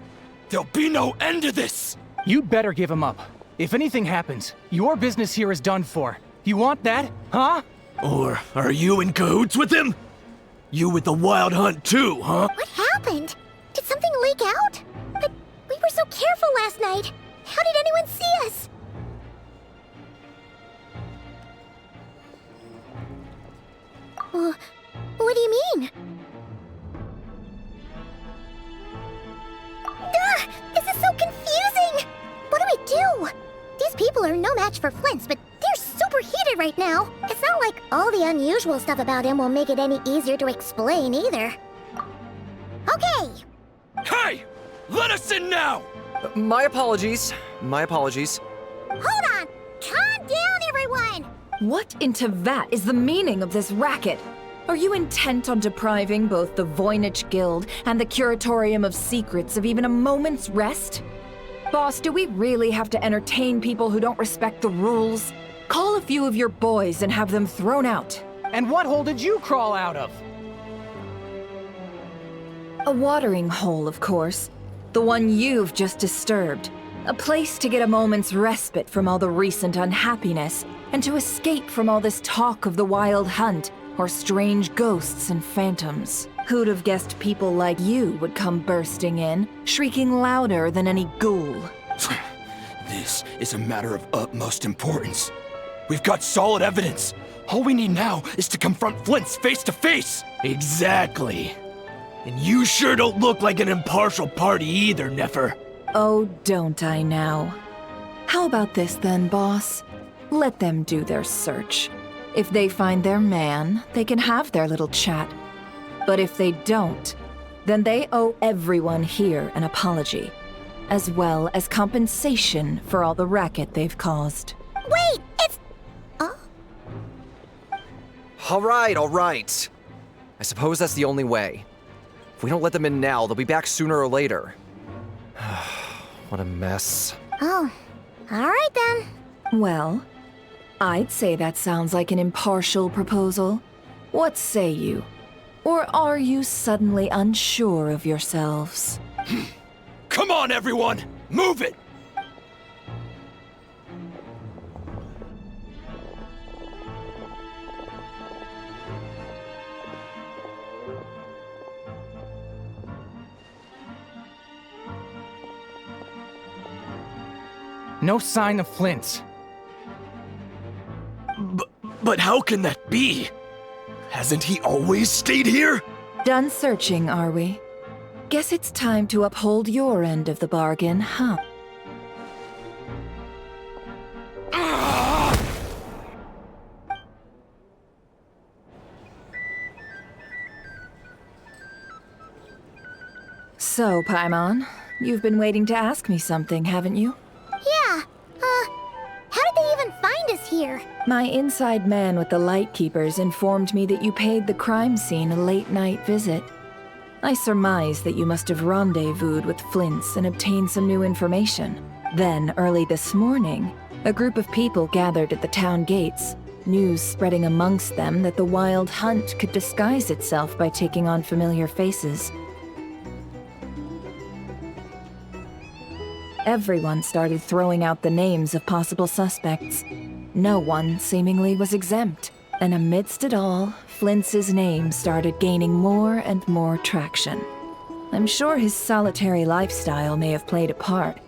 there'll be no end to this! You'd better give him up. If anything happens, your business here is done for. You want that, huh? Or are you in cahoots with him? You with the wild hunt too, huh? What happened? Did something leak out? But we were so careful last night. How did anyone see us? What do you mean? This is so confusing! What do we do? These people are no match for Flint's, but they're super heated right now. It's not like all the unusual stuff about him will make it any easier to explain either. Okay! Hey! Let us in now! My apologies. My apologies. Hold on! Calm down, everyone! What in Tevat is the meaning of this racket? Are you intent on depriving both the Voynich Guild and the Curatorium of Secrets of even a moment's rest? Boss, do we really have to entertain people who don't respect the rules? Call a few of your boys and have them thrown out. And what hole did you crawl out of? A watering hole, of course. The one you've just disturbed. A place to get a moment's respite from all the recent unhappiness, and to escape from all this talk of the wild hunt, or strange ghosts and phantoms. Who'd have guessed people like you would come bursting in, shrieking louder than any ghoul? This is a matter of utmost importance. We've got solid evidence. All we need now is to confront Flint's face to face. Exactly. And you sure don't look like an impartial party either, Nefer. Oh, don't I now? How about this then, boss? Let them do their search. If they find their man, they can have their little chat. But if they don't, then they owe everyone here an apology, as well as compensation for all the racket they've caused. Wait, it's... All right. I suppose that's the only way. If we don't let them in now, they'll be back sooner or later. What a mess. Oh, all right then. Well, I'd say that sounds like an impartial proposal. What say you? Or are you suddenly unsure of yourselves? Come on, everyone! Move it! No sign of Flint's. But how can that be? Hasn't he always stayed here? Done searching, are we? Guess it's time to uphold your end of the bargain, huh? So, Paimon, you've been waiting to ask me something, haven't you? Yeah, how did they even find us here? My inside man with the Lightkeepers informed me that you paid the crime scene a late-night visit. I surmise that you must have rendezvoused with Flint's and obtained some new information. Then, early this morning, a group of people gathered at the town gates, news spreading amongst them that the wild hunt could disguise itself by taking on familiar faces. Everyone started throwing out the names of possible suspects. No one seemingly was exempt. And amidst it all, Flint's name started gaining more and more traction. I'm sure his solitary lifestyle may have played a part,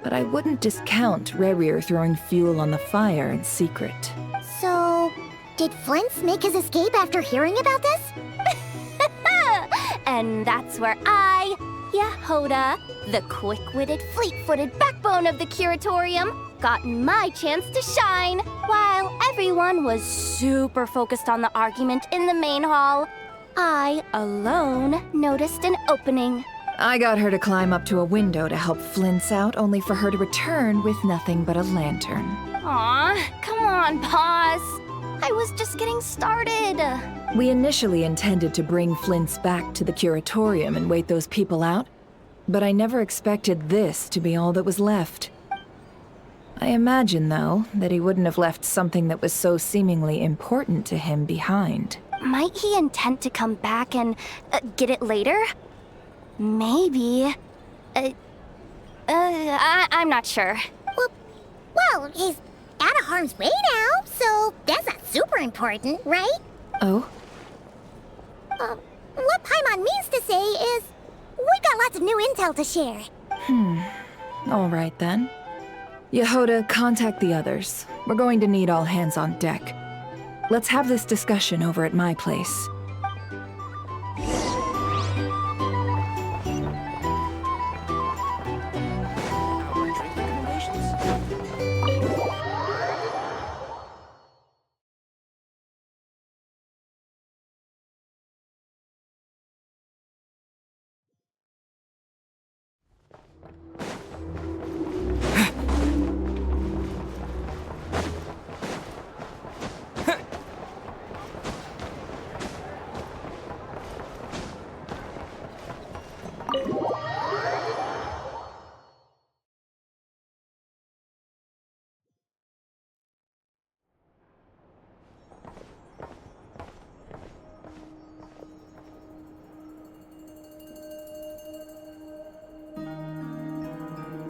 but I wouldn't discount Rerir throwing fuel on the fire in secret. So, did Flint make his escape after hearing about this? And that's where I, Yehoda, the quick-witted, fleet-footed backbone of the Curatorium, got my chance to shine. While everyone was super focused on the argument in the main hall, I alone noticed an opening. I got her to climb up to a window to help Flint's out, only for her to return with nothing but a lantern. Aw, come on, boss. I was just getting started. We initially intended to bring Flint's back to the Curatorium and wait those people out, but I never expected this to be all that was left. I imagine, though, that he wouldn't have left something that was so seemingly important to him behind. Might he intend to come back and get it later? Maybe. I'm not sure. Well, he's out of harm's way now, so that's not super important, right? Oh? What Paimon means to say is, we've got lots of new intel to share. All right then. Yehoda, contact the others. We're going to need all hands on deck. Let's have this discussion over at my place.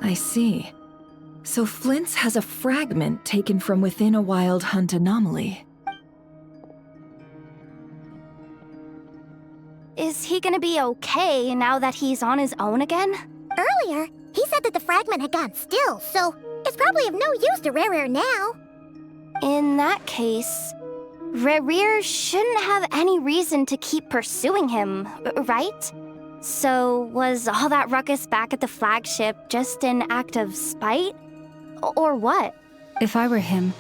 I see. So Flint's has a fragment taken from within a wild hunt anomaly. Is he gonna be okay now that he's on his own again? Earlier, he said that the fragment had gone still, so it's probably of no use to Rerir now. In that case, Rerir shouldn't have any reason to keep pursuing him, right? So, was all that ruckus back at the flagship just an act of spite? Or what? If I were him,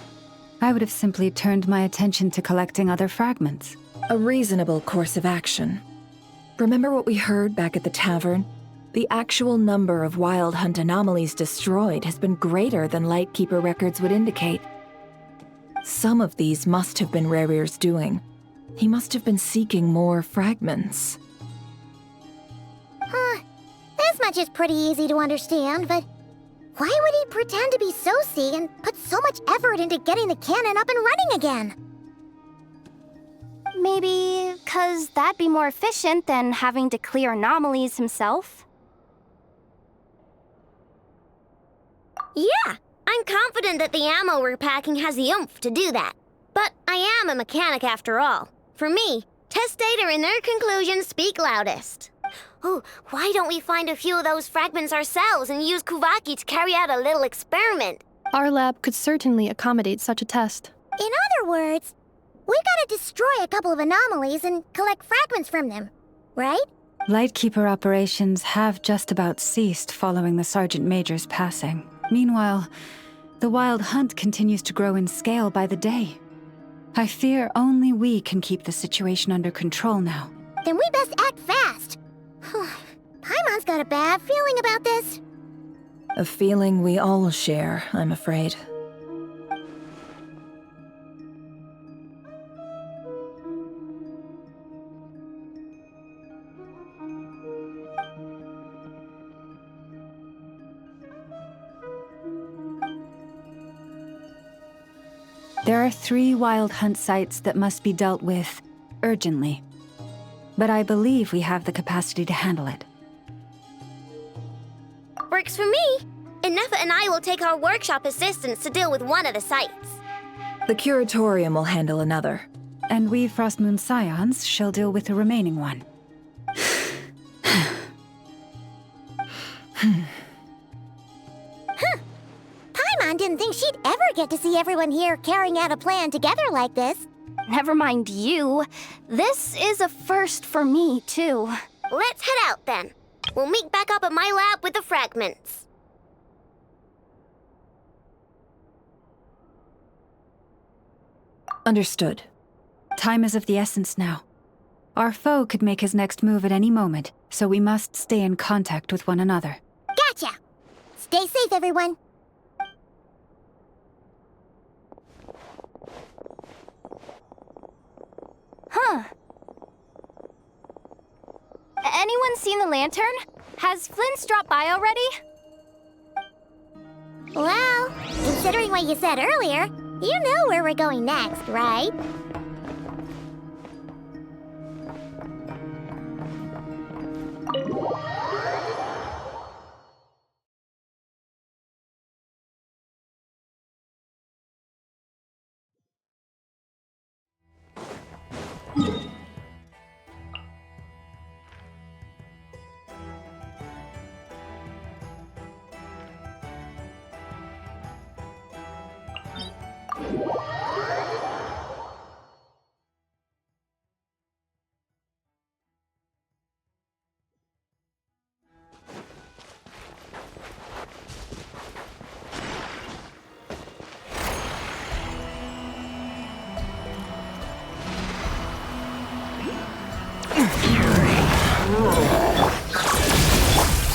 I would have simply turned my attention to collecting other fragments. A reasonable course of action. Remember what we heard back at the tavern? The actual number of Wild Hunt anomalies destroyed has been greater than Lightkeeper records would indicate. Some of these must have been Rerir's doing. He must have been seeking more fragments. This much is pretty easy to understand, but why would he pretend to be Soci and put so much effort into getting the cannon up and running again? Maybe 'cause that'd be more efficient than having to clear anomalies himself? Yeah, I'm confident that the ammo we're packing has the oomph to do that. But I am a mechanic after all. For me, test data and their conclusions speak loudest. Oh, why don't we find a few of those fragments ourselves and use Kuvaki to carry out a little experiment? Our lab could certainly accommodate such a test. In other words, we gotta destroy a couple of anomalies and collect fragments from them, right? Lightkeeper operations have just about ceased following the Sergeant Major's passing. Meanwhile, the Wild Hunt continues to grow in scale by the day. I fear only we can keep the situation under control now. Then we best act fast. Paimon's got a bad feeling about this. A feeling we all share, I'm afraid. There are 3 Wild Hunt sites that must be dealt with urgently. But I believe we have the capacity to handle it. Works for me. Inefa and I will take our workshop assistants to deal with one of the sites. The Curatorium will handle another. And we Frostmoon Scions shall deal with the remaining one. Paimon didn't think she'd ever get to see everyone here carrying out a plan together like this. Never mind you. This is a first for me, too. Let's head out then. We'll meet back up at my lab with the fragments. Understood. Time is of the essence now. Our foe could make his next move at any moment, so we must stay in contact with one another. Gotcha! Stay safe, everyone. Huh. Anyone seen the lantern? Has Flint's dropped by already? Well, considering what you said earlier, you know where we're going next, right?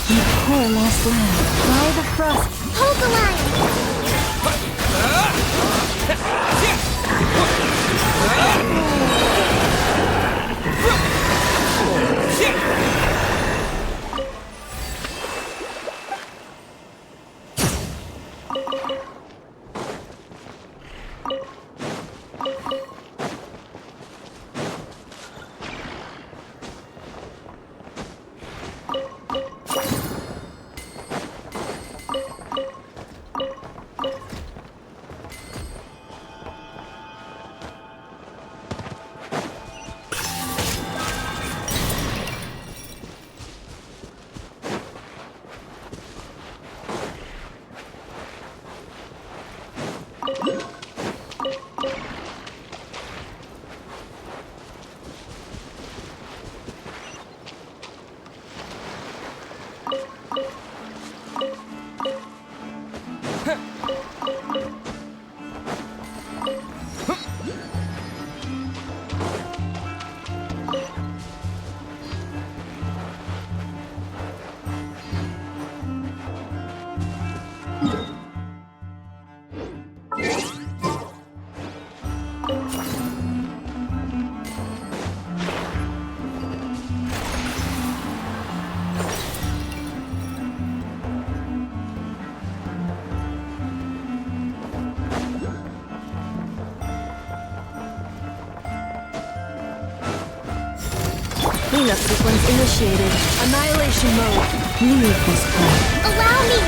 You poor lost lamb. Fly the frost. Hold the line! Cleanup sequence initiated. Annihilation mode. Leave this place. Allow me!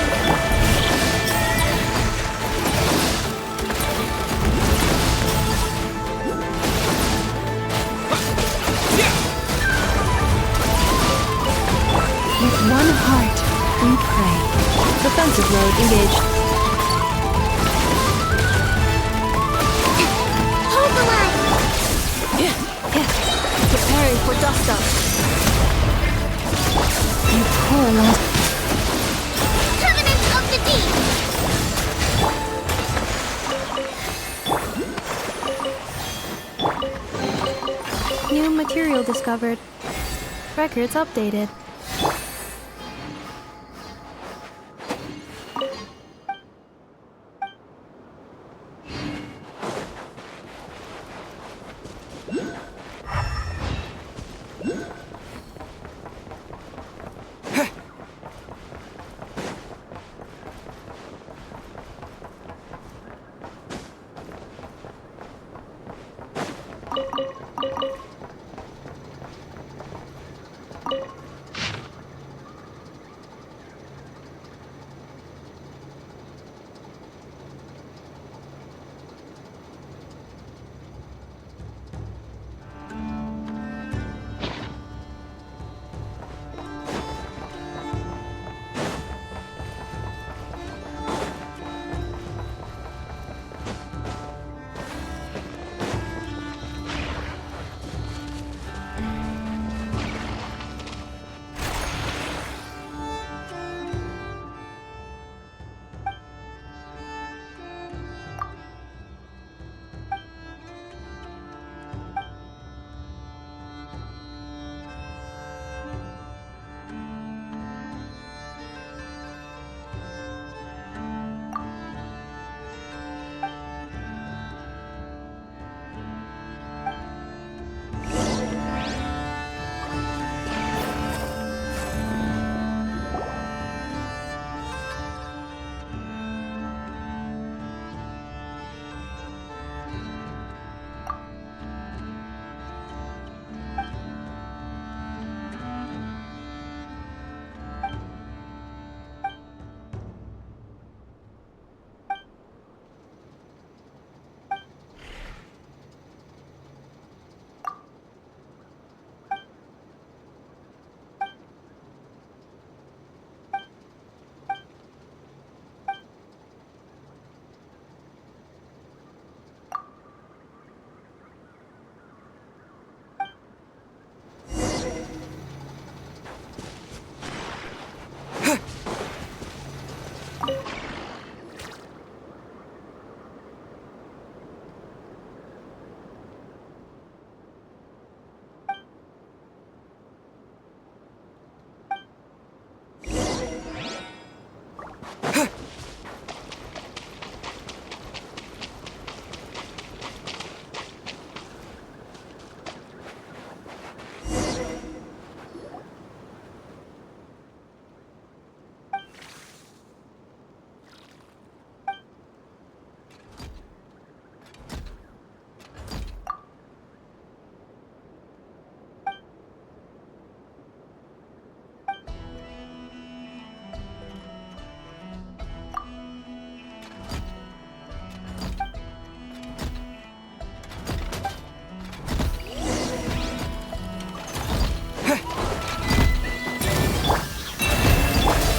With one heart, we pray. Defensive mode engaged. Hold the line! Preparing for dust up. You poor lost... Covenant of the Deep! New material discovered. Records updated.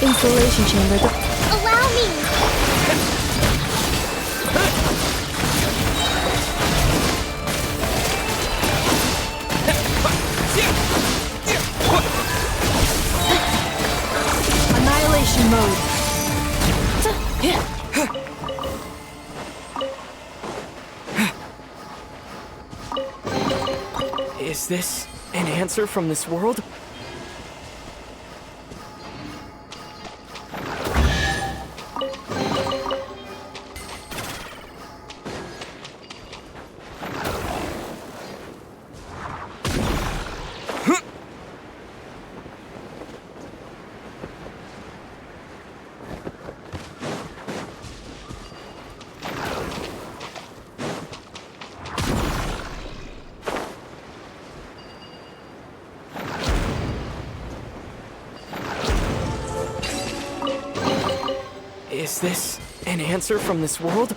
Installation chamber. Allow me! Annihilation mode. Is this an answer from this world? Is this an answer from this world?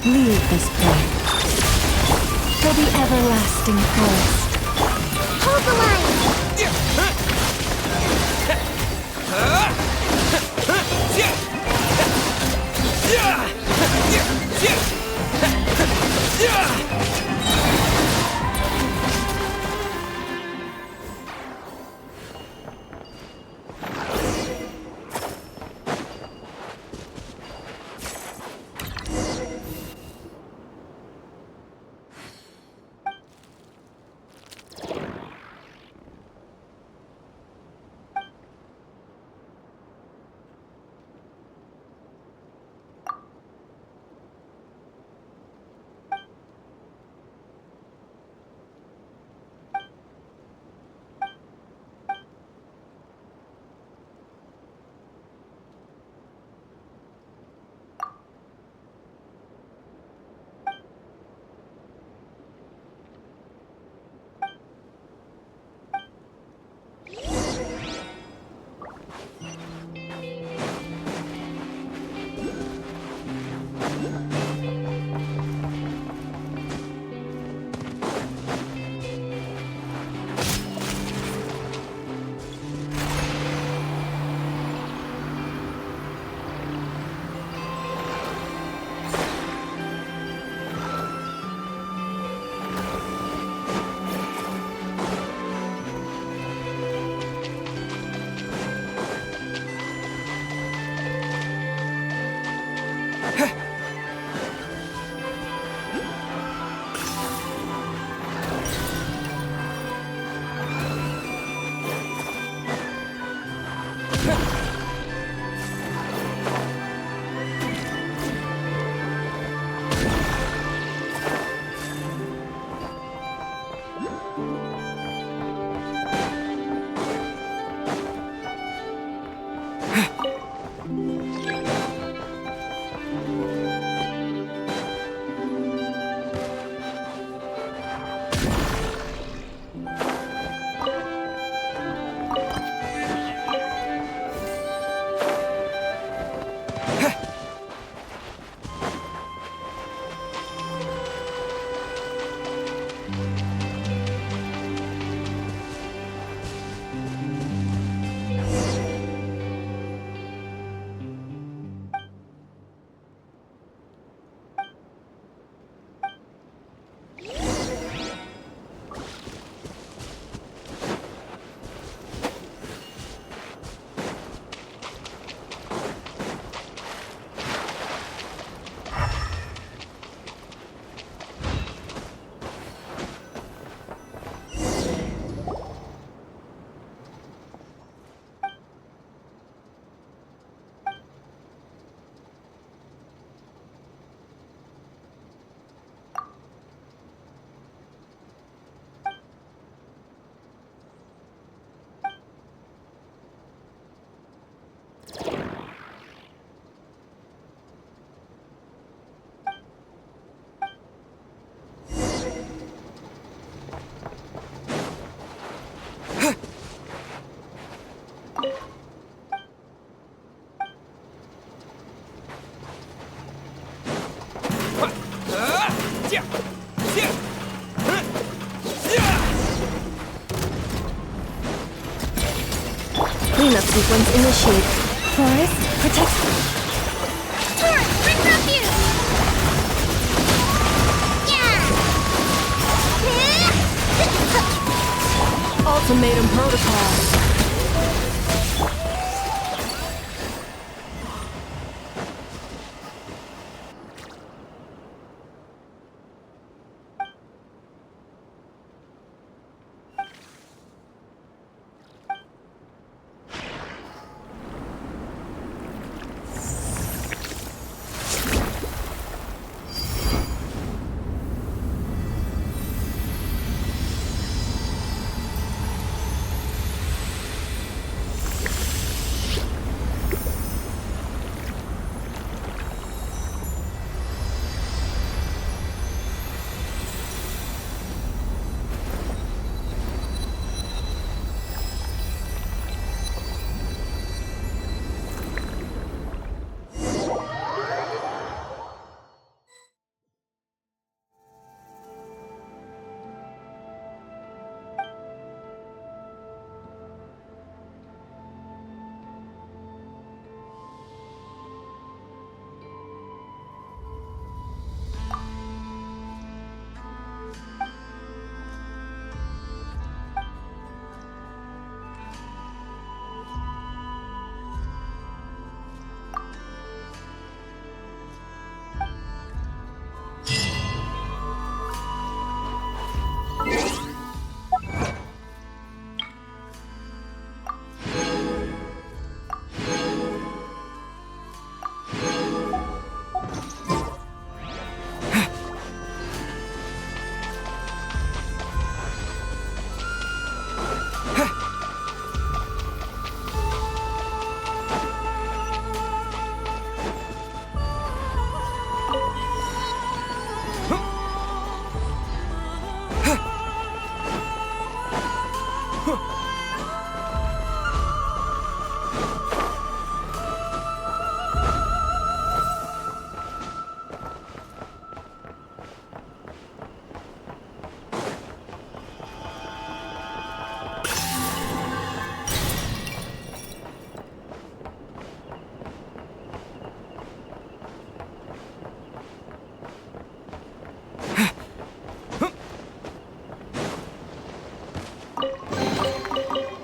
Leave this place for the everlasting forest. Hold the line! Cleanup sequence initiated. Forest, protect. Torrent, quick refuge! Yeah! Ultimatum protocol.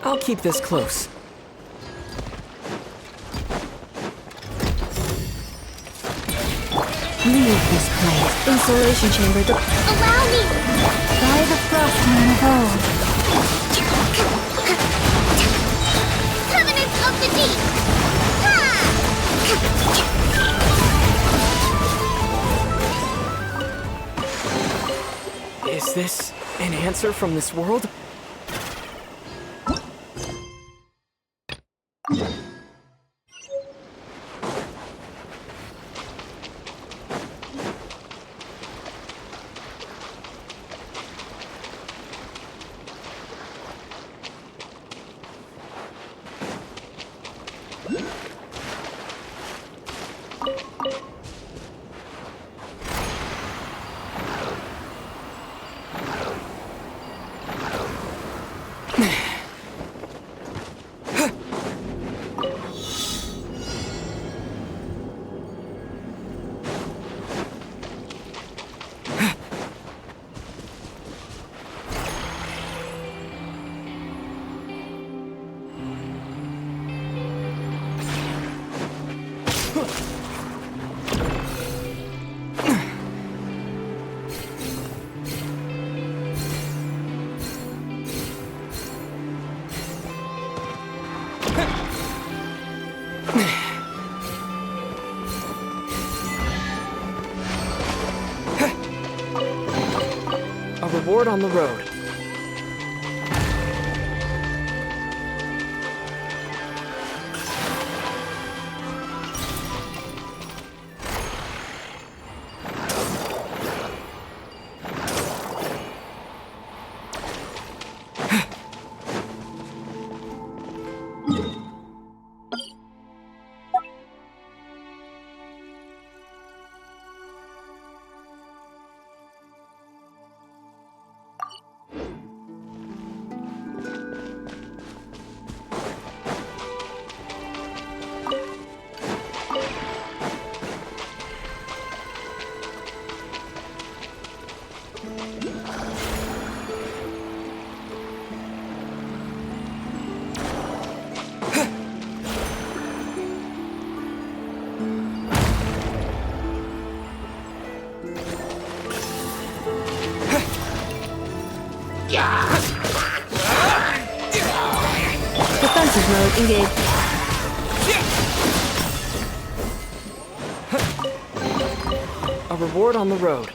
I'll keep this close. Leave this place. Insulation chamber. Allow me! By the frostman of old. Covenant of the Deep! Ha! Is this an answer from this world? A reward on the road. Defensive mode engaged. A reward on the road.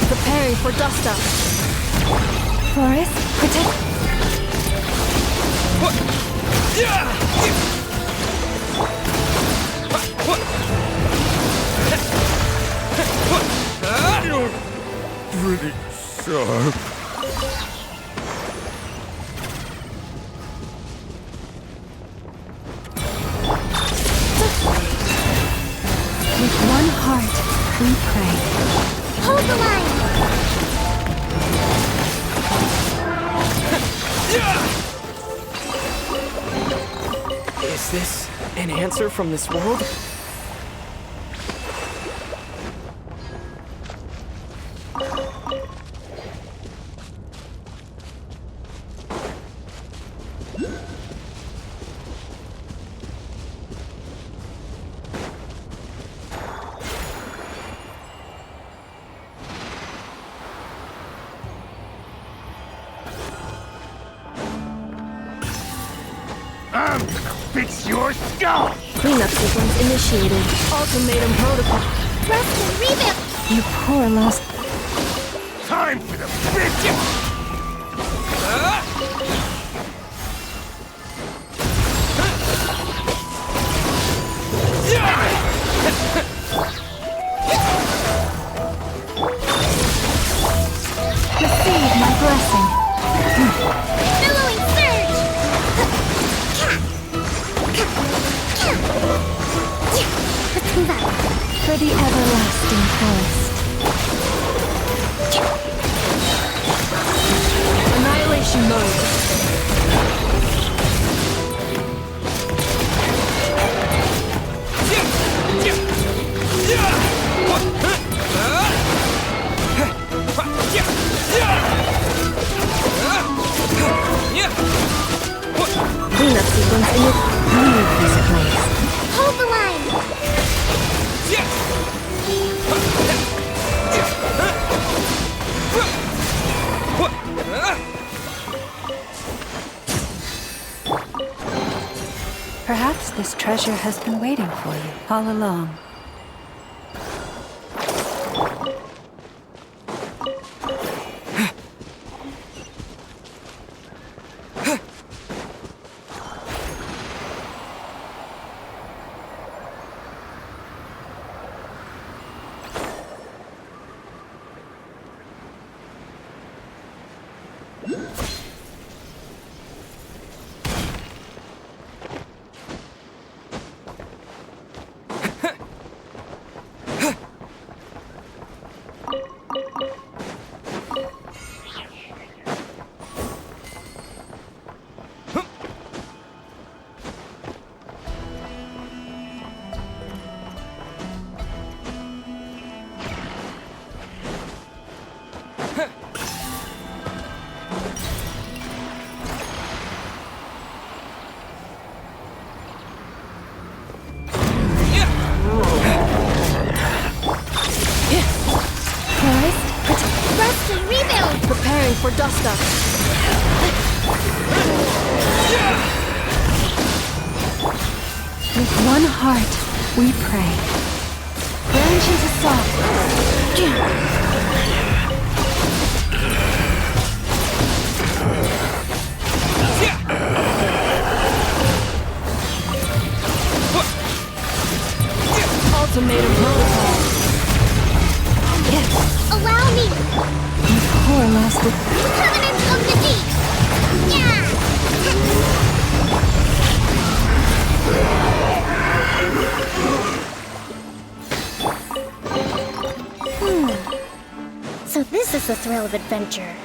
Preparing for dust up. Forest, protect. Pretty sharp. With one heart, we pray. Hold the line! Is this an answer from this world? I'm gonna fix your skull! Cleanup sequence initiated. Ultimatum protocol. Rest and revamp! You poor lost. Time for the biscuit! Receive my blessing. Billowing surge! Let's move out. For the everlasting forest. Annihilation mode. Cleanup sequence in Leave this place. Hold the line! Perhaps this treasure has been waiting for you all along. Preparing for dust up. With one heart, we pray. Branches assault. Ultimatum protocol. Yes. Allow me! Poor lasted. Covenant of the Deep! Yeah! So this is the thrill of adventure.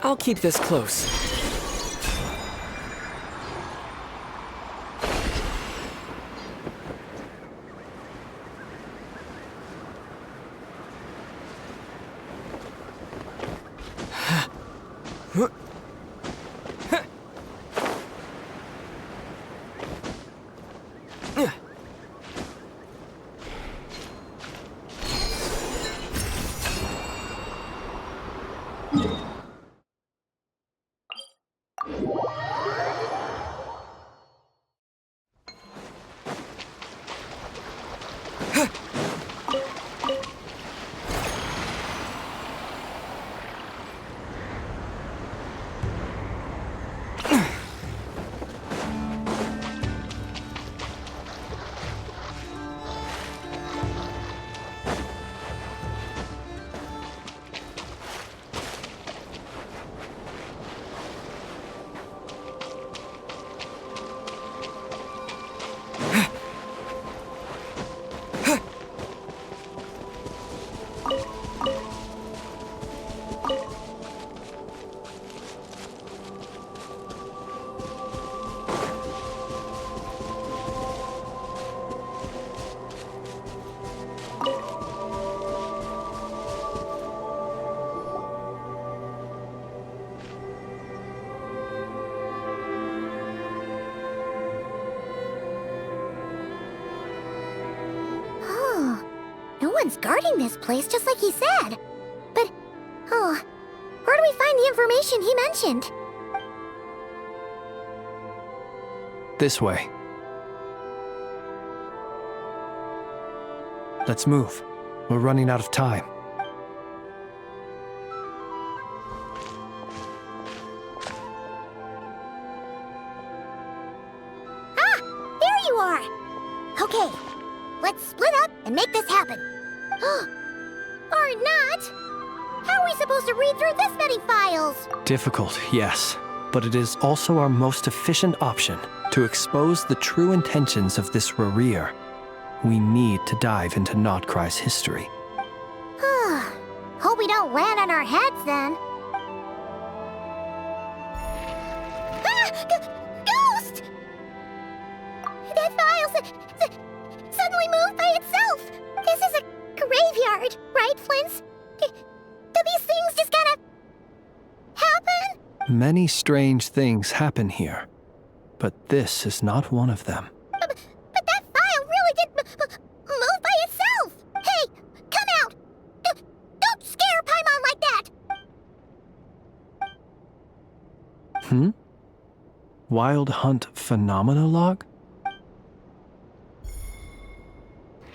I'll keep this close. Someone's guarding this place just like he said. But, oh, where do we find the information he mentioned? This way. Let's move. We're running out of time. Ah! There you are! Okay, let's split up and make this happen. Or not! How are we supposed to read through this many files? Difficult, yes. But it is also our most efficient option to expose the true intentions of this Rarir. We need to dive into Notcry's history. Hope we don't land on our heads then. Ghost! That file suddenly moved by itself. This is a graveyard, right, Flint? Do these things just kind of happen? Many strange things happen here, but this is not one of them. But that file really did move by itself! Hey, come out! Don't scare Paimon like that! Wild Hunt Phenomenologue?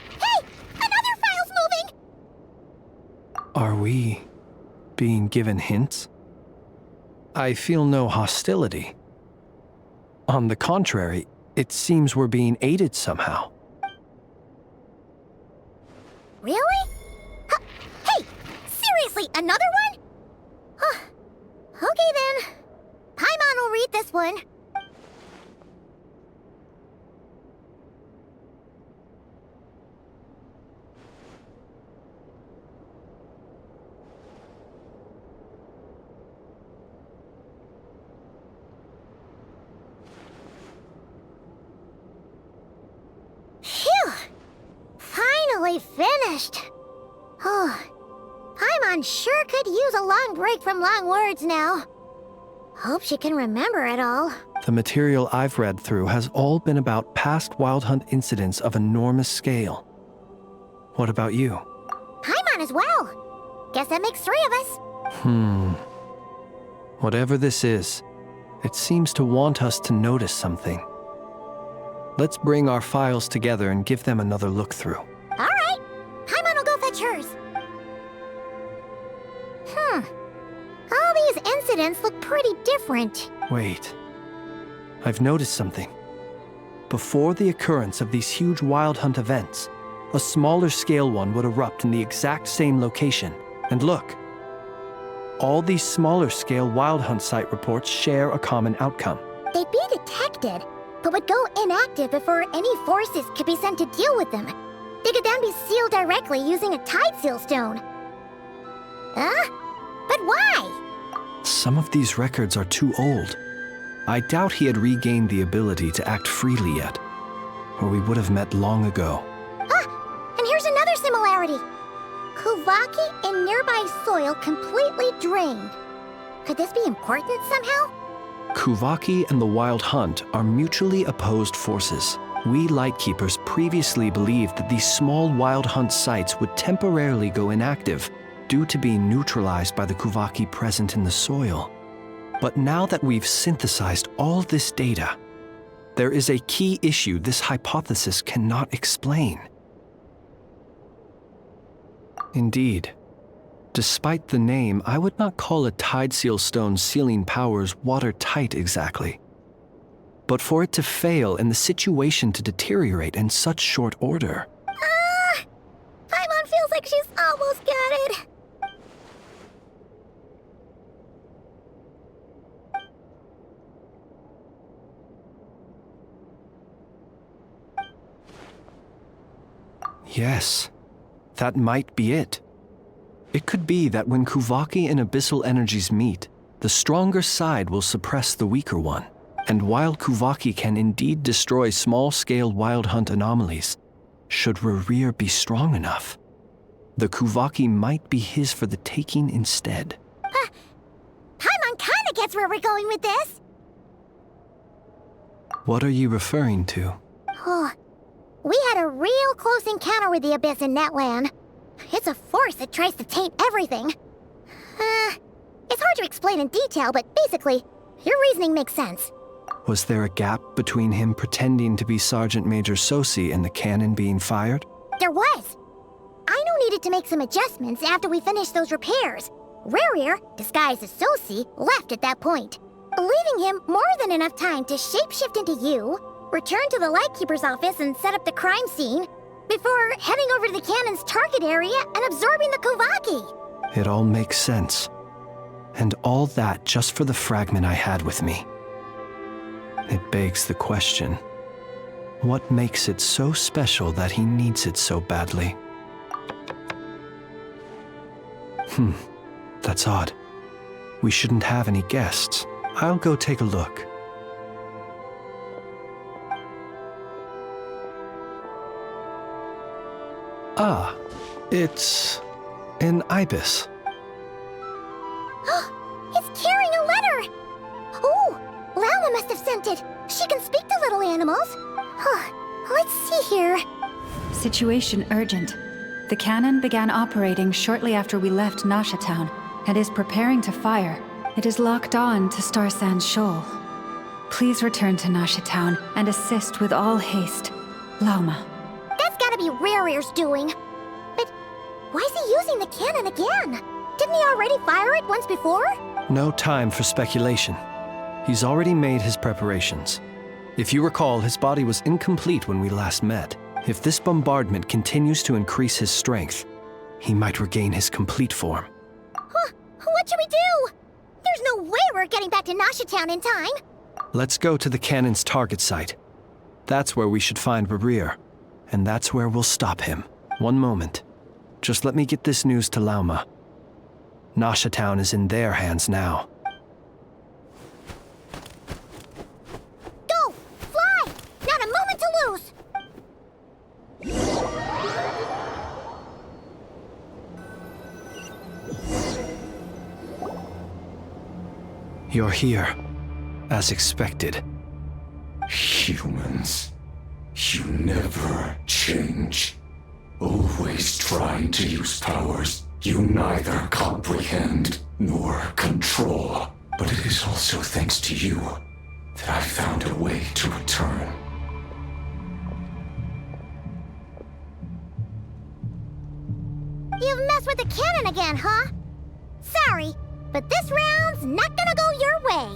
Hey! Another file's moving! Are we being given hints? I feel no hostility. On the contrary, it seems we're being aided somehow. Really? Hey! Seriously, another one? Okay then. Paimon will read this one. Finally finished. Oh, Paimon sure could use a long break from long words now. Hope she can remember it all. The material I've read through has all been about past Wild Hunt incidents of enormous scale. What about you? Paimon as well. Guess that makes 3 of us. Whatever this is, it seems to want us to notice something. Let's bring our files together and give them another look through. All right. Paimon will go fetch hers. All these incidents look pretty different. Wait. I've noticed something. Before the occurrence of these huge Wild Hunt events, a smaller scale one would erupt in the exact same location. And look. All these smaller scale Wild Hunt site reports share a common outcome. They'd be detected, but would go inactive before any forces could be sent to deal with them. They could then be sealed directly using a tide seal stone. But why? Some of these records are too old. I doubt he had regained the ability to act freely yet, or we would have met long ago. And here's another similarity. Kuvaki and nearby soil completely drained. Could this be important somehow? Kuvaki and the Wild Hunt are mutually opposed forces. We Lightkeepers previously believed that these small Wild Hunt sites would temporarily go inactive due to being neutralized by the Kuvaki present in the soil. But now that we've synthesized all this data, there is a key issue this hypothesis cannot explain. Indeed. Despite the name, I would not call a tide seal stone's sealing powers watertight exactly. But for it to fail and the situation to deteriorate in such short order. Paimon feels like she's almost got it. Yes, that might be it. It could be that when Kuvaki and Abyssal energies meet, the stronger side will suppress the weaker one. And while Kuvaki can indeed destroy small-scale Wild Hunt anomalies, should Rarir be strong enough, the Kuvaki might be his for the taking instead. Paimon kinda gets where we're going with this. What are you referring to? We had a real close encounter with the Abyss in Netland. It's a force that tries to taint everything. It's hard to explain in detail, but basically, your reasoning makes sense. Was there a gap between him pretending to be Sergeant Major Sosi and the cannon being fired? There was. Aino needed to make some adjustments after we finished those repairs. Rerir, disguised as Sosi, left at that point, leaving him more than enough time to shapeshift into you, return to the Lightkeeper's office and set up the crime scene, before heading over to the cannon's target area and absorbing the Kovaki. It all makes sense. And all that just for the fragment I had with me. It begs the question, what makes it so special that he needs it so badly? That's odd. We shouldn't have any guests. I'll go take a look. Ah, it's an ibis. It's carrying a letter! Oh, Lala must have sent it. She can speak to little animals. Let's see here. Situation urgent. The cannon began operating shortly after we left Nasha Town and is preparing to fire. It is locked on to Star Sand Shoal. Please return to Nasha Town and assist with all haste. Lauma. That's gotta be Rerir's doing. But why is he using the cannon again? Didn't he already fire it once before? No time for speculation. He's already made his preparations. If you recall, his body was incomplete when we last met. If this bombardment continues to increase his strength, he might regain his complete form. What should we do? There's no way we're getting back to Nasha Town in time. Let's go to the cannon's target site. That's where we should find Rerir, and that's where we'll stop him. One moment. Just let me get this news to Lauma. Nasha Town is in their hands now. Go! Fly! Not a moment to lose! You're here, as expected. Humans, you never change. Always trying to use powers you neither comprehend nor control. But it is also thanks to you that I found a way to return. You've messed with the cannon again, huh? Sorry, but this round's not gonna go your way.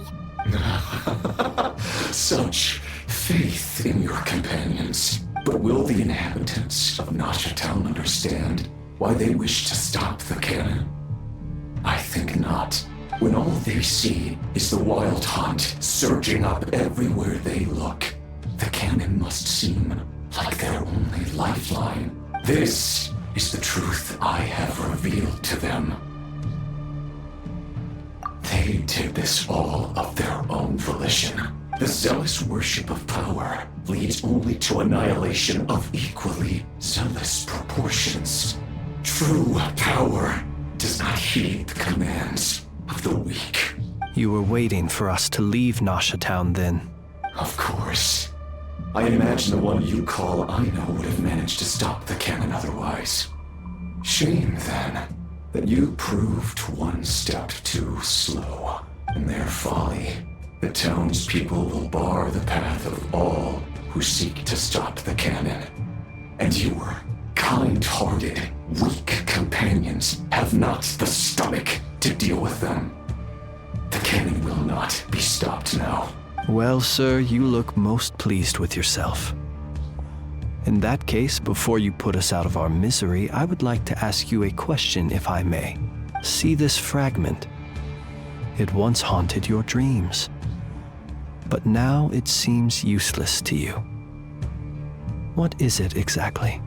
Such faith in your companions. But will the inhabitants of Nasha Town understand why they wish to stop the cannon? I think not. When all they see is the wild hunt surging up everywhere they look, the cannon must seem like their only lifeline. This is the truth I have revealed to them. They did this all of their own volition. The zealous worship of power leads only to annihilation of equally zealous proportions. True power does not heed the commands of the weak. You were waiting for us to leave Nasha Town then? Of course. I imagine the one you call Aino would have managed to stop the cannon otherwise. Shame, then, that you proved one step too slow. In their folly, the townspeople will bar the path of all who seek to stop the cannon. And your kind-hearted, weak companions have not the stomach to deal with them. The cannon will not be stopped now. Well, sir, you look most pleased with yourself. In that case, before you put us out of our misery, I would like to ask you a question, if I may. See this fragment? It once haunted your dreams, but now it seems useless to you. What is it exactly?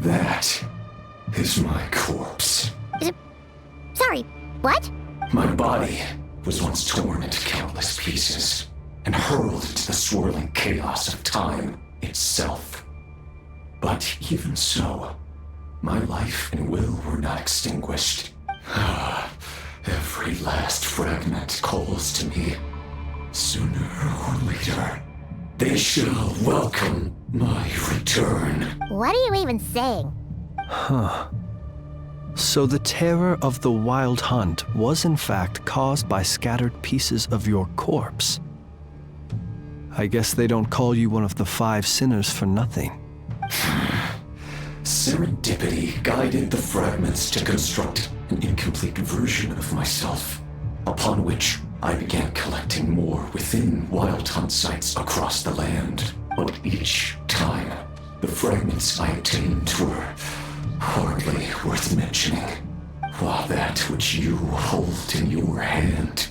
That is my corpse. Sorry, what? My body was once torn into countless pieces and hurled into the swirling chaos of time itself. But even so, my life and will were not extinguished. Every last fragment calls to me. Sooner or later, They shall welcome my return. What are you even saying? Huh. So the terror of the Wild Hunt was in fact caused by scattered pieces of your corpse. I guess they don't call you one of the 5 sinners for nothing. Serendipity guided the fragments to construct an incomplete version of myself, upon which I began collecting more within Wild Hunt sites across the land. But each time, the fragments I obtained were hardly worth mentioning, while that which you hold in your hand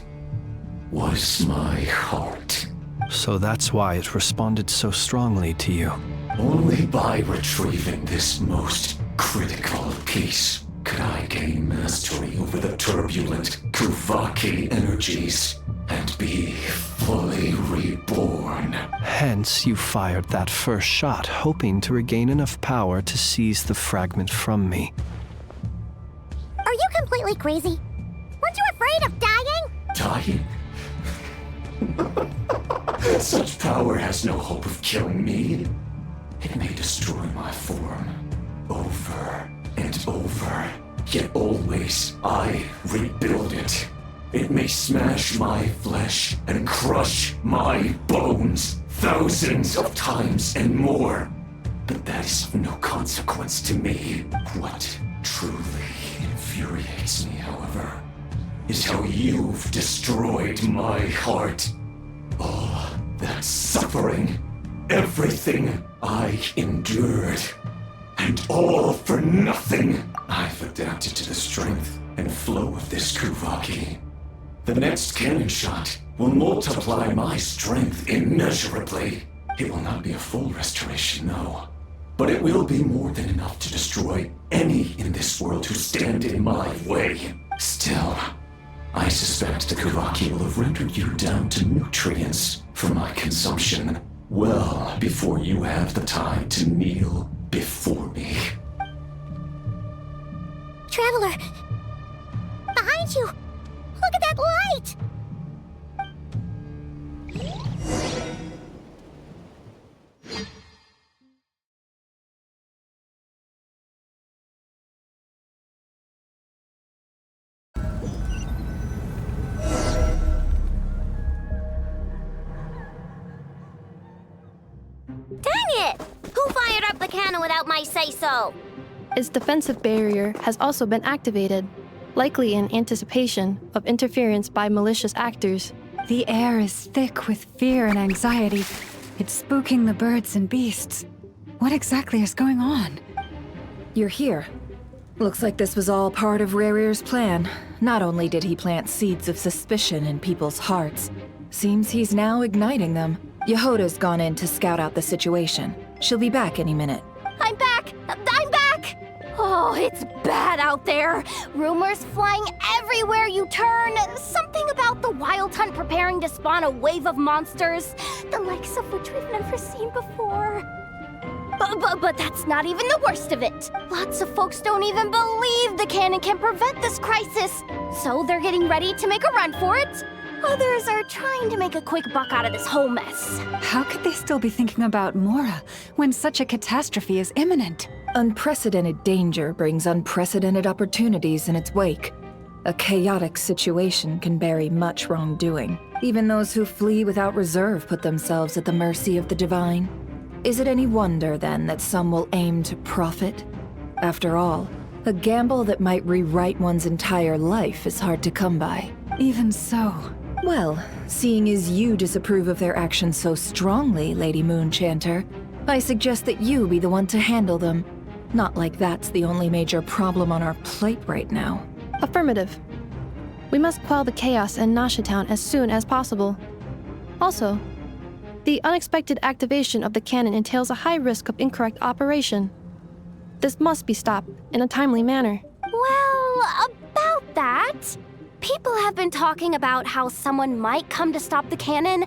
was my heart. So that's why it responded so strongly to you. Only by retrieving this most critical piece could I gain mastery over the turbulent Kuvaki energies and be fully reborn. Hence, you fired that first shot, hoping to regain enough power to seize the fragment from me. Are you completely crazy? Weren't you afraid of dying? Dying? Such power has no hope of killing me. It may destroy my form over and over, yet always I rebuild it. It may smash my flesh and crush my bones thousands of times and more, but that is of no consequence to me. What truly infuriates me, however, is how you've destroyed my heart. All that suffering, everything I endured, and all for nothing. I've adapted to the strength and flow of this Kuvaki. The next cannon shot will multiply my strength immeasurably. It will not be a full restoration, no. But it will be more than enough to destroy any in this world who stand in my way. Still, I suspect the Kuvaki will have rendered you down to nutrients for my consumption well before you have the time to kneel before me. Traveler! Behind you! Look at that light! Dang it! Who fired up the cannon without my say-so? Its defensive barrier has also been activated, likely in anticipation of interference by malicious actors. The air is thick with fear and anxiety. It's spooking the birds and beasts. What exactly is going on? You're here. Looks like this was all part of Rarir's plan. Not only did he plant seeds of suspicion in people's hearts, seems he's now igniting them. Yehoda's gone in to scout out the situation. She'll be back any minute. I'm back! I'm back! Oh, it's bad out there. Rumors flying everywhere you turn. Something about the Wild Hunt preparing to spawn a wave of monsters, the likes of which we've never seen before. But that's not even the worst of it. Lots of folks don't even believe the cannon can prevent this crisis, so they're getting ready to make a run for it. Others are trying to make a quick buck out of this whole mess. How could they still be thinking about Mora when such a catastrophe is imminent? Unprecedented danger brings unprecedented opportunities in its wake. A chaotic situation can bury much wrongdoing. Even those who flee without reserve put themselves at the mercy of the divine. Is it any wonder, then, that some will aim to profit? After all, a gamble that might rewrite one's entire life is hard to come by. Even so. Well, seeing as you disapprove of their actions so strongly, Lady Moonchanter, I suggest that you be the one to handle them. Not like that's the only major problem on our plate right now. Affirmative. We must quell the chaos in Nasha Town as soon as possible. Also, the unexpected activation of the cannon entails a high risk of incorrect operation. This must be stopped in a timely manner. Well, about that, people have been talking about how someone might come to stop the cannon.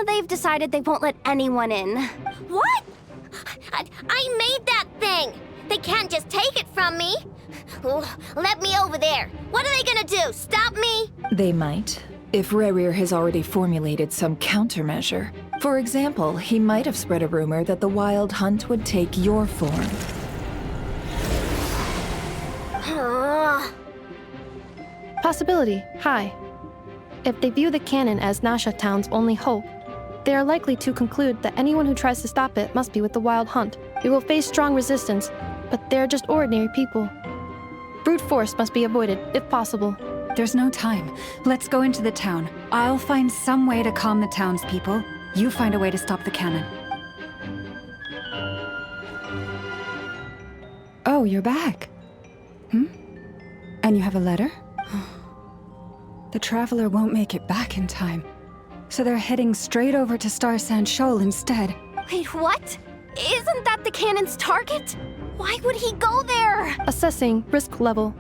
They've decided they won't let anyone in. What? I made that thing! They can't just take it from me! Let me over there! What are they gonna do? Stop me? They might, if Rarir has already formulated some countermeasure. For example, he might have spread a rumor that the Wild Hunt would take your form. Possibility, high. If they view the cannon as Nasha Town's only hope, they are likely to conclude that anyone who tries to stop it must be with the Wild Hunt. We will face strong resistance, but they're just ordinary people. Brute force must be avoided, if possible. There's no time. Let's go into the town. I'll find some way to calm the townspeople. You find a way to stop the cannon. Oh, you're back. And you have a letter? The Traveler won't make it back in time. So they're heading straight over to Star Sand Shoal instead. Wait, what? Isn't that the cannon's target? Why would he go there? Assessing risk level.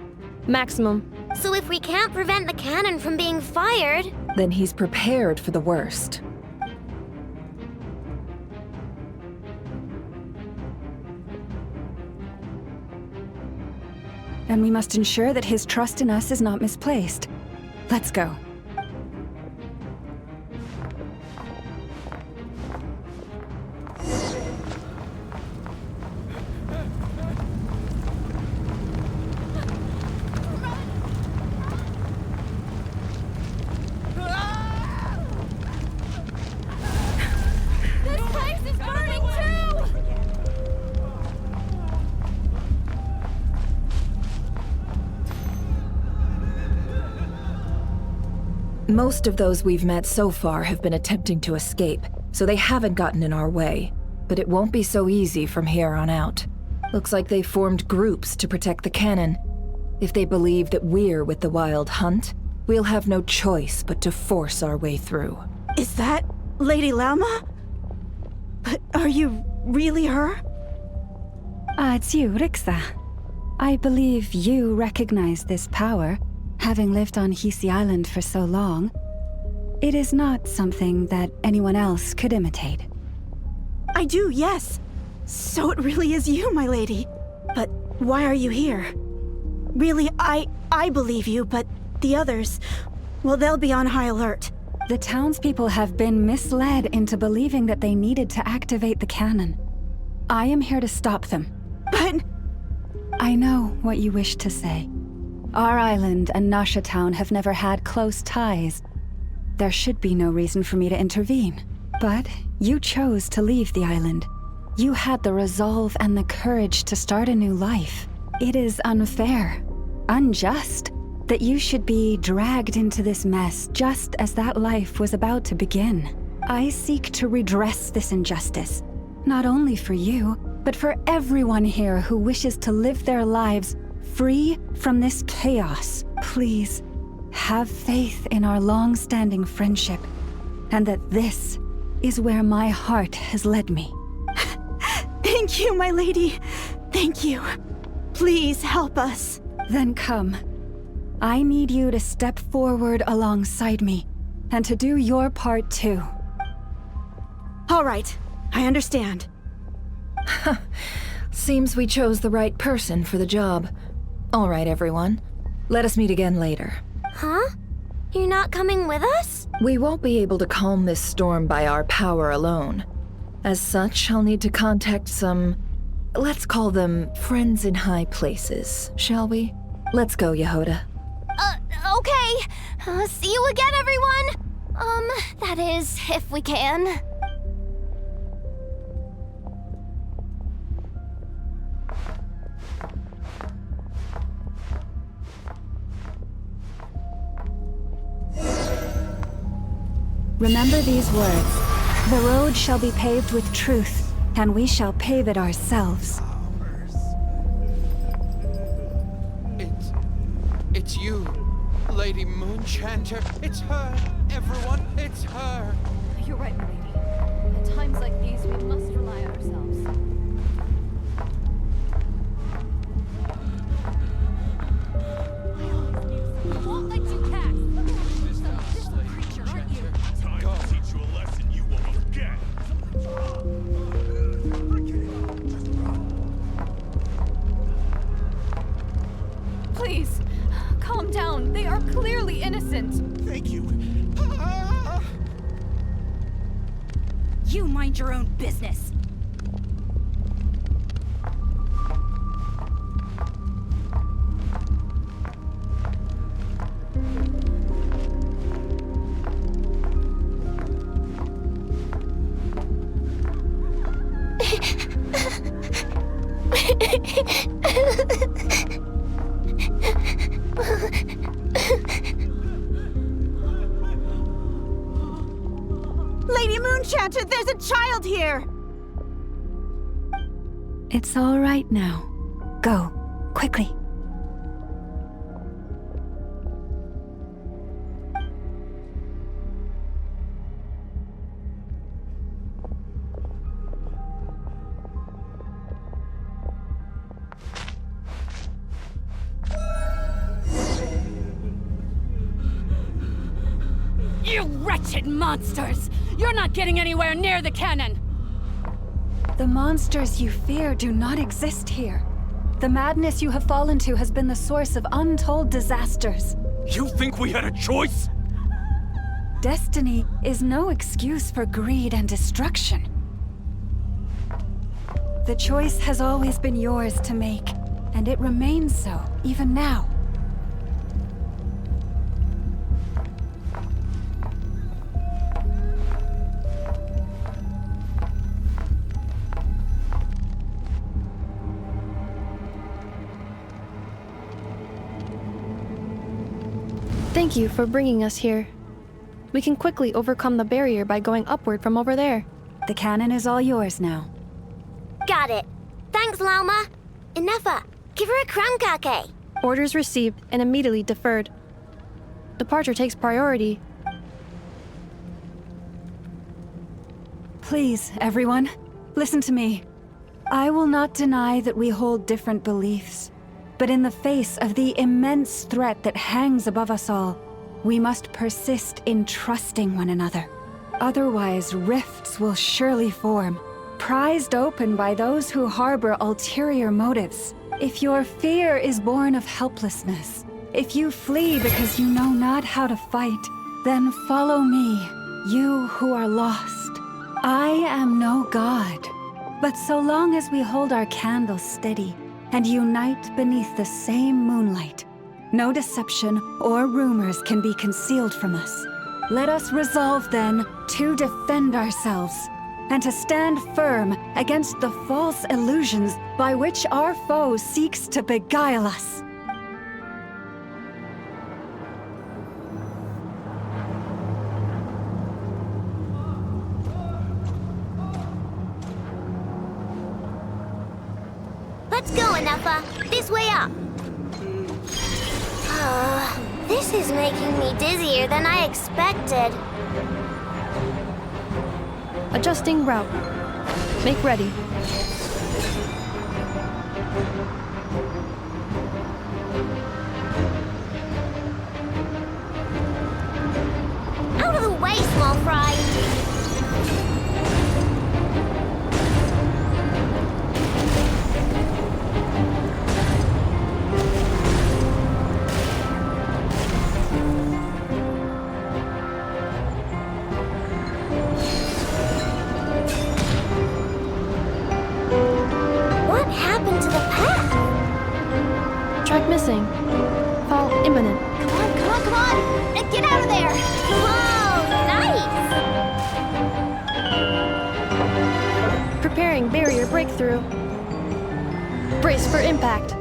Maximum. So if we can't prevent the cannon from being fired... Then he's prepared for the worst. And we must ensure that his trust in us is not misplaced. Let's go. Most of those we've met so far have been attempting to escape, so they haven't gotten in our way. But it won't be so easy from here on out. Looks like they formed groups to protect the cannon. If they believe that we're with the Wild Hunt, we'll have no choice but to force our way through. Is that Lady Lauma? But are you really her? It's you, Rixa. I believe you recognize this power. Having lived on Hisi Island for so long, it is not something that anyone else could imitate. I do, yes. So it really is you, my lady. But why are you here? Really, I believe you, but the others, well, they'll be on high alert. The townspeople have been misled into believing that they needed to activate the cannon. I am here to stop them. But... I know what you wish to say. Our island and Nasha Town have never had close ties. There should be no reason for me to intervene. But you chose to leave the island. You had the resolve and the courage to start a new life. It is unfair, unjust, that you should be dragged into this mess just as that life was about to begin. I seek to redress this injustice, not only for you, but for everyone here who wishes to live their lives free from this chaos. Please, have faith in our long-standing friendship, and that this is where my heart has led me. Thank you, my lady. Thank you. Please help us. Then come. I need you to step forward alongside me, and to do your part too. All right, I understand. Seems we chose the right person for the job. All right, everyone. Let us meet again later. Huh? You're not coming with us? We won't be able to calm this storm by our power alone. As such, I'll need to contact some... let's call them friends in high places, shall we? Let's go, Yehoda. Okay. See you again, everyone! That is, if we can. Remember these words. The road shall be paved with truth, and we shall pave it ourselves. It's you, Lady Moonchanter. It's her, everyone. It's her. You're right, my lady. At times like these, we must rely on ourselves. I won't let you pass. Please, calm down. They are clearly innocent. Thank you. mind your own business. Lady Moonchanter, there's a child here! It's all right now. Go, quickly. You wretched monsters! You're not getting anywhere near the cannon! The monsters you fear do not exist here. The madness you have fallen to has been the source of untold disasters. You think we had a choice? Destiny is no excuse for greed and destruction. The choice has always been yours to make, and it remains so, even now. Thank you for bringing us here. We can quickly overcome the barrier by going upward from over there. The cannon is all yours now. Got it. Thanks, Lauma. Inefa, give her a crown kake. Orders received and immediately deferred. Departure takes priority. Please, everyone, listen to me. I will not deny that we hold different beliefs, but in the face of the immense threat that hangs above us all, we must persist in trusting one another. Otherwise, rifts will surely form, prized open by those who harbor ulterior motives. If your fear is born of helplessness, if you flee because you know not how to fight, then follow me, you who are lost. I am no god, but so long as we hold our candles steady and unite beneath the same moonlight, no deception or rumors can be concealed from us. Let us resolve then to defend ourselves and to stand firm against the false illusions by which our foe seeks to beguile us. Let's go, Inefa. This way up. This is making me dizzier than I expected. Adjusting route. Make ready. Out of the way, small fry. Track missing. Fall imminent. Come on, come on, come on! And get out of there! Whoa, nice! Preparing barrier breakthrough. Brace for impact.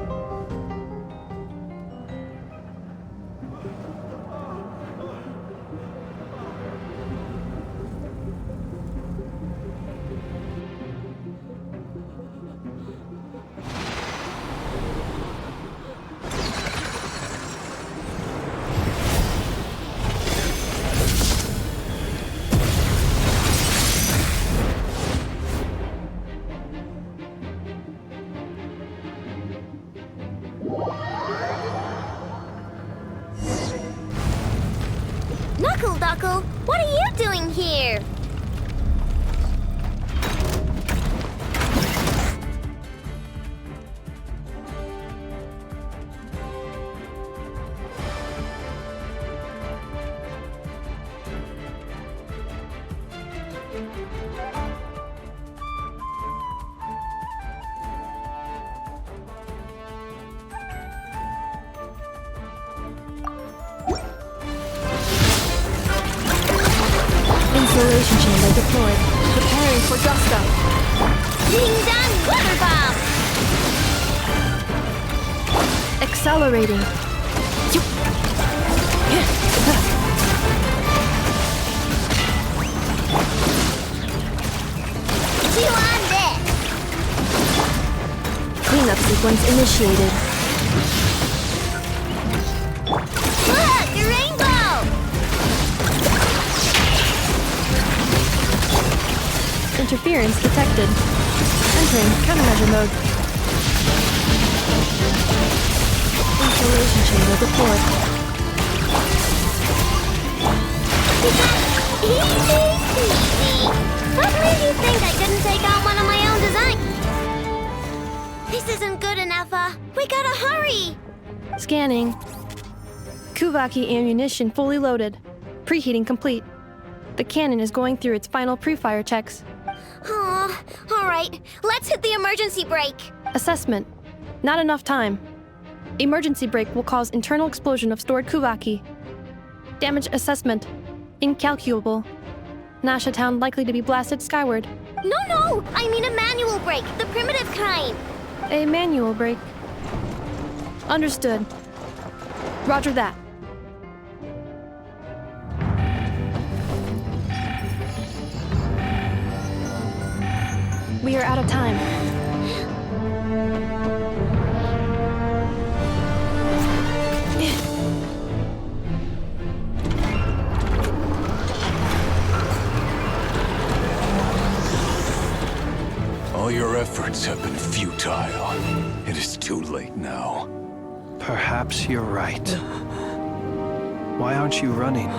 Knuckle, what are you doing here? Isolation chamber deployed. Preparing for dust-up. Ding dong glitter bomb! Accelerating. Chew on this! Cleanup sequence initiated. Look! A rainbow! Interference detected. Entering countermeasure mode. Isolation chamber deployed. Easy. What made you think I couldn't take on one of my own designs? This isn't good enough, we gotta hurry! Scanning. Kuvaki ammunition fully loaded. Preheating complete. The cannon is going through its final pre-fire checks. Oh, alright. Let's hit the emergency brake. Assessment. Not enough time. Emergency brake will cause internal explosion of stored Kuvaki. Damage assessment. Incalculable. Nasha Town likely to be blasted skyward. No! I mean a manual brake, the primitive kind. A manual brake. Understood. Roger that. We are out of time. All your efforts have been futile. It is too late now. Perhaps you're right. Why aren't you running?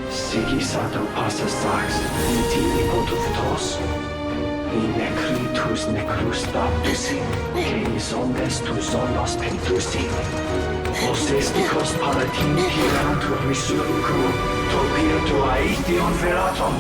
Sigisato passa sax, intimi potutos. In necritus necrus baptisi, cenis omnes tu zonos pentusi. Osesticos palatin pirantur resurcu, topirtu aethion veratum.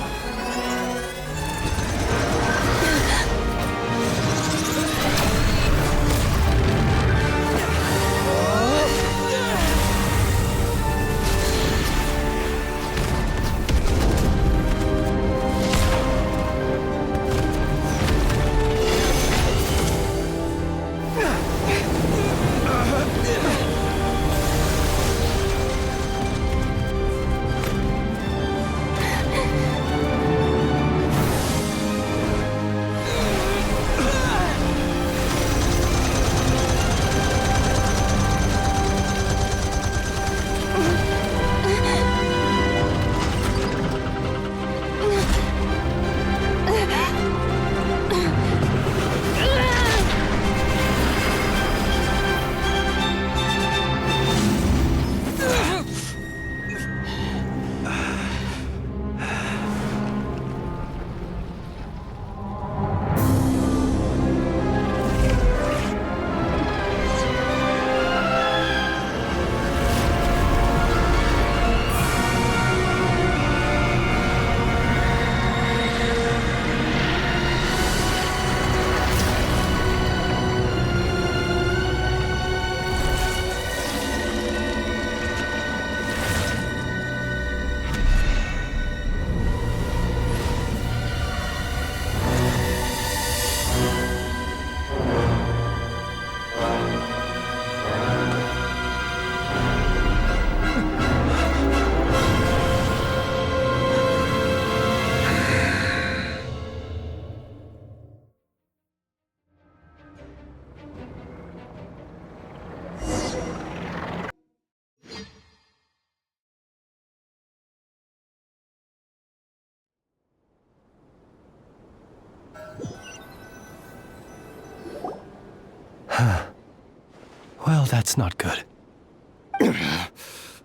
Well, that's not good.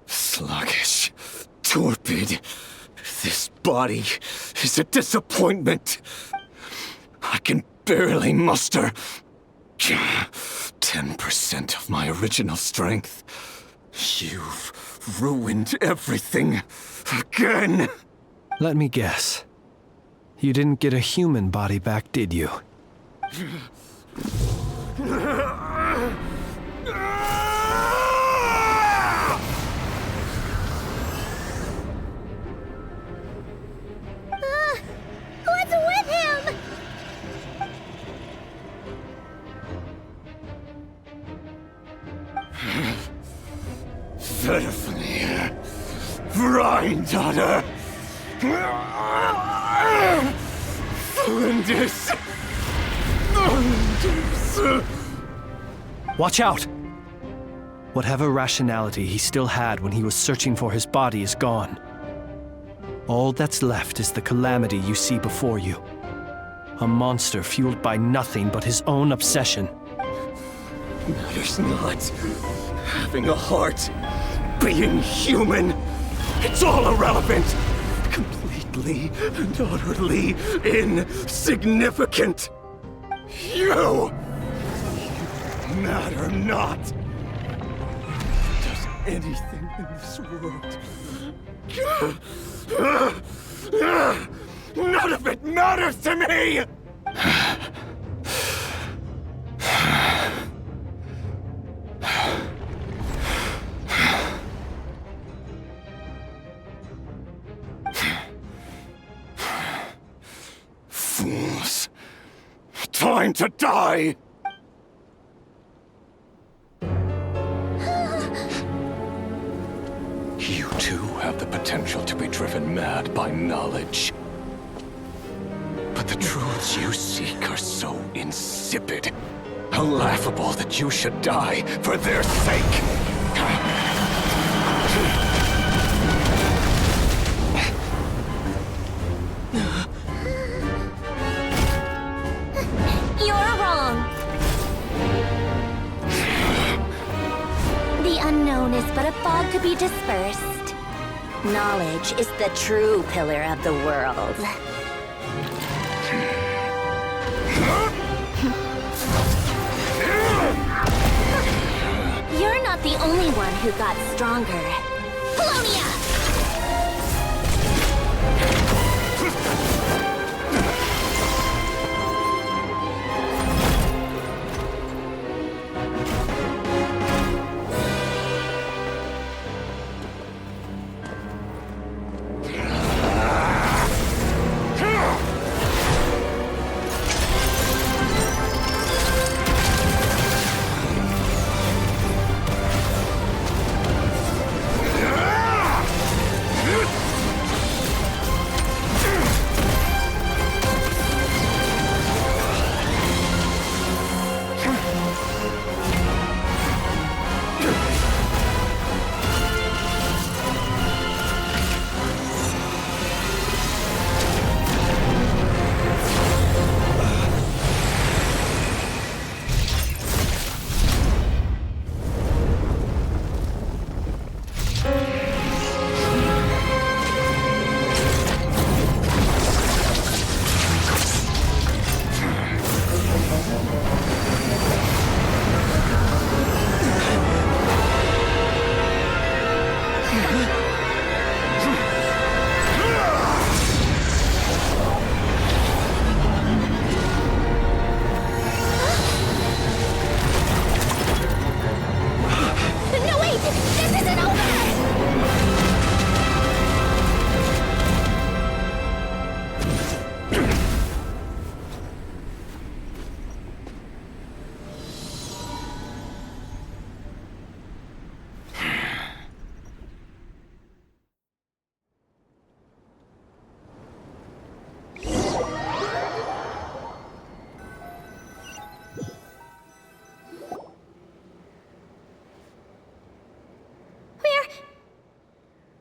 Sluggish. Torpid. This body is a disappointment. I can barely muster 10% of my original strength. You've ruined everything again. Let me guess. You didn't get a human body back, did you? What's with him? Verfnir, Vreindaughter, Flinders. Watch out! Whatever rationality he still had when he was searching for his body is gone. All that's left is the calamity you see before you. A monster fueled by nothing but his own obsession. Matters not. Having a heart, being human, it's all irrelevant. Completely and utterly insignificant. You matter not. Does anything in this world. None of it matters to me! Fools. Time to die! You too have the potential to be driven mad by knowledge. But the truths you seek are so insipid, how laughable that you should die for their sake. You're wrong. The unknown is but a fog to be dispersed. Knowledge is the true pillar of the world. You're not the only one who got stronger. Polonia!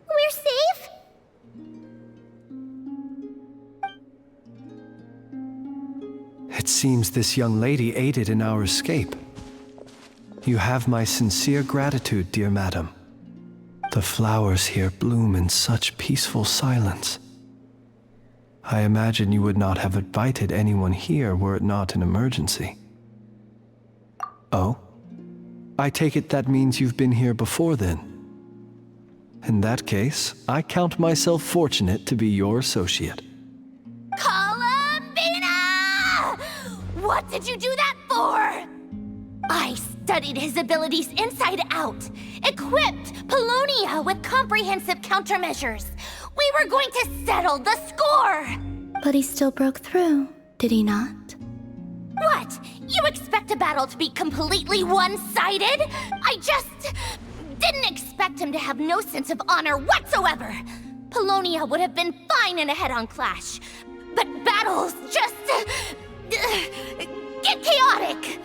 We're safe? It seems this young lady aided in our escape. You have my sincere gratitude, dear madam. The flowers here bloom in such peaceful silence. I imagine you would not have invited anyone here were it not an emergency. Oh? I take it that means you've been here before then. In that case, I count myself fortunate to be your associate. Call What did you do that for? I studied his abilities inside out, equipped Polonia with comprehensive countermeasures. We were going to settle the score! But he still broke through, did he not? What? You expect a battle to be completely one-sided? I just didn't expect him to have no sense of honor whatsoever. Polonia would have been fine in a head-on clash, but battles just get chaotic.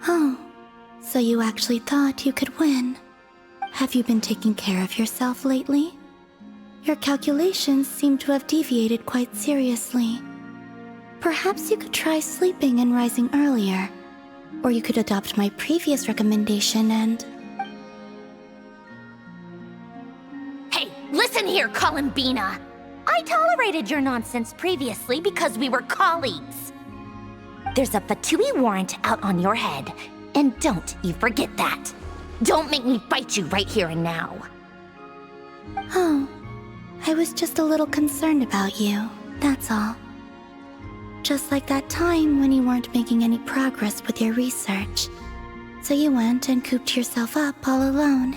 Oh, so you actually thought you could win. Have you been taking care of yourself lately? Your calculations seem to have deviated quite seriously. Perhaps you could try sleeping and rising earlier. Or you could adopt my previous recommendation and... Hey, listen here, Columbina. I tolerated your nonsense previously because we were colleagues. There's a Fatui warrant out on your head, and don't you forget that. Don't make me fight you right here and now. Oh, I was just a little concerned about you, that's all. Just like that time when you weren't making any progress with your research. So you went and cooped yourself up all alone.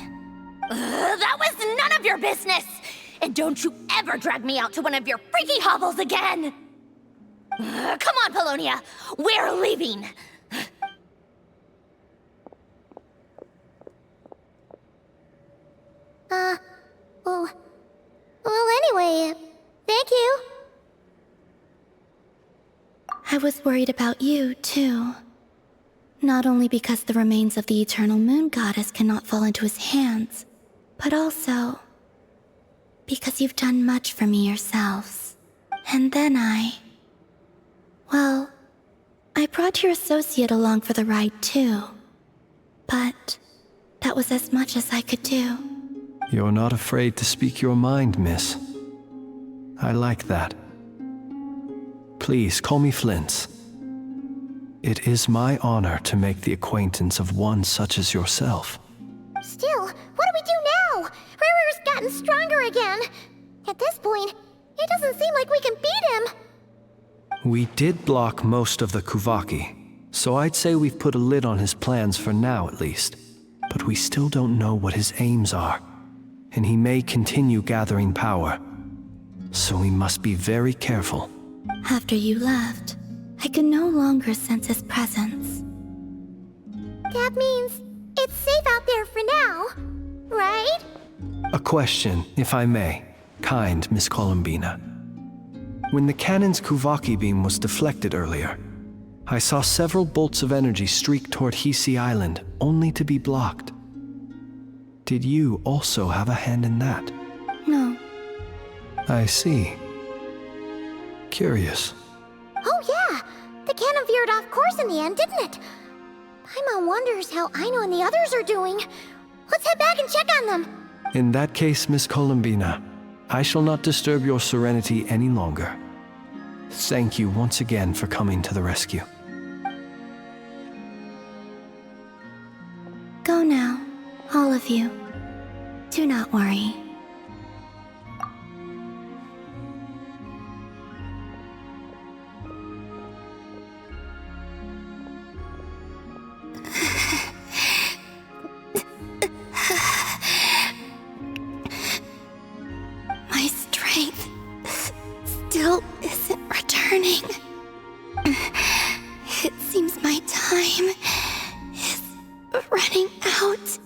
That was none of your business! And don't you ever drag me out to one of your freaky hovels again! Come on, Polonia! We're leaving! Well, anyway, thank you. I was worried about you, too. Not only because the remains of the Eternal Moon Goddess cannot fall into his hands, but also because you've done much for me yourselves. And then well, I brought your associate along for the ride, too. But that was as much as I could do. You're not afraid to speak your mind, miss. I like that. Please, call me Flint's. It is my honor to make the acquaintance of one such as yourself. Still, what do we do now? Riri's gotten stronger again. At this point, it doesn't seem like we can beat him. We did block most of the Kuvaki, so I'd say we've put a lid on his plans for now at least. But we still don't know what his aims are, and he may continue gathering power. So we must be very careful. After you left, I could no longer sense his presence. That means it's safe out there for now, right? A question, if I may, kind Miss Columbina. When the cannon's Kuvaki beam was deflected earlier, I saw several bolts of energy streak toward Hisi Island, only to be blocked. Did you also have a hand in that? No. I see. Curious. Oh yeah, the cannon veered off course in the end, didn't it? Paimon wonders how Aino and the others are doing. Let's head back and check on them. In that case, Miss Columbina, I shall not disturb your serenity any longer. Thank you once again for coming to the rescue. Go now, all of you. Do not worry. My strength still isn't returning. It seems my time is running out.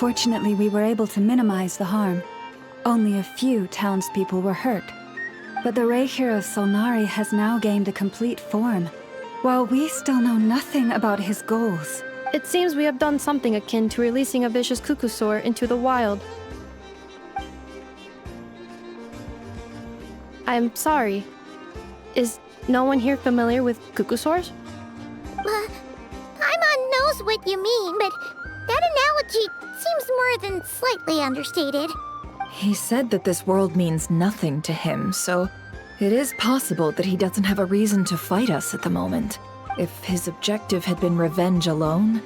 Fortunately, we were able to minimize the harm. Only a few townspeople were hurt. But the Reikir of Solnari has now gained a complete form, while we still know nothing about his goals. It seems we have done something akin to releasing a vicious Kukusaur into the wild. I'm sorry. Is no one here familiar with Kukusaurs? Paimon knows what you mean, but that analogy seems more than slightly understated. He said that this world means nothing to him, so it is possible that he doesn't have a reason to fight us at the moment. If his objective had been revenge alone,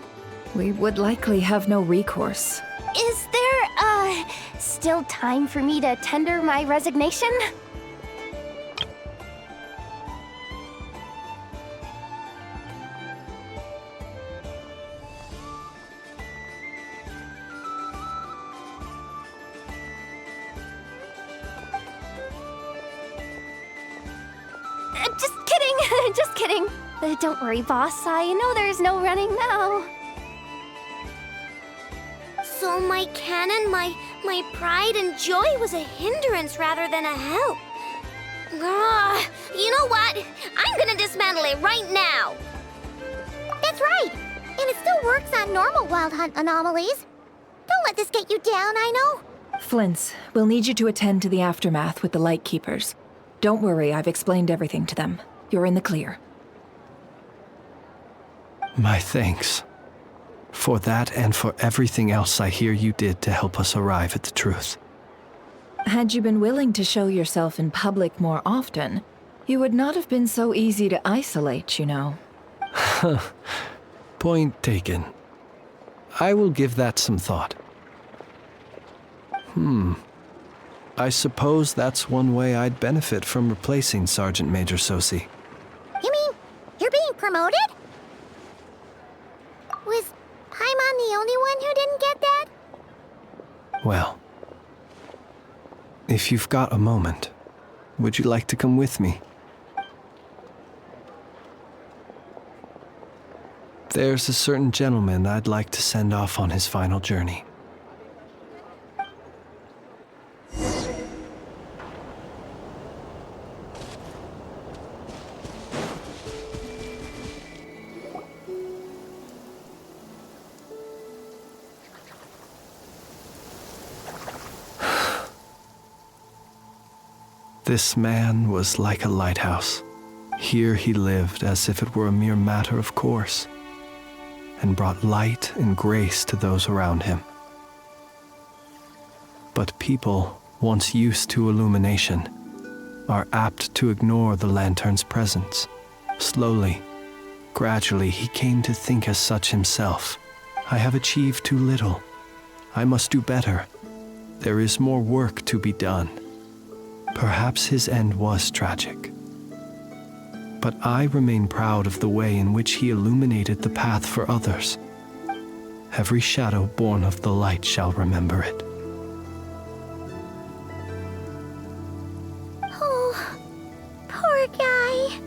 we would likely have no recourse. Is there, still time for me to tender my resignation? Just kidding. Don't worry, boss. I know there's no running now. So my cannon, my pride and joy was a hindrance rather than a help. You know what? I'm gonna dismantle it right now. That's right. And it still works on normal Wild Hunt anomalies. Don't let this get you down, I know. Flint's, we'll need you to attend to the aftermath with the Lightkeepers. Don't worry, I've explained everything to them. You're in the clear. My thanks. For that and for everything else I hear you did to help us arrive at the truth. Had you been willing to show yourself in public more often, you would not have been so easy to isolate, you know. Point taken. I will give that some thought. I suppose that's one way I'd benefit from replacing Sergeant Major Sosi. You mean you're being promoted? Was Paimon the only one who didn't get that? Well, if you've got a moment, would you like to come with me? There's a certain gentleman I'd like to send off on his final journey. This man was like a lighthouse. Here he lived as if it were a mere matter of course, and brought light and grace to those around him. But people, once used to illumination, are apt to ignore the lantern's presence. Slowly, gradually, he came to think as such himself. I have achieved too little. I must do better. There is more work to be done. Perhaps his end was tragic. But I remain proud of the way in which he illuminated the path for others. Every shadow born of the light shall remember it. Oh, poor guy.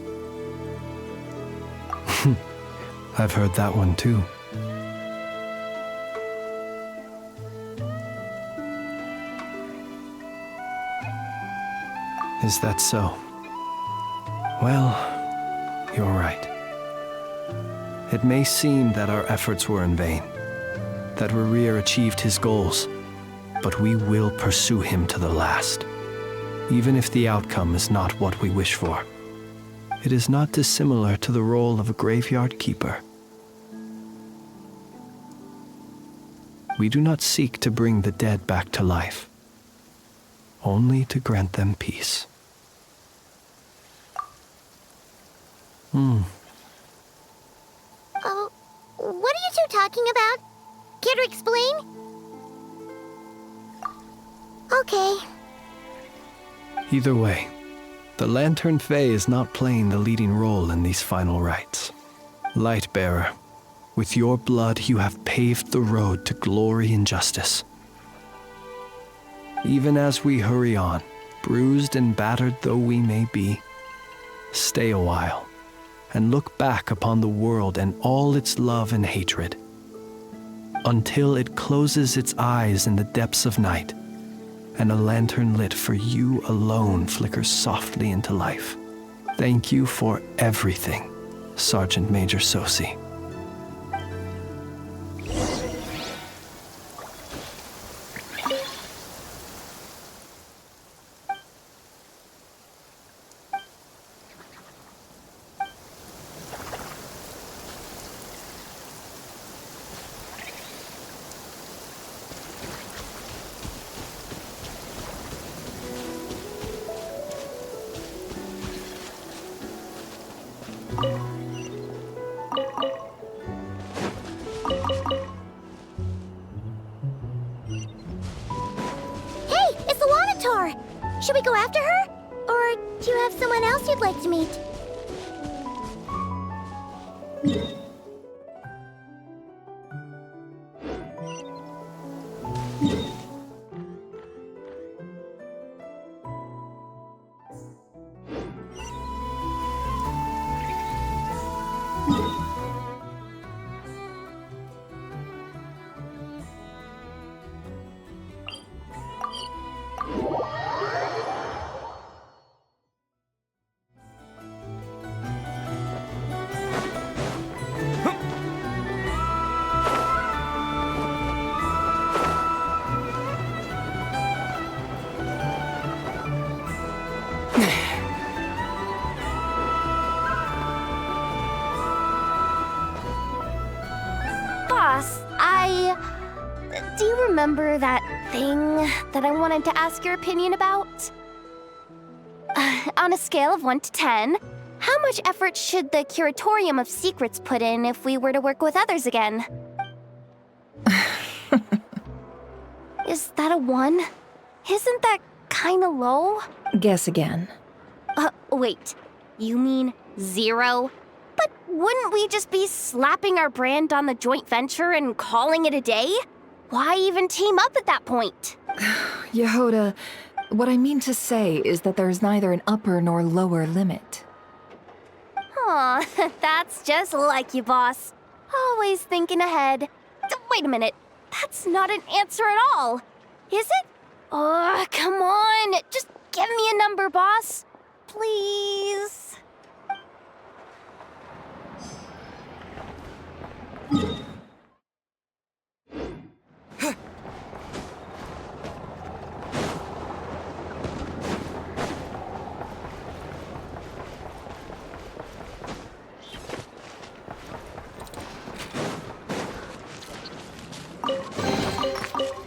I've heard that one too. Is that so? Well, you're right. It may seem that our efforts were in vain, that Rerir achieved his goals, but we will pursue him to the last, even if the outcome is not what we wish for. It is not dissimilar to the role of a graveyard keeper. We do not seek to bring the dead back to life, only to grant them peace. Oh, what are you two talking about? Care to explain? Okay. Either way, the Lantern Fae is not playing the leading role in these final rites. Lightbearer, with your blood you have paved the road to glory and justice. Even as we hurry on, bruised and battered though we may be, stay a while and look back upon the world and all its love and hatred. until it closes its eyes in the depths of night, and a lantern lit for you alone flickers softly into life. Thank you for everything, Sergeant Major Sosi. Should we go after her? Or do you have someone else you'd like to meet? Do you remember that thing that I wanted to ask your opinion about? On a scale of 1 to 10, how much effort should the Curatorium of Secrets put in if we were to work with others again? Is that a 1? Isn't that kinda low? Guess again. Wait. You mean 0? But wouldn't we just be slapping our brand on the joint venture and calling it a day? Why even team up at that point? Yehoda, what I mean to say is that there's neither an upper nor lower limit. Aw, that's just like you, boss. Always thinking ahead. Wait a minute. That's not an answer at all. Is it? Oh, come on. Just give me a number, boss. Please.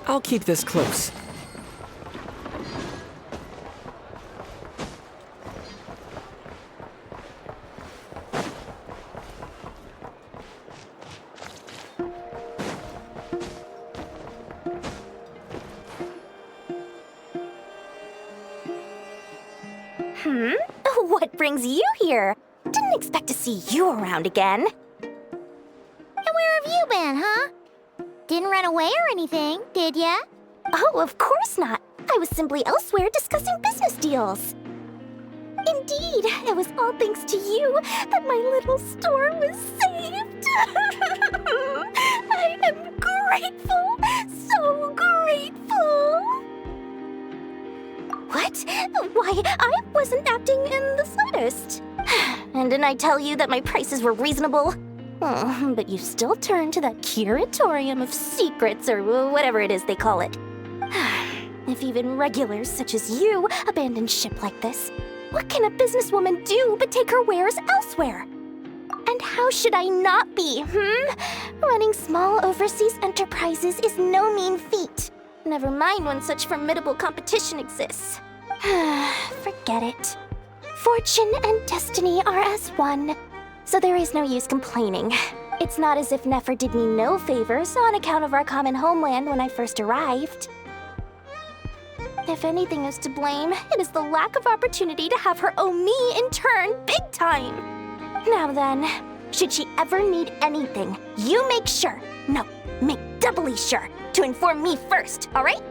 I'll keep this close. What brings you here? Didn't expect to see you around again. And where have you been, huh? Didn't run away or anything, did ya? Oh, of course not. I was simply elsewhere discussing business deals. Indeed, it was all thanks to you that my little store was saved. I am grateful, so grateful. What? Why, I wasn't acting in the slightest. And didn't I tell you that my prices were reasonable? Oh, but you still turn to that Curatorium of Secrets, or whatever it is they call it. If even regulars such as you abandon ship like this, what can a businesswoman do but take her wares elsewhere? And how should I not be, Running small overseas enterprises is no mean feat. Never mind when such formidable competition exists. Forget it. Fortune and destiny are as one, so there is no use complaining. It's not as if Nefer did me no favors on account of our common homeland when I first arrived. If anything is to blame, it is the lack of opportunity to have her owe me in turn big time. Now then, should she ever need anything, you make sure, no, make doubly sure, to inform me first, all right?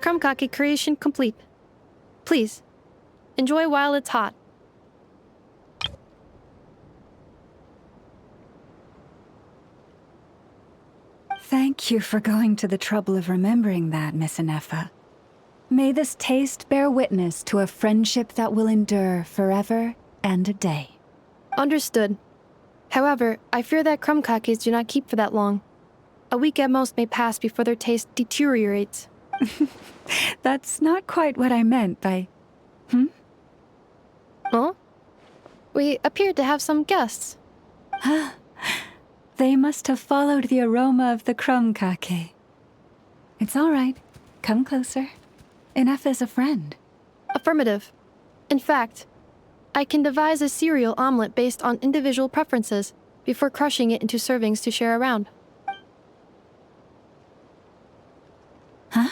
Krumkake creation complete. Please, enjoy while it's hot. Thank you for going to the trouble of remembering that, Miss Inefa. May this taste bear witness to a friendship that will endure forever and a day. Understood. However, I fear that Krumkakes do not keep for that long. A week at most may pass before their taste deteriorates. That's not quite what I meant by... Huh? We appeared to have some guests. They must have followed the aroma of the Krumkake. It's all right. Come closer. Inefa is a friend. Affirmative. In fact, I can devise a cereal omelet based on individual preferences before crushing it into servings to share around. Huh?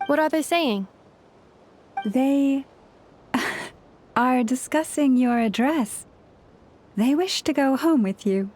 What are they saying? They are discussing your address. They wish to go home with you.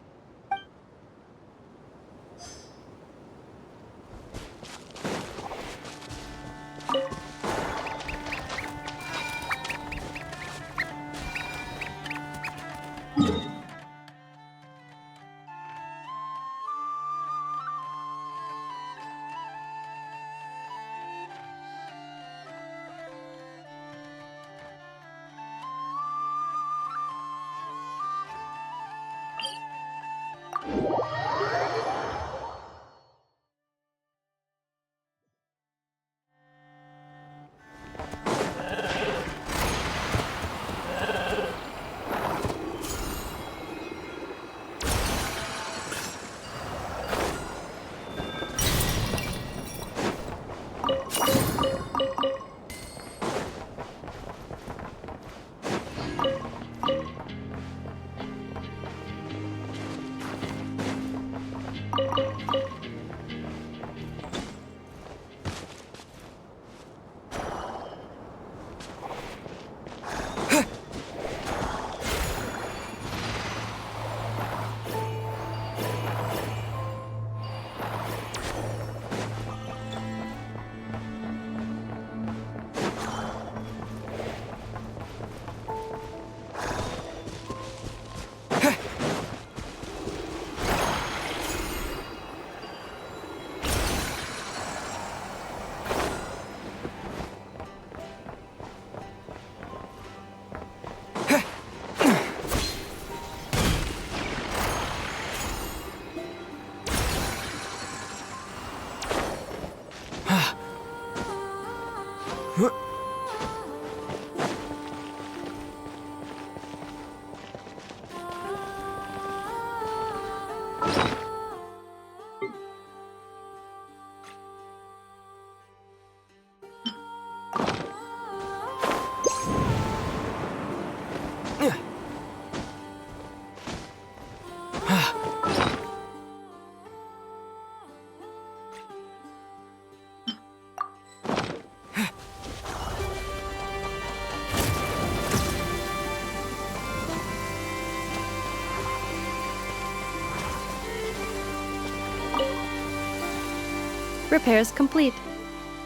Repairs complete.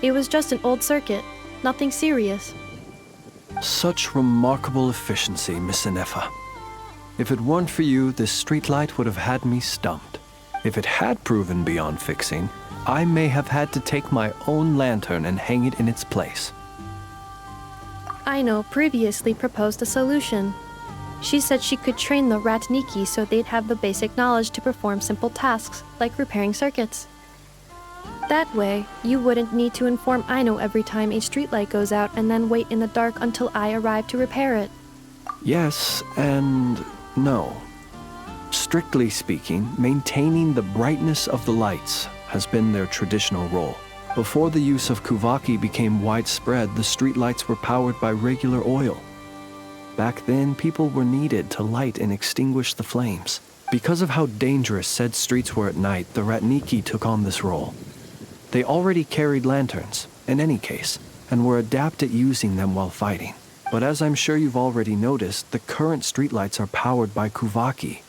It was just an old circuit, nothing serious. Such remarkable efficiency, Miss Inefa. If it weren't for you, this streetlight would have had me stumped. If it had proven beyond fixing, I may have had to take my own lantern and hang it in its place. Aino previously proposed a solution. She said she could train the Ratniki so they'd have the basic knowledge to perform simple tasks, like repairing circuits. That way, you wouldn't need to inform Aino every time a streetlight goes out and then wait in the dark until I arrive to repair it. Yes and no. Strictly speaking, maintaining the brightness of the lights has been their traditional role. Before the use of Kuvaki became widespread, the streetlights were powered by regular oil. Back then, people were needed to light and extinguish the flames. Because of how dangerous said streets were at night, the Ratniki took on this role. They already carried lanterns, in any case, and were adept at using them while fighting. But as I'm sure you've already noticed, the current streetlights are powered by Kuvaki,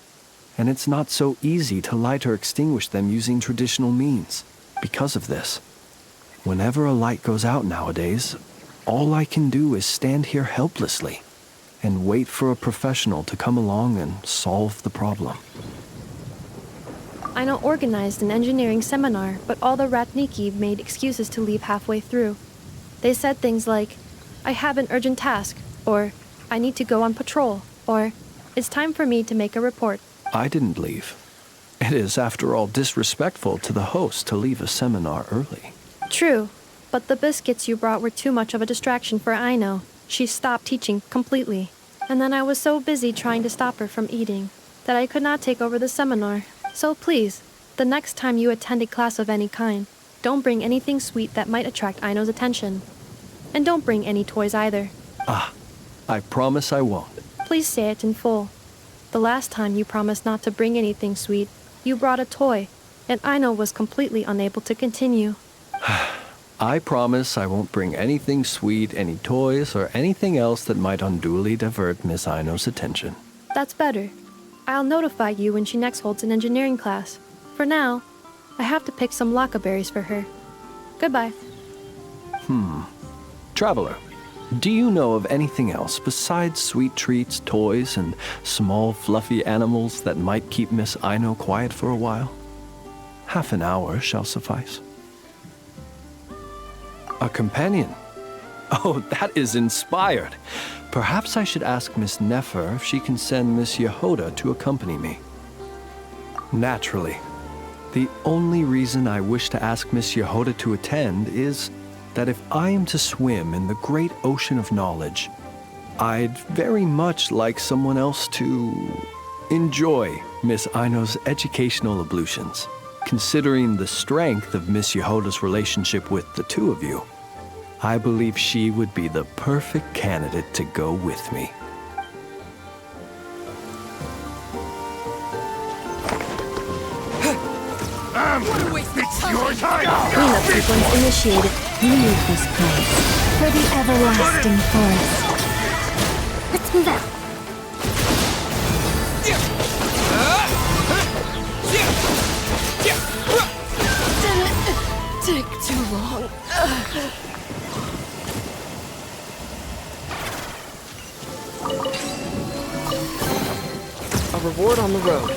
and it's not so easy to light or extinguish them using traditional means. Because of this, Whenever a light goes out nowadays, all I can do is stand here helplessly and wait for a professional to come along and solve the problem. Aino organized an engineering seminar, but all the Ratniki made excuses to leave halfway through. They said things like, "I have an urgent task," or "I need to go on patrol," or "It's time for me to make a report." I didn't leave. It is, after all, disrespectful to the host to leave a seminar early. True, but the biscuits you brought were too much of a distraction for Aino. She stopped teaching completely. And then I was so busy trying to stop her from eating that I could not take over the seminar. So please, the next time you attend a class of any kind, don't bring anything sweet that might attract Aino's attention. And don't bring any toys either. I promise I won't. Please say it in full. The last time you promised not to bring anything sweet, you brought a toy, and Aino was completely unable to continue. I promise I won't bring anything sweet, any toys, or anything else that might unduly divert Miss Aino's attention. That's better. I'll notify you when she next holds an engineering class. For now, I have to pick some laccaberries for her. Goodbye. Traveler, do you know of anything else besides sweet treats, toys, and small fluffy animals that might keep Miss Aino quiet for a while? Half an hour shall suffice. A companion? Oh, that is inspired. Perhaps I should ask Miss Nefer if she can send Miss Yehoda to accompany me. Naturally. The only reason I wish to ask Miss Yehoda to attend is that if I am to swim in the great ocean of knowledge, I'd very much like someone else to enjoy Miss Aino's educational ablutions. Considering the strength of Miss Yehoda's relationship with the two of you, I believe she would be the perfect candidate to go with me. It's your time! Cleanup sequence initiated. Leave this place for the everlasting forest. Let's move out. Didn't take too long. A reward on the road.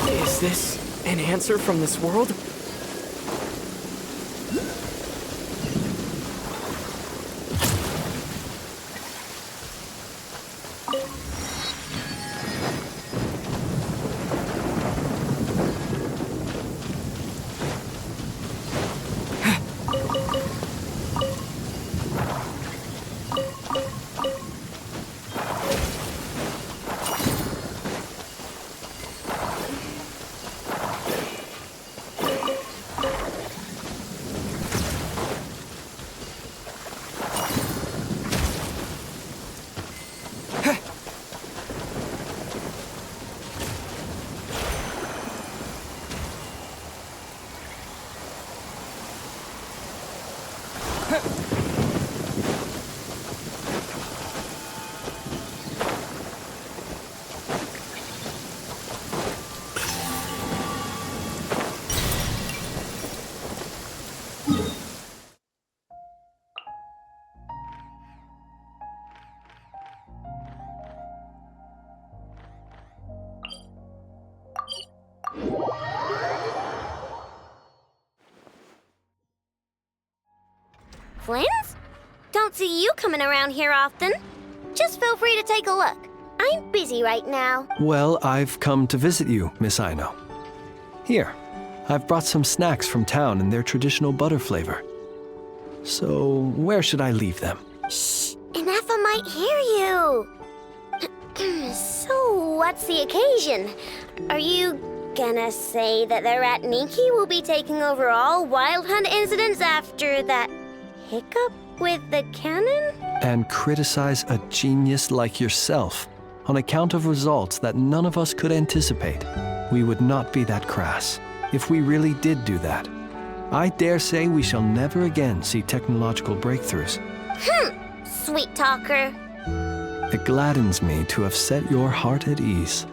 Is this an answer from this world? Flins? Don't see you coming around here often. Just feel free to take a look. I'm busy right now. Well, I've come to visit you, Miss Aino. Here, I've brought some snacks from town in their traditional butter flavor. So, where should I leave them? Shh! Inefa might hear you! So, what's the occasion? Are you gonna say that the Rat Niki will be taking over all Wild Hunt incidents after that hiccup with the cannon? And criticize a genius like yourself on account of results that none of us could anticipate. We would not be that crass if we really did do that. I dare say we shall never again see technological breakthroughs. Sweet talker. It gladdens me to have set your heart at ease.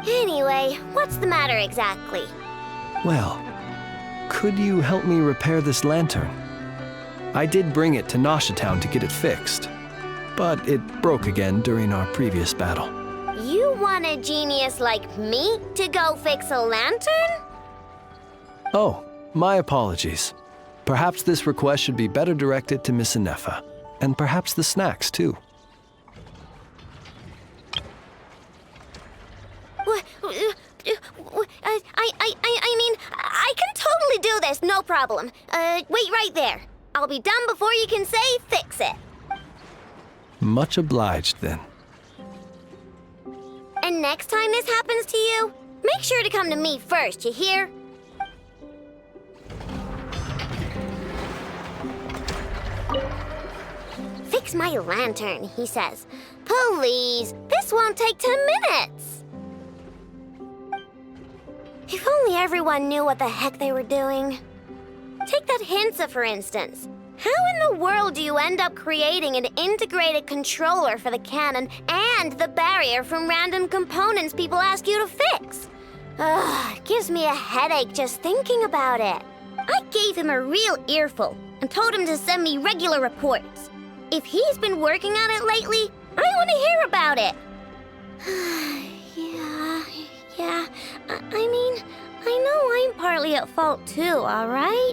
Anyway, what's the matter exactly? Well, could you help me repair this lantern? I did bring it to Nasha Town to get it fixed, but it broke again during our previous battle. You want a genius like me to go fix a lantern? Oh, my apologies. Perhaps this request should be better directed to Miss Inefa, and perhaps the snacks too. I mean, I can totally do this, no problem. Wait right there. I'll be done before you can say fix it. Much obliged, then. And next time this happens to you, make sure to come to me first, you hear? Fix my lantern, he says. Please, this won't take 10 minutes. If only everyone knew what the heck they were doing. Take that Hinsa, for instance. How in the world do you end up creating an integrated controller for the cannon and the barrier from random components people ask you to fix? Ugh, gives me a headache just thinking about it. I gave him a real earful and told him to send me regular reports. If he's been working on it lately, I want to hear about it. Yeah, I mean, I know I'm partly at fault too, all right?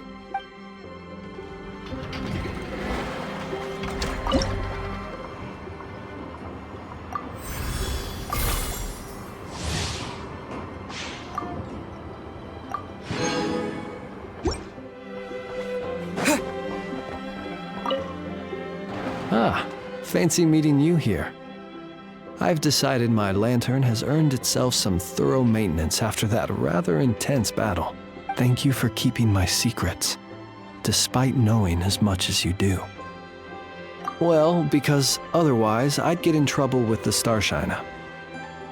Ah, fancy meeting you here. I've decided my lantern has earned itself some thorough maintenance after that rather intense battle. Thank you for keeping my secrets, despite knowing as much as you do. Well, because otherwise I'd get in trouble with the Starshiner.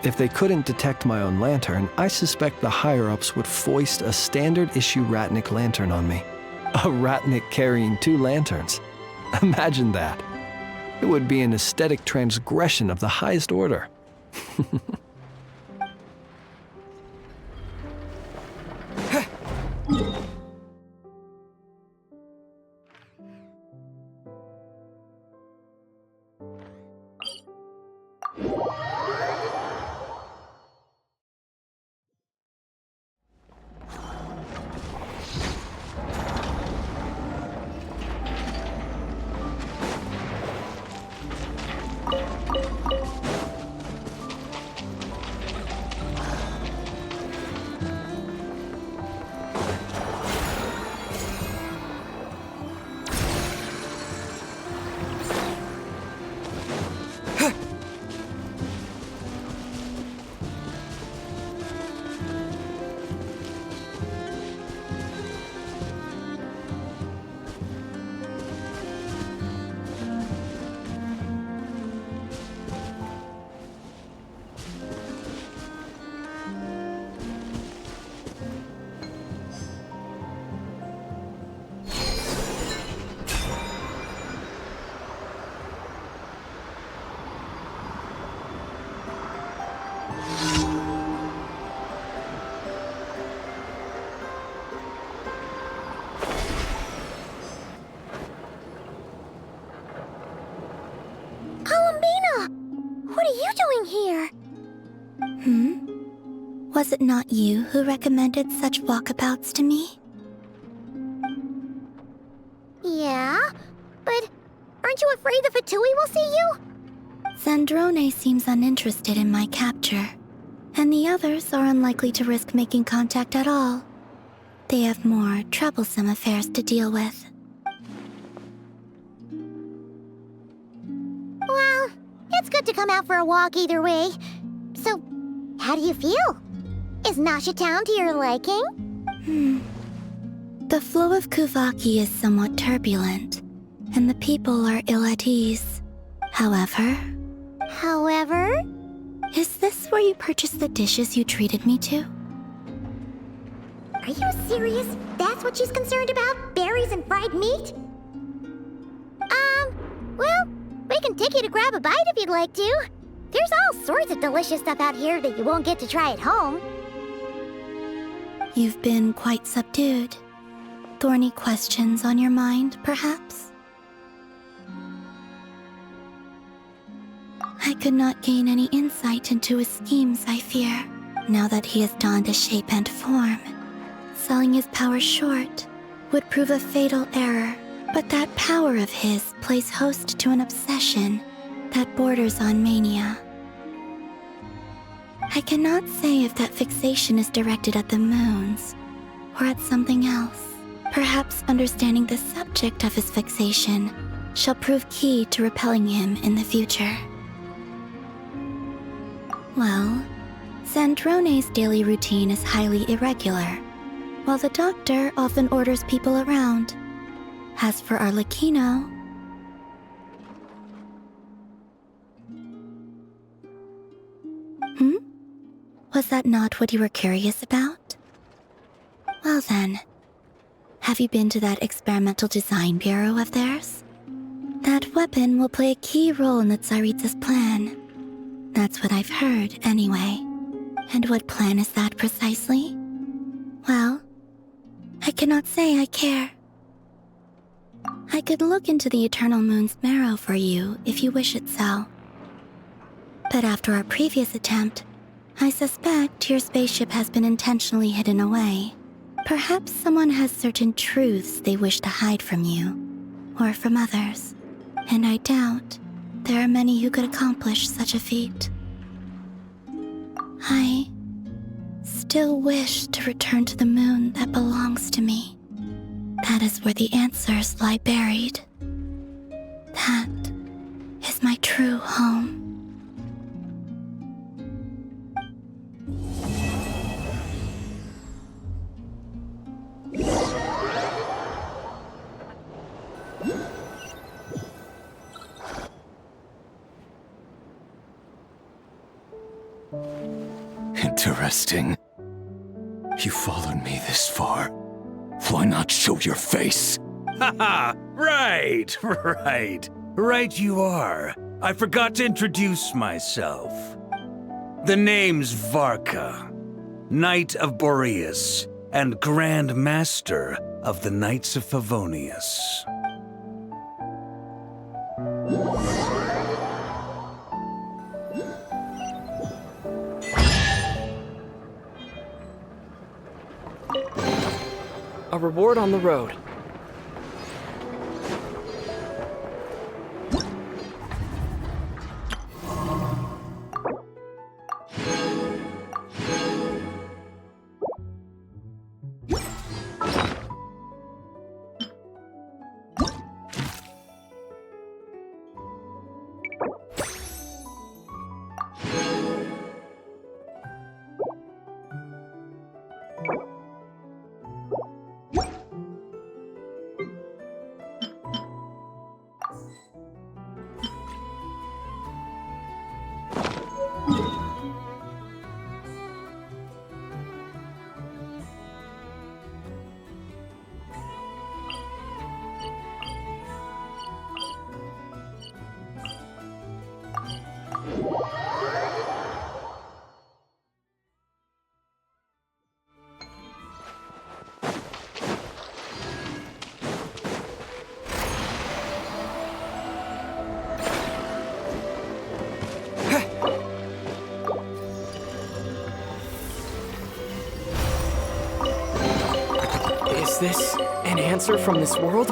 If they couldn't detect my own lantern, I suspect the higher-ups would foist a standard-issue Ratnik lantern on me. A Ratnik carrying 2 lanterns. Imagine that. It would be an aesthetic transgression of the highest order. Was it not you who recommended such walkabouts to me? Yeah, but aren't you afraid the Fatui will see you? Zandrone seems uninterested in my capture, and the others are unlikely to risk making contact at all. They have more troublesome affairs to deal with. Well, it's good to come out for a walk either way. So, how do you feel? Is Nasha Town to your liking? The flow of Kuvaki is somewhat turbulent, and the people are ill at ease. However... Is this where you purchased the dishes you treated me to? Are you serious? That's what she's concerned about? Berries and fried meat? Well, we can take you to grab a bite if you'd like to. There's all sorts of delicious stuff out here that you won't get to try at home. You've been quite subdued. Thorny questions on your mind, perhaps? I could not gain any insight into his schemes, I fear, now that he has donned a shape and form. Selling his power short would prove a fatal error, but that power of his plays host to an obsession that borders on mania. I cannot say if that fixation is directed at the moons or at something else. Perhaps understanding the subject of his fixation shall prove key to repelling him in the future. Well, Zandrone's daily routine is highly irregular, while the doctor often orders people around. As for Arlecchino... Was that not what you were curious about? Well then, have you been to that experimental design bureau of theirs? That weapon will play a key role in the Tsaritsa's plan. That's what I've heard, anyway. And what plan is that precisely? Well, I cannot say I care. I could look into the Eternal Moon's marrow for you if you wish it so. But after our previous attempt, I suspect your spaceship has been intentionally hidden away. Perhaps someone has certain truths they wish to hide from you, or from others, and I doubt there are many who could accomplish such a feat. I still wish to return to the moon that belongs to me. That is where the answers lie buried. That is my true home. Interesting. You followed me this far. Why not show your face? Haha! Right, right. Right you are. I forgot to introduce myself. The name's Varka, Knight of Boreas, and Grand Master of the Knights of Favonius. A reward on the road. Is this an answer from this world?